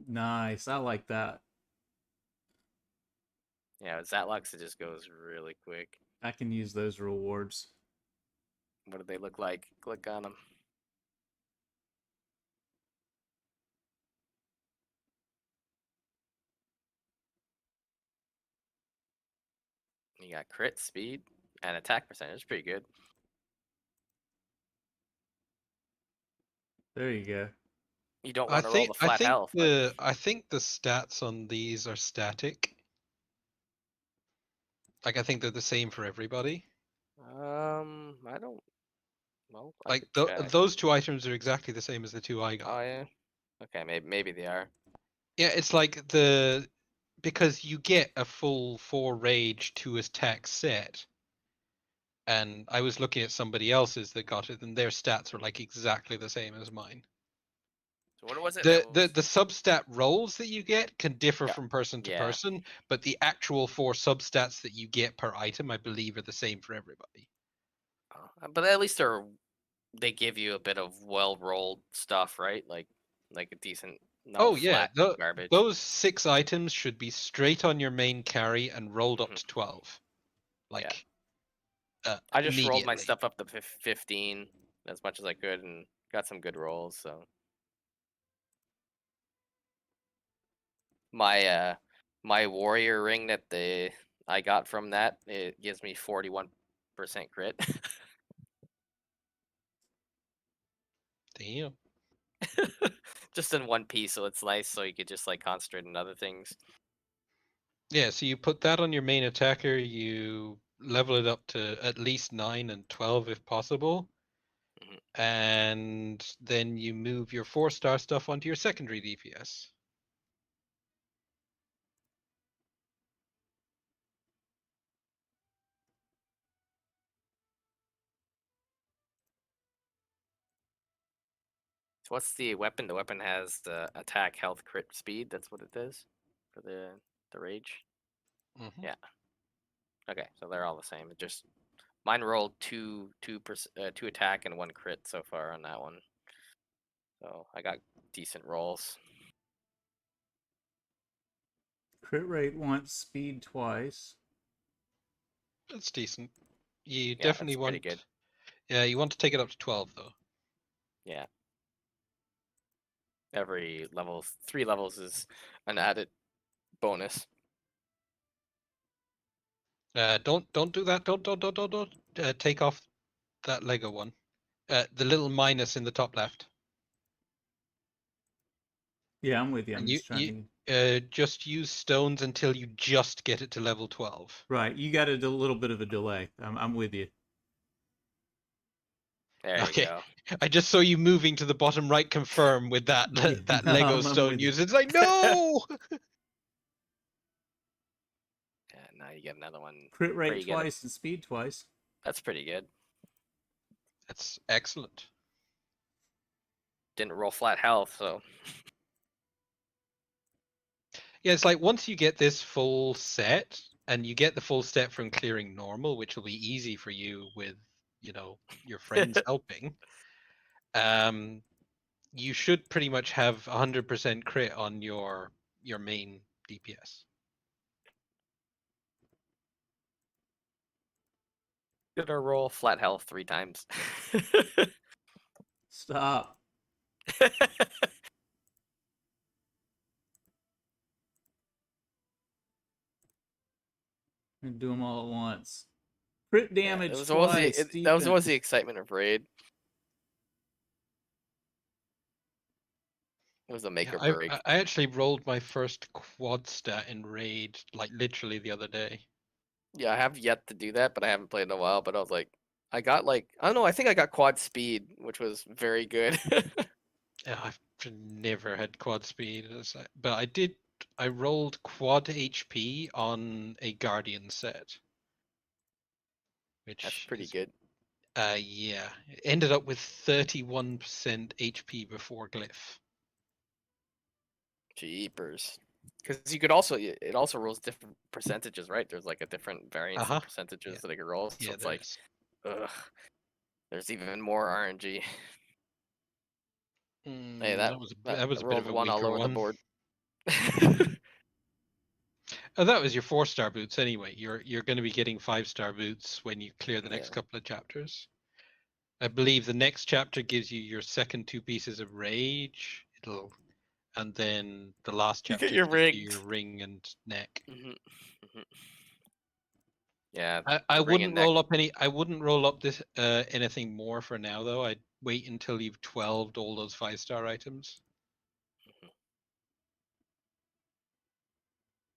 Nice. I like that. Yeah, with Zatlux, it just goes really quick. I can use those rewards. What do they look like? Click on them. You got crit, speed, and attack percentage. Pretty good. There you go. You don't I want to roll think the flat health. I think the stats on these are static. Like, I think they're the same for everybody. I don't. Well, I Like could check. those 2 items are exactly the same as the 2 I got. Oh yeah. Okay, maybe they are. Yeah, it's like because you get a full 4 rage 2 attack set, And I was looking at somebody else's that got it, and their stats were like exactly the same as mine. So what was it? The substat rolls that you get can differ Yeah. from person to Yeah. person, but the actual 4 substats that you get per item, I believe, are the same for everybody. But at least they give you a bit of well-rolled stuff, right? Like a decent, no Yeah, flat garbage. those 6 items should be straight on your main carry and rolled up to 12. Like, I just rolled my immediately. stuff up to 15 as much as I could and got some good rolls. So my my warrior ring that I got from that, it gives me 41% crit. Damn. Just in one piece, so it's nice. So you could just like concentrate on other things. Yeah, so you put that on your main attacker, you level it up to at least 9 and 12 if possible. And then you move your 4-star stuff onto your secondary DPS. So what's the weapon? The weapon has the attack, health, crit, speed. That's what it does for the rage. Mm-hmm. Yeah. Okay, so they're all the same. It just mine rolled two attack and 1 crit so far on that one. So I got decent rolls. Crit rate once, speed twice. That's decent. You Yeah, definitely that's pretty want. good. Yeah, you want to take it up to 12 though. Yeah. Every level, 3 levels is an added bonus. Don't do that. Don't. Take off that Lego one. The little minus in the top left. Yeah, I'm with you. I'm And just trying to. just use stones until you just get it to level 12. Right, you got a little bit of a delay. I'm with you. There Okay. you go. I just saw you moving to the bottom right, confirm with that Yeah, that no, Lego I'm stone with you. use. It's like no. Yeah, now you get another one. Crit where rate you get twice and speed twice. That's pretty good. That's excellent. Didn't roll flat health, so Yeah, it's like once you get this full set, and you get the full set from clearing normal, which will be easy for you with, your friends helping. You should pretty much have 100% crit on your main DPS. gonna roll flat health 3 times. Stop. And do them all at once. Crit Yeah, damage that was twice. that was always the Defense. excitement of raid. It was a make Yeah, or break. I actually rolled my first quad stat in raid like literally the other day. Yeah, I have yet to do that, but I haven't played in a while. But I was like, I got like, I don't know, I think I got quad speed, which was very good. Yeah, I've never had quad speed, but I did. I rolled quad HP on a guardian set, That's which pretty is good. yeah, it ended up with 31% HP before glyph. Jeepers. Because you could also, it also rolls different percentages, right? There's like a different variance in percentages Yeah. that it could roll. So Yeah, it's like, ugh, there's even more RNG. Hey, that was that was a bit rolled of a one all weaker over the one. board. Oh, that was your 4-star boots anyway. You're going to be getting 5-star boots when you clear the next Yeah. couple of chapters. I believe the next chapter gives you your second 2 pieces of rage. And then the last You chapter get your gives ring. you your ring and neck. Yeah, I ring and wouldn't neck. roll up I wouldn't roll up this anything more for now though. I'd wait until you've 12'd all those 5-star items.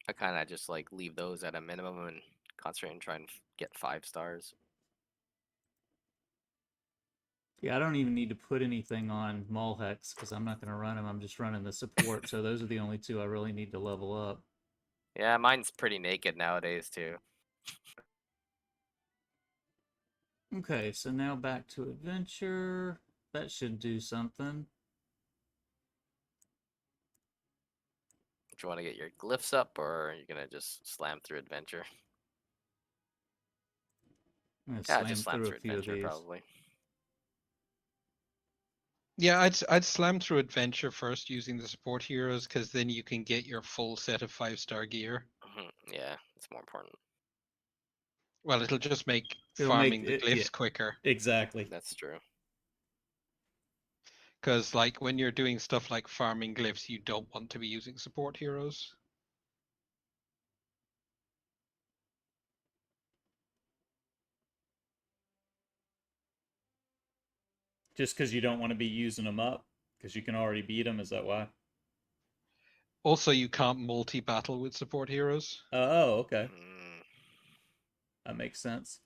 I kind of just like leave those at a minimum and concentrate and try and get 5 stars. Yeah, I don't even need to put anything on Mulhex because I'm not going to run them. I'm just running the support. So those are the only 2 I really need to level up. Yeah, mine's pretty naked nowadays too. Okay, so now back to adventure. That should do something. Do you want to get your glyphs up, or are you gonna just slam through adventure? I'm gonna Yeah, slam just slam through a through few of adventure these. probably. Yeah, I'd slam through adventure first using the support heroes, because then you can get your full set of 5-star gear. Yeah, it's more important. Well, it'll just make It'll make farming the it, glyphs yeah, quicker. exactly. That's true. Because like when you're doing stuff like farming glyphs, you don't want to be using support heroes. Just because you don't want to be using them up, because you can already beat them. Is that why? Also, you can't multi-battle with support heroes. Oh, okay. Mm, That makes sense.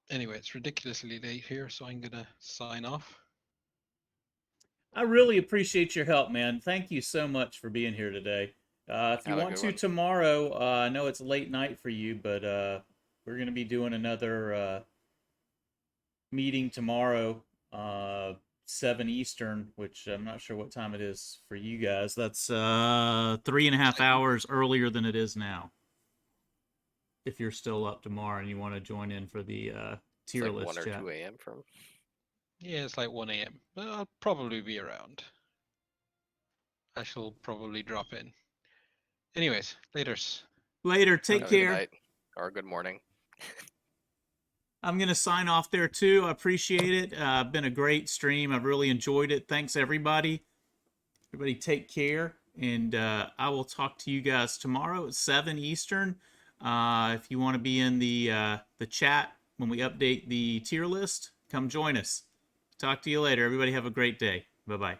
Anyway, it's ridiculously late here, so I'm gonna sign off. I really appreciate your help, man. Thank you so much for being here today. If you have a want good to one. tomorrow, I know it's late night for you, but we're going to be doing another meeting tomorrow, 7 Eastern, which I'm not sure what time it is for you guys. That's 3.5 hours earlier than it is now. If you're still up tomorrow and you want to join in for the It's tier like list 1 or chat. 2 a.m. from. Yeah, it's like 1 a.m. But I'll probably be around. I shall probably drop in. Anyways, laters. Later, take Have a good care. night or good morning. I'm going to sign off there too. I appreciate it. Been a great stream. I've really enjoyed it. Thanks, everybody. Everybody take care. And I will talk to you guys tomorrow at 7 Eastern. If you want to be in the chat when we update the tier list, come join us. Talk to you later. Everybody have a great day. Bye-bye.